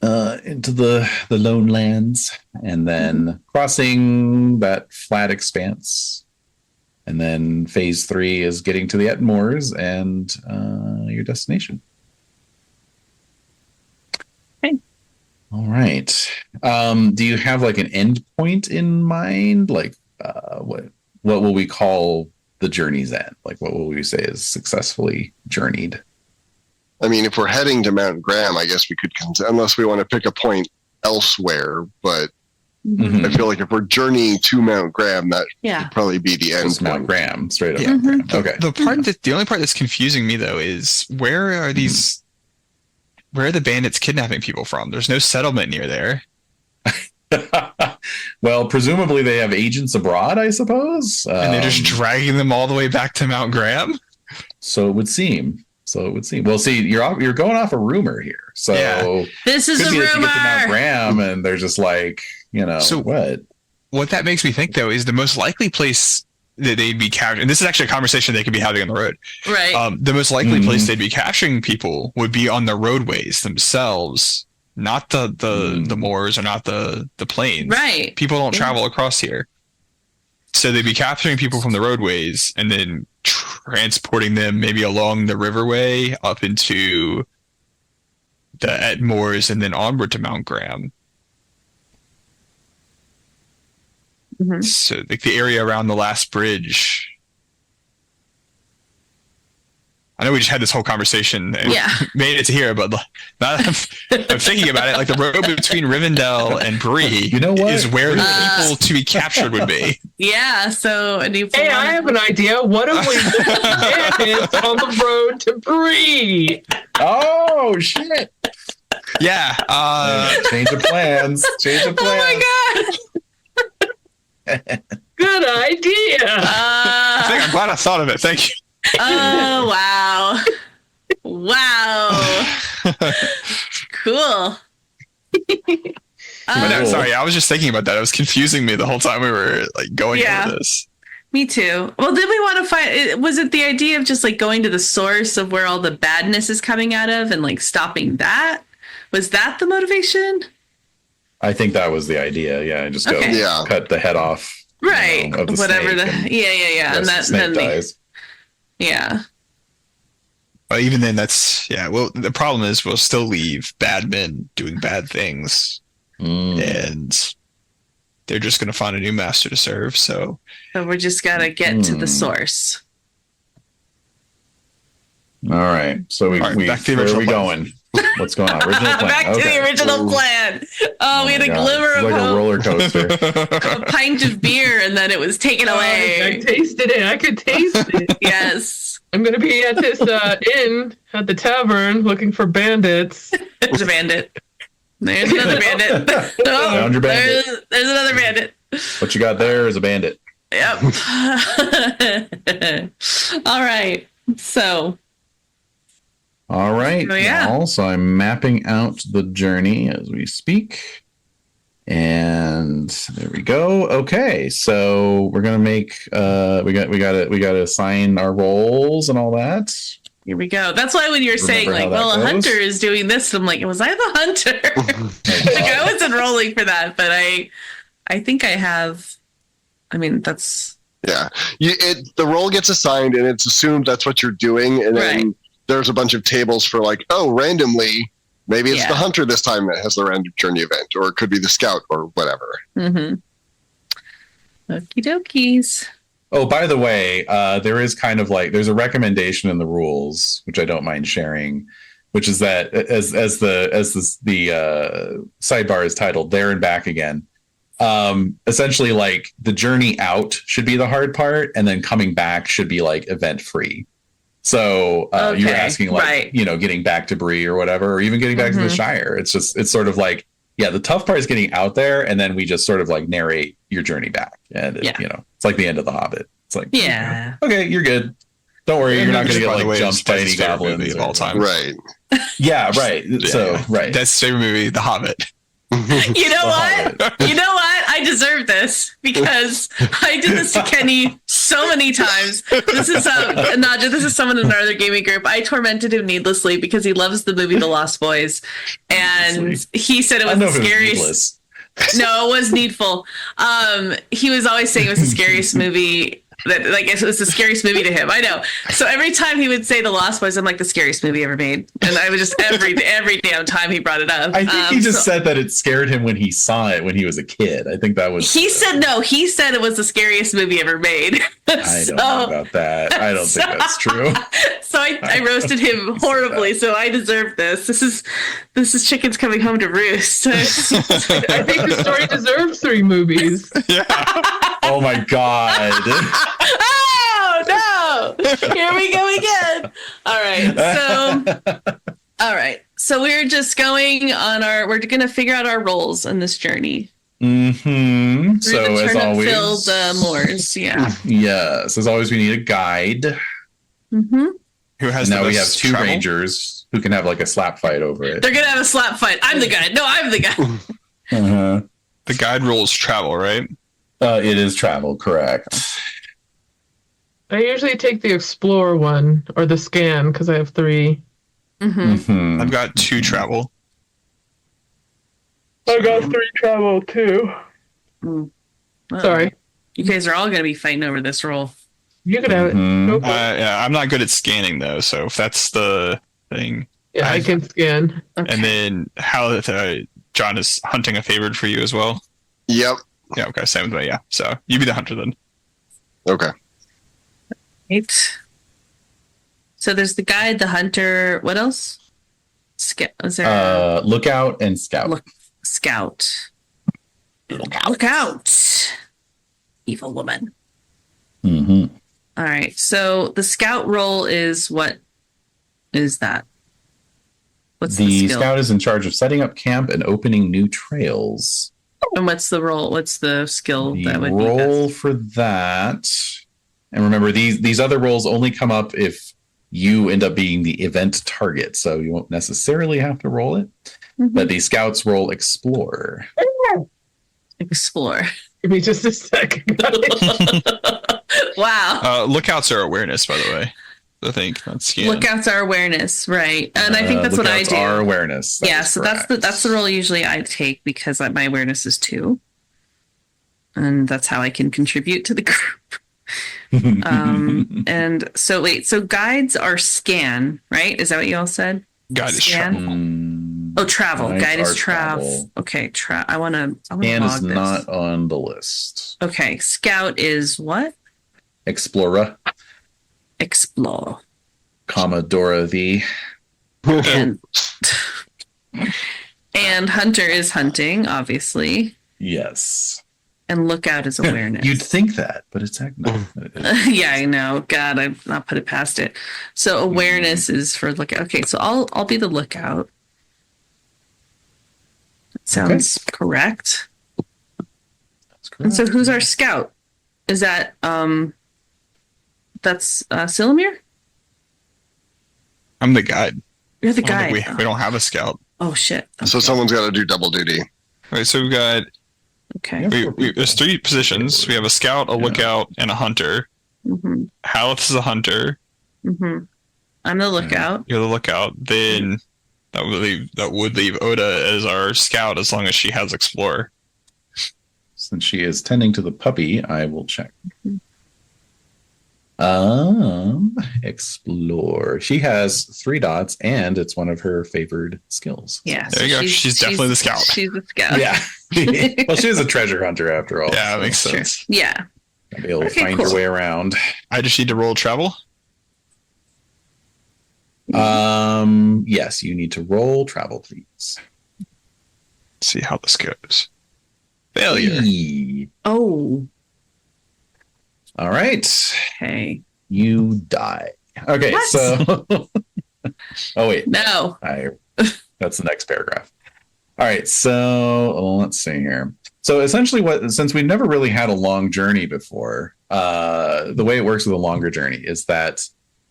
into the lone lands, and then crossing that flat expanse. And then phase 3 is getting to the Etmoors and your destination. Okay. All right. Do you have like an end point in mind? Like what will we call the journey's end? Like what will we say is successfully journeyed? I mean, if we're heading to Mount Graham, I guess we could, unless we want to pick a point elsewhere, but I feel like if we're journeying to Mount Graham, that could probably be the end point. Mount Graham, straight up. Yeah. Mount Graham. Okay. The only part that's confusing me though is where are the bandits kidnapping people from? There's no settlement near there. Well, presumably they have agents abroad, I suppose. And they're just dragging them all the way back to Mount Graham? So it would seem. Well, see, you're going off a rumor here. So this is a rumor. You get to Mount Graham and they're just like, so what that makes me think though is the most likely place that they'd be capturing, and this is actually a conversation they could be having on the road. Right. The most likely place they'd be capturing people would be on the roadways themselves, not the moors or not the plains. Right. People don't travel across here. So they'd be capturing people from the roadways and then transporting them maybe along the riverway up into the Etmoors and then onward to Mount Graham. So like the area around the last bridge. I know we just had this whole conversation and made it to here, but now that I'm thinking about it, like the road between Rivendell and Bree, You know what? is where the people to be captured would be. Yeah, so Hey, I have an idea. What if we put bandits on the road to Bree? Oh shit! Yeah. Change of plans. Change of plans. Oh my god! Good idea. I'm glad I thought of it. Thank you. Oh wow! Wow! Cool. But no, sorry, I was just thinking about that. It was confusing me the whole time we were like going over this. Me too. Well, did we want to find? Was it the idea of just like going to the source of where all the badness is coming out of and like stopping that? Was that the motivation? I think that was the idea. Yeah, just go cut the head off. Right. Of the Whatever snake yeah. And that snake dies. Yeah. But even then, well, the problem is we'll still leave bad men doing bad things, and they're just going to find a new master to serve. So we're just gotta get to the source. All right. So back to the where are we original plan. going? What's going on? Original plan. Back to the original plan. Oh, we had a glimmer of like hope. a roller coaster. A pint of beer, and then it was taken I away. tasted it. I could taste it. Yes. I'm going to be at this inn at the tavern looking for bandits. There's a bandit. There's another bandit. No, Found your bandit. There's another bandit. What you got there is a bandit. Yep. All right. So. All right. Oh, yeah. Y'all. So I'm mapping out the journey as we speak. And there we go. Okay. So we're gonna make we gotta assign our roles and all that. Here we go. That's why when you're saying like, well, a hunter is doing this, I'm like, was I the hunter? Like I wasn't rolling for that, but I think I have. I mean, that's the role gets assigned and it's assumed that's what you're doing, and then there's a bunch of tables for like, oh, randomly, maybe it's the hunter this time that has the random journey event, or it could be the scout or whatever. Mm-hmm. Okie dokies. Oh, by the way, there is kind of like there's a recommendation in the rules, which I don't mind sharing, which is that as the sidebar is titled "There and Back Again." Essentially, like the journey out should be the hard part, and then coming back should be like event free. So you were asking like getting back to Bree or whatever, or even getting back to the Shire. It's sort of like the tough part is getting out there, and then we just sort of like narrate your journey back, and it's like the end of The Hobbit. It's like okay, you're good. Don't worry, you're not going to get like jumped by any goblins of all time. Right. Yeah, right. So right, that's favorite movie, The Hobbit. You know what? You know what? I deserve this because I did this to Kenny so many times. This is Naja. This is someone in another gaming group. I tormented him needlessly because he loves the movie The Lost Boys, and he said it was the scariest. No, it was needful. He was always saying it was the scariest movie. That like it was the scariest movie to him. I know. So every time he would say The Lost Boys, I'm like the scariest movie ever made, and I would just every damn time he brought it up. I think he just said that it scared him when he saw it when he was a kid. I think that was. He said no. He said it was the scariest movie ever made. I don't know about that. I don't think that's true. So I roasted him horribly. So I deserve this. This is chickens coming home to roost. I think the story deserves 3 movies. Yeah. Oh my god. Oh no! Here we go again. All right. So we're just going on we're gonna figure out our roles in this journey. Mm-hmm. So as always, filled moors. Yeah. Yes. As always, we need a guide. Mm-hmm. Who has now we have 2 rangers who can have like a slap fight over it. They're gonna have a slap fight. I'm the guy. No, I'm the guy. Uh-huh. The guide rules travel, right? It is travel, correct. I usually take the explore one or the scan because I have 3. Mm-hmm. Mm-hmm. I've got 2 travel. I got 3 travel too. Sorry. You guys are all going to be fighting over this role. You could have it. Mhm. Go for it. Yeah, I'm not good at scanning though, so if that's the thing. Yeah, I can scan. Okay. And then how John is hunting a favorite for you as well. Yep. Yeah. Okay. Same with me. Yeah. So you be the hunter then. Okay. Right. So there's the guide, the hunter. What else? Is there Lookout and scout. Scout. Look out, evil woman. Mm-hmm. All right. So the scout role is what is that? What's the The skill? scout is in charge of setting up camp and opening new trails. And what's the role? What's the skill The that would be role best? for that, and remember these other roles only come up if you end up being the event target, so you won't necessarily have to roll it. Mhm. But the scout's role, explorer. Explore. Give me just a second. Wow. Lookouts are awareness, by the way. I think that's scan. Lookouts are awareness, right? And I think that's what I Lookouts do. Are awareness. That Yeah, is so correct. that's the role usually I take because my awareness is 2, and that's how I can contribute to the group. And so wait, so guides are scan, right? Is that what you all said? Guide is Scan? travel. Oh, travel. Guides Guide is are travel. Okay, I want to And log is this. not on the list. Okay, scout is what? Explorer, Explore. Commodore the. And and hunter is hunting, obviously. Yes. And lookout is awareness. You'd think that, but it's not. Yeah, I know. God, I've not put it past it. So awareness is for lookout. Okay, so I'll be the lookout. That sounds correct. That's And correct. so who's our scout? Is that that's Silmir? I'm the guide. You're the I don't guy. think we don't have a scout. Oh shit. So someone's got to do double duty. All right, so we've got Okay. Yeah. there's 3 positions. We have a scout, a lookout, and a hunter. Mm-hmm. Haleth is a hunter. Mm-hmm. I'm the lookout. You're the lookout. Then that would leave Oda as our scout as long as she has explorer. Since she is tending to the puppy, I will check. Explore. She has 3 dots, and it's one of her favored skills. Yeah. There you go. She's definitely the scout. She's the scout. Yeah. Well, she is a treasure hunter after all. Yeah, that makes Sure. sense. Yeah. Be able to Okay, find cool. her way around. I just need to roll travel. Yes, you need to roll travel, please. Let's see how this goes. Failure. Eee. Oh. All right. Okay. You die. Okay, What? so oh wait, No. that's the next paragraph. All right, so let's see here. So essentially since we've never really had a long journey before, the way it works with a longer journey is that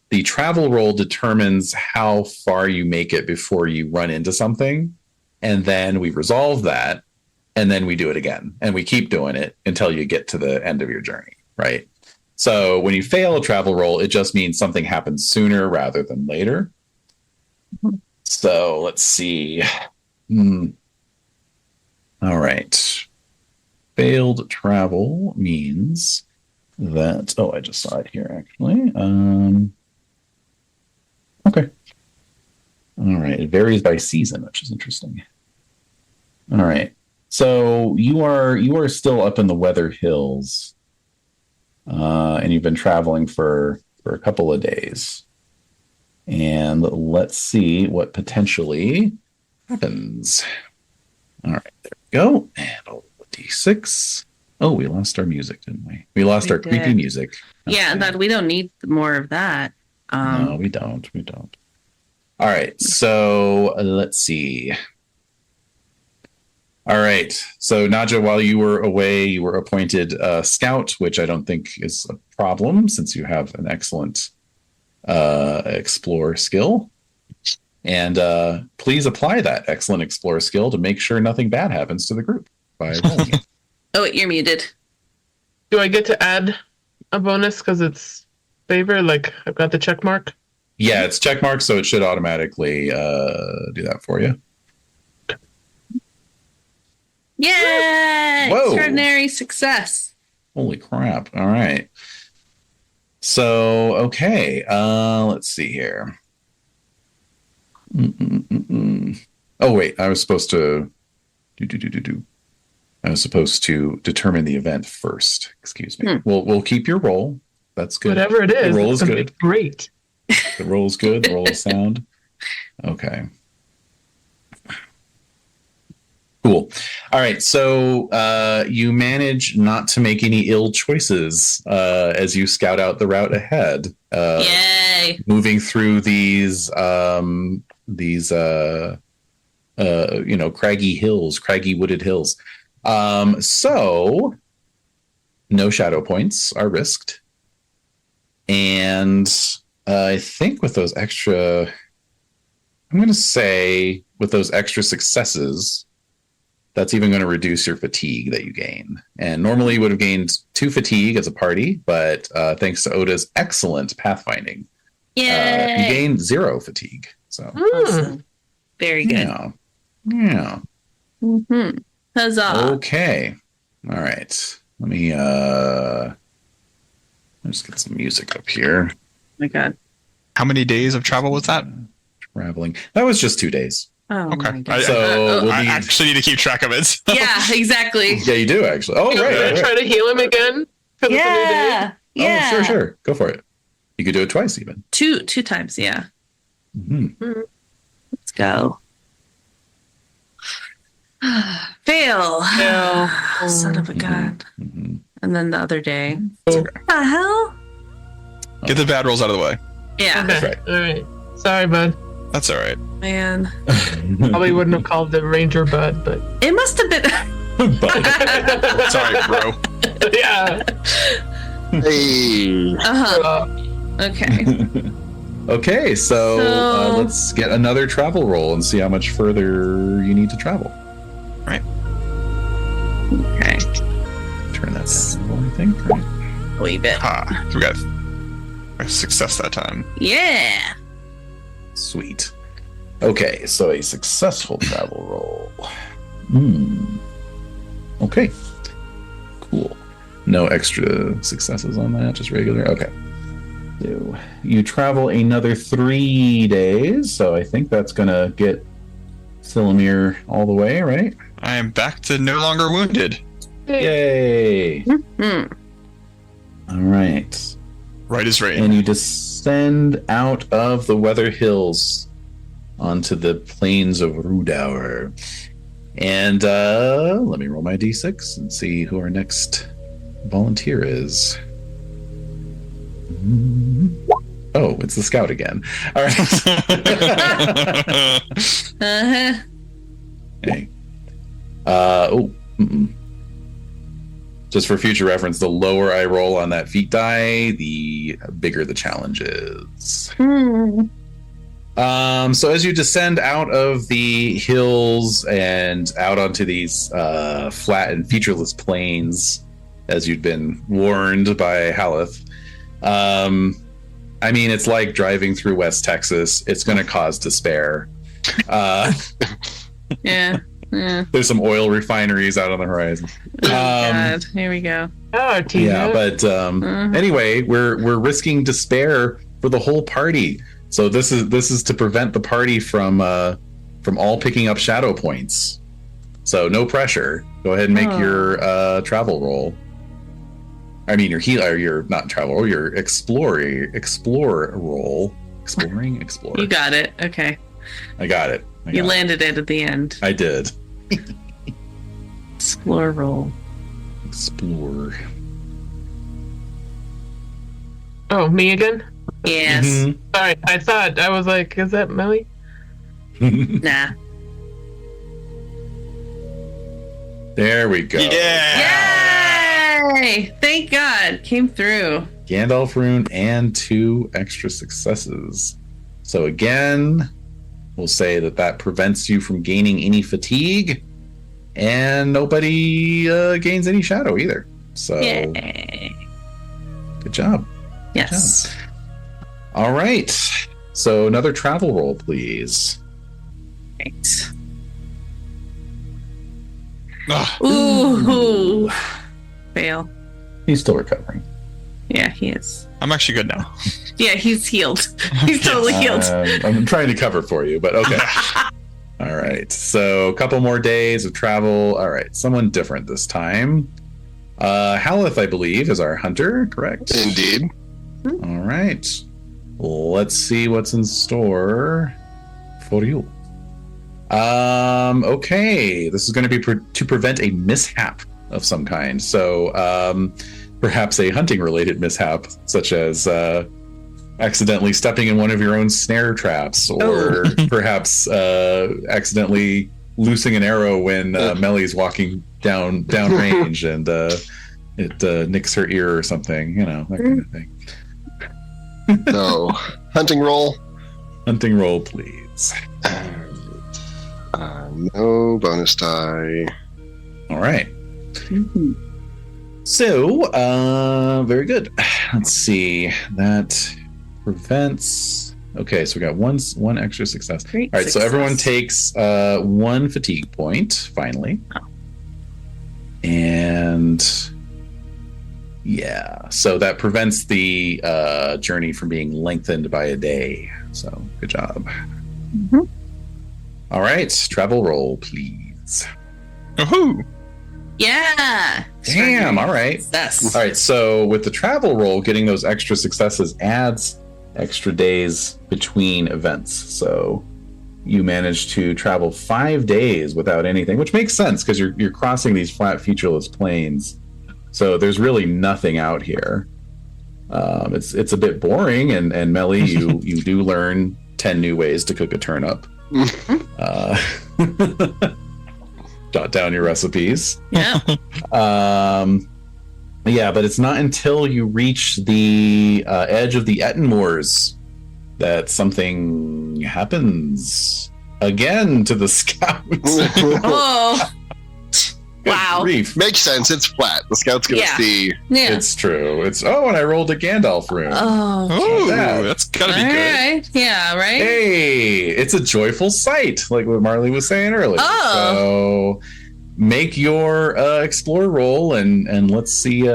the travel roll determines how far you make it before you run into something, and then we resolve that, and then we do it again, and we keep doing it until you get to the end of your journey, right? So when you fail a travel roll, it just means something happens sooner rather than later. So let's see. All right. Failed travel means that. Oh, I just saw it here actually. Okay. All right. It varies by season, which is interesting. All right. So you are still up in the Weather Hills, and you've been traveling for a couple of days. And let's see what potentially happens. All right, there we go. And roll the D6. Oh, we lost our music, didn't we? We lost We our creepy did. music. Yeah, Okay. that we don't need more of that. No, we don't. We don't. All right, so let's see. All right, so Naja, while you were away, you were appointed scout, which I don't think is a problem since you have an excellent explore skill. And please apply that excellent explore skill to make sure nothing bad happens to the group by rolling it. Oh, wait, you're muted. Do I get to add a bonus because it's favor? Like I've got the check mark. Yeah, it's check mark, so it should automatically do that for you. Yay! Whoa. Extraordinary success. Holy crap. All right. So, okay. Let's see here. Oh, wait. I was supposed to I was supposed to determine the event first. Excuse me. We'll keep your roll. That's good. Whatever it is, The roll it's is gonna good. be great. The roll's good. The roll is sound. Okay. Cool. All right. So you manage not to make any ill choices as you scout out the route ahead. Yay! Moving through these craggy hills, craggy wooded hills. So no shadow points are risked. And I think with those extra, I'm going to say with those extra successes, that's even going to reduce your fatigue that you gain. And normally you would have gained 2 fatigue as a party, but thanks to Oda's excellent pathfinding, you gain 0 fatigue. So awesome. Very good. Yeah. Mm-hmm. Huzzah. Okay. All right. Let me just get some music up here. Oh my God. How many days of travel was that? Traveling. That was just 2 days. Oh Okay. my God. So we'll I need... actually need to keep track of it. So. Yeah, exactly. Yeah, you do actually. Oh, You right. try to heal him again? 'Cause it's a new day? Yeah. Oh, sure. Go for it. You could do it twice even. Two times, yeah. Mm-hmm. Let's go. Fail. Son of a gun. Mm-hmm. And then the other day. Oh. What the hell? Get the bad rolls out of the way. Yeah. Okay. right. All right. Sorry, bud. That's all right. Man. Probably wouldn't have called the ranger bud, but It must have been. Sorry, bro. yeah. Hey. Uh-huh. Okay. Okay, so So- let's get another travel roll and see how much further you need to travel. Okay. Turn that down, I think. Right? Leave it. Ha. We got a success that time. Yeah. Sweet. Okay, so a successful travel roll. Okay. Cool. No extra successes on that, just regular. Okay. So you travel another 3 days, so I think that's gonna get Silumir all the way, right? I am back to no longer wounded. Yay! Hmm. All right. Right as rain. And you descend out of the Weather Hills onto the plains of Rudour. And let me roll my d6 and see who our next volunteer is. Oh, it's the scout again. All right. Uh-huh. Okay. Just for future reference, the lower I roll on that feat die, the bigger the challenge is. So as you descend out of the hills and out onto these flat and featureless plains, as you'd been warned by Haleth, I mean, it's like driving through West Texas. It's going to cause despair. Yeah. Yeah. There's some oil refineries out on the horizon. Oh, God. Here we go. Oh, Tina. Yeah, but anyway, we're risking despair for the whole party. So this is to prevent the party from all picking up shadow points. So no pressure. Go ahead and make your travel roll. I mean your heal, or your not travel roll, your explorer roll. Exploring. You got it. Okay. I got it. You landed it at the end. I did. Explore roll. Explore. Oh, me again? Yes. Sorry, I thought, I was like, is that Melly? Nah. There we go. Yeah. Yay! Thank God. Came through. Gandalf rune and 2 extra successes. So again, we'll say that prevents you from gaining any fatigue, and nobody gains any shadow either. So Yay. good job. Yes. All right. So another travel roll, please. Right. Ugh. Ooh. Fail. He's still recovering. Yeah, he is. I'm actually good now. Yeah, he's healed. He's totally healed. I'm trying to cover for you, but okay. All right. So a couple more days of travel. All right. Someone different this time. Haleth, I believe, is our hunter, correct? Indeed. All right. let's see what's in store for you. Okay, this is going to be to prevent a mishap of some kind. So, perhaps a hunting-related mishap, such as accidentally stepping in one of your own snare traps, or perhaps accidentally loosing an arrow when Mellie's walking down range and it nicks her ear or something. You know, that kind of thing. No. Hunting roll. Hunting roll, please. No bonus die. All right. So, very good. Let's see. That prevents. Okay, so we got one extra success. Great All right, so success. everyone takes one fatigue point finally, and yeah, so that prevents the journey from being lengthened by a day. So, good job. All right, travel roll, please. Woohoo! Yeah. Damn. All right. Success. All right, so with the travel roll, getting those extra successes adds extra days between events. So you managed to travel 5 days without anything, which makes sense because you're crossing these flat, featureless plains. So there's really nothing out here. It's a bit boring, and Melly, you do learn 10 new ways to cook a turnip. Jot down your recipes. Yeah. Yeah, but it's not until you reach the edge of the Etten Moors that something happens again to the scouts. Oh. Good Wow. grief. Makes sense. It's flat. The scout's gonna Yeah. see. Yeah. It's true. And I rolled a Gandalf rune. Oh. Ooh, that? that's gotta be All good. right. Yeah. Right. Hey, it's a joyful sight, like what Marley was saying earlier. Oh. So make your explore roll and let's see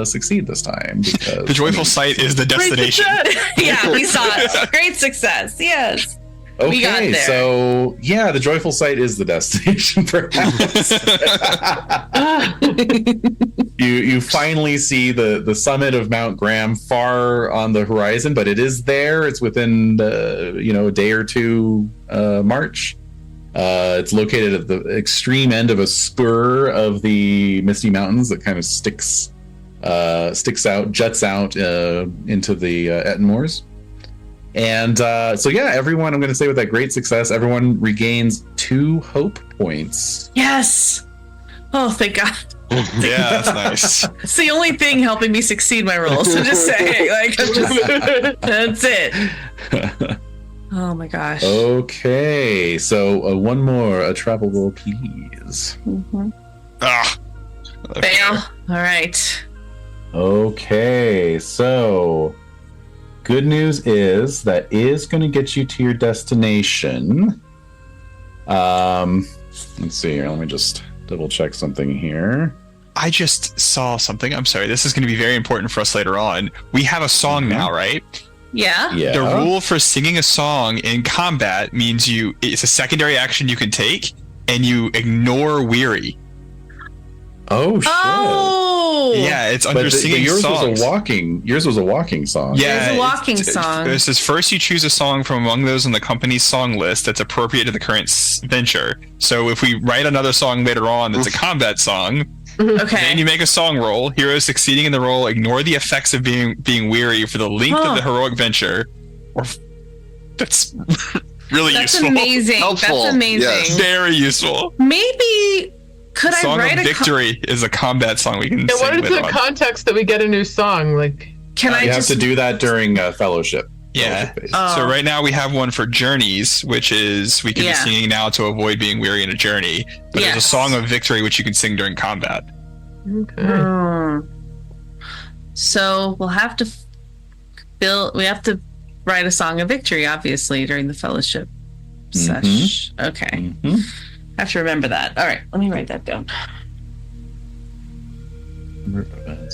succeed this time. Because, The joyful sight is the destination. Yeah, we saw it. Great success. Yes. We got Okay, there. so yeah, the joyful sight is the destination, perhaps. You finally see the summit of Mount Graham far on the horizon, but it is there. It's within a day or two march. It's located at the extreme end of a spur of the Misty Mountains that kind of sticks out, jets out into the Etten Moors. And so yeah, everyone, I'm going to say with that great success, everyone regains 2 hope points. Yes. Oh, thank God. Yeah, that's nice. It's the only thing helping me succeed my role. So just saying, that's it. Oh my gosh. Okay, so one more, a travel roll, please. Ah. Fail. All right. Okay, so good news is that is going to get you to your destination. Let's see here. Let me just double check something here. I just saw something. I'm sorry. This is going to be very important for us later on. We have a song now, right? Yeah. Yeah. The rule for singing a song in combat means it's a secondary action you can take, and you ignore weary. Oh shit. Oh. Yeah, it's under But singing yours songs. Yours was a walking song. Yeah, It's a walking song. It says first you choose a song from among those on the company's song list that's appropriate to the current venture. So if we write another song later on that's a combat song, Okay. then you make a song roll. Heroes succeeding in the roll ignore the effects of being weary for the length of the heroic venture. That's really That's useful. amazing. Helpful. That's amazing. Yes. Very useful. Maybe could I Song write of a Victory is a combat song we can And sing what is later the on. context that we get a new song? Like, Can I You just have to do that during fellowship. Yeah. Fellowship phase. Oh. So right now we have one for journeys, which is we can Yeah. be singing now to avoid being weary in a journey. But there's a Yes. song of victory which you can sing during combat. okay. So we'll have to we have to write a song of victory, obviously, during the fellowship sesh. Okay. Mhm. I have to remember that. All right, let me write that down.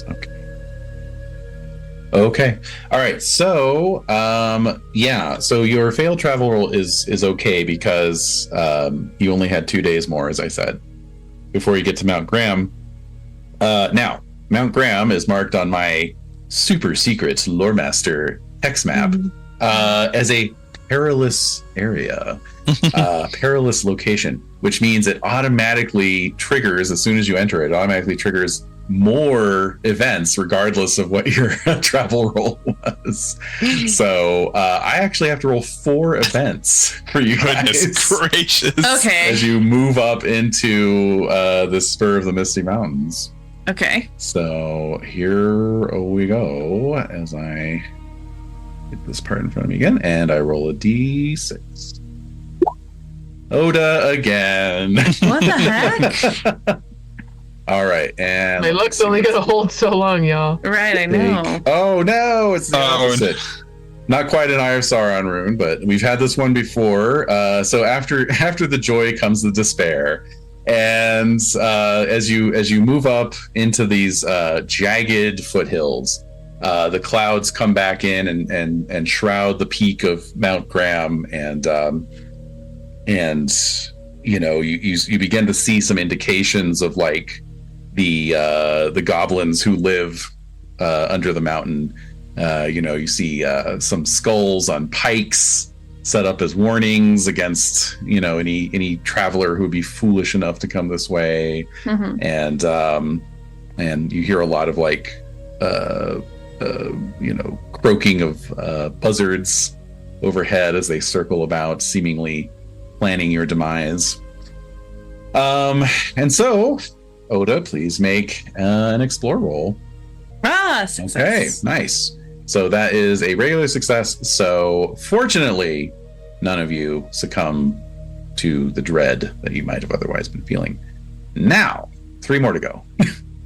Okay. Okay. All right. So, yeah. So your failed travel roll is okay because you only had 2 days more, as I said, before you get to Mount Graham. Now, Mount Graham is marked on my super secret lore master hex map as a perilous area, perilous location, which means it automatically triggers as soon as you enter it. It automatically triggers more events regardless of what your travel roll was. So I actually have to roll 4 events for you guys. Goodness gracious. Okay. As you move up into the spur of the Misty Mountains. Okay. So here we go as I get this part in front of me again, and I roll a d6. Oda again. What the heck? All right, and My luck's only gonna hold so long, y'all. Right, I know. Oh no, it's the Oh, opposite. Not quite an Eye of Sauron rune, but we've had this one before. So after the joy comes the despair, and as you move up into these jagged foothills, the clouds come back in and shroud the peak of Mount Graham, and you know you begin to see some indications of like the goblins who live under the mountain. You know, you see some skulls on pikes set up as warnings against, you know, any traveler who would be foolish enough to come this way. Mm-hmm. And you hear a lot of like you know, croaking of buzzards overhead as they circle about, seemingly planning your demise. And so Oda, please make an explore roll. Ah, success. Okay, nice. So that is a regular success. So fortunately, none of you succumb to the dread that you might have otherwise been feeling. Now, 3 more to go.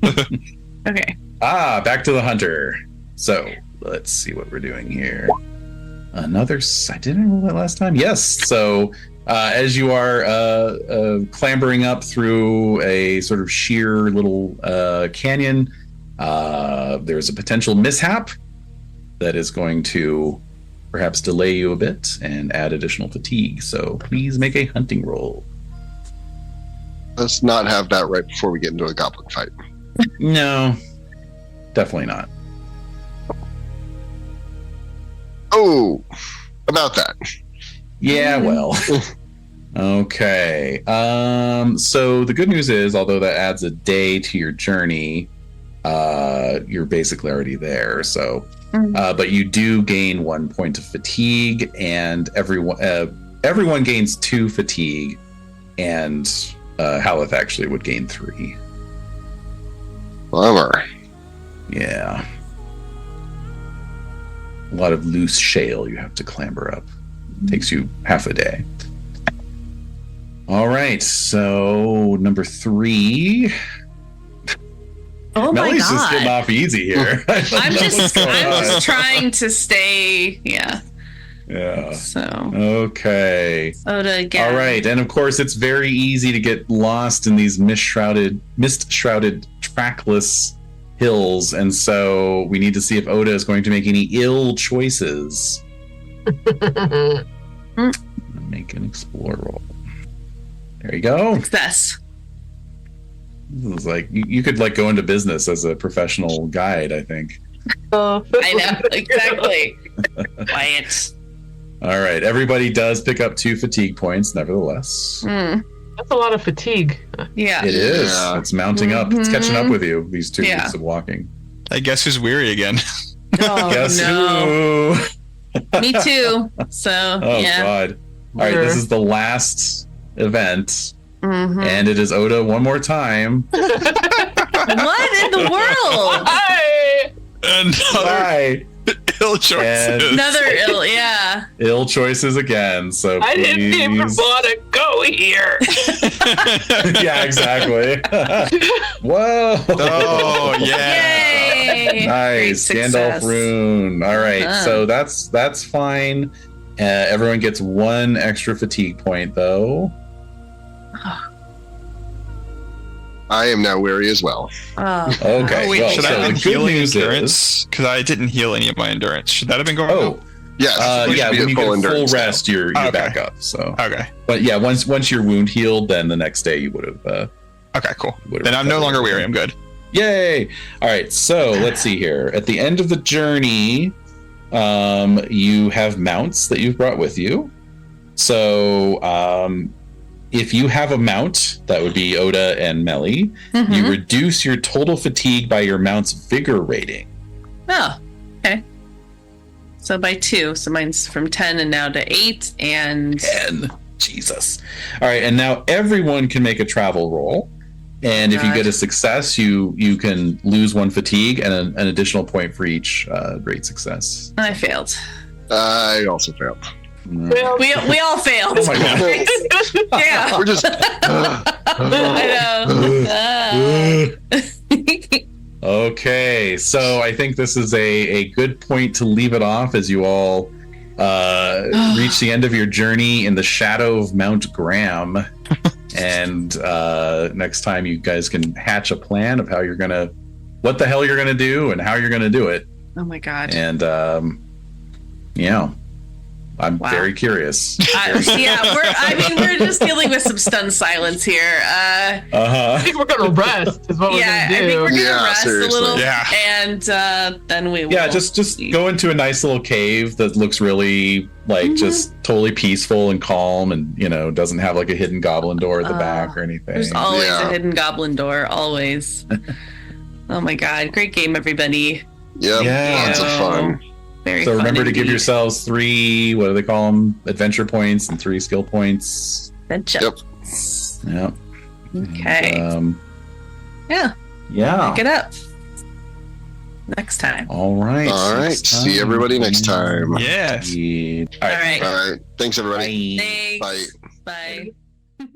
Okay. Back to the hunter. So let's see what we're doing here. I didn't roll that last time. Yes. So as you are clambering up through a sort of sheer little canyon, there's a potential mishap that is going to perhaps delay you a bit and add additional fatigue. So please make a hunting roll. Let's not have that right before we get into a goblin fight. No, definitely not. Oh, about that. Yeah, well. Okay. So the good news is, although that adds a day to your journey, you're basically already there. So, but you do gain 1 point of fatigue, and everyone gains 2 fatigue, and Haleth actually would gain 3. Bummer. Yeah. A lot of loose shale you have to clamber up. Takes you half a day. All right, so number 3. Oh my Melly's just getting god. off easy here. I'm just trying to stay. Yeah. Yeah. So. Okay. Oda again. All right, and of course, it's very easy to get lost in these mist-shrouded, trackless hills, and so we need to see if Oda is going to make any ill choices. Make an explore roll. There you go. Success. This is like you could like go into business as a professional guide, I think. Oh. I know exactly. Quiet. All right, everybody does pick up 2 fatigue points, nevertheless. That's a lot of fatigue. Yeah. It is. Yeah. It's mounting up. It's catching up with you. These 2 Yeah. weeks of walking. I guess who's weary again? Oh Guess no. who? Me too. So Oh yeah. God! All right, this is the last event, and it is Oda one more time. What in the world? Hi! Another Bye. ill choices. Another ill. Yeah. Ill choices again. So I didn't even please- want to go here. Yeah, exactly. Whoa! Oh yeah. Yay! Nice Great Gandalf success. rune. All right, Uh-huh. so that's fine. Everyone gets 1 extra fatigue point though. I am now weary as well. Oh. Okay. Oh, wait, well, should so I have the been good healing news endurance? Because I didn't heal any of my endurance. Should that have been going Oh, up? Yes. we yeah. should be When at you get full a full endurance now. rest, you're Okay. back up. So, Okay. but yeah, once your wound healed, then the next day you would have. Okay, cool. Would've Then I'm no recovered longer weary. everything. I'm good. Yay! All right, so let's see here. At the end of the journey, You have mounts that you've brought with you. So if you have a mount, that would be Oda and Melly, you reduce your total fatigue by your mount's vigor rating. Oh, okay. So by 2. So mine's from 10 and now to 8 and 10. Jesus. All right, and now everyone can make a travel roll. And if you get a success, you can lose 1 fatigue and an additional point for each great success. I failed. I also failed. We all failed. Oh my God. Yeah. We're just. I know. Okay, so I think this is a good point to leave it off as you all reach the end of your journey in the shadow of Mount Graham. And next time you guys can hatch a plan of how you're going to, what the hell you're going to do and how you're going to do it. Oh my God. And yeah, I'm very curious. We're just dealing with some stunned silence here. I think we're gonna rest. Is what we're gonna do. I think we're gonna rest seriously. a little, Yeah. and then we will. Yeah, just go into a nice little cave that looks really like just totally peaceful and calm, and doesn't have like a hidden goblin door at the back or anything. There's always a hidden goblin door, always. Oh my God, great game, everybody. Yep, Yeah. lots of fun. Very So fun remember to give indeed. yourselves 3, what do they call them? Adventure points and 3 skill points. Adventure. Yep. Yep. Okay. And, Yeah. yeah. Pick it up next time. All right. All right. Next See time. everybody next time. Yes. Yeah. All right. All right. Thanks, everybody. Bye. Thanks. Bye. Bye.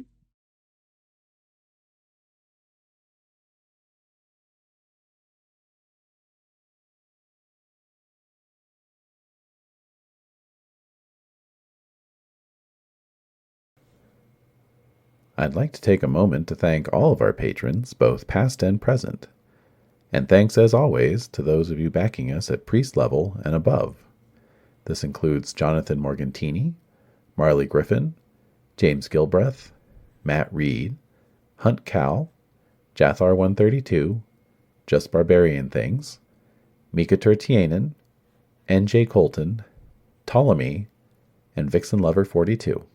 I'd like to take a moment to thank all of our patrons, both past and present. And thanks as always to those of you backing us at priest level and above. This includes Jonathan Morgantini, Marley Griffin, James Gilbreth, Matt Reed, Hunt Cal, Jathar 132, Just Barbarian Things, Mika Turtianen, N.J. Colton, Ptolemy, and Vixen Lover 42.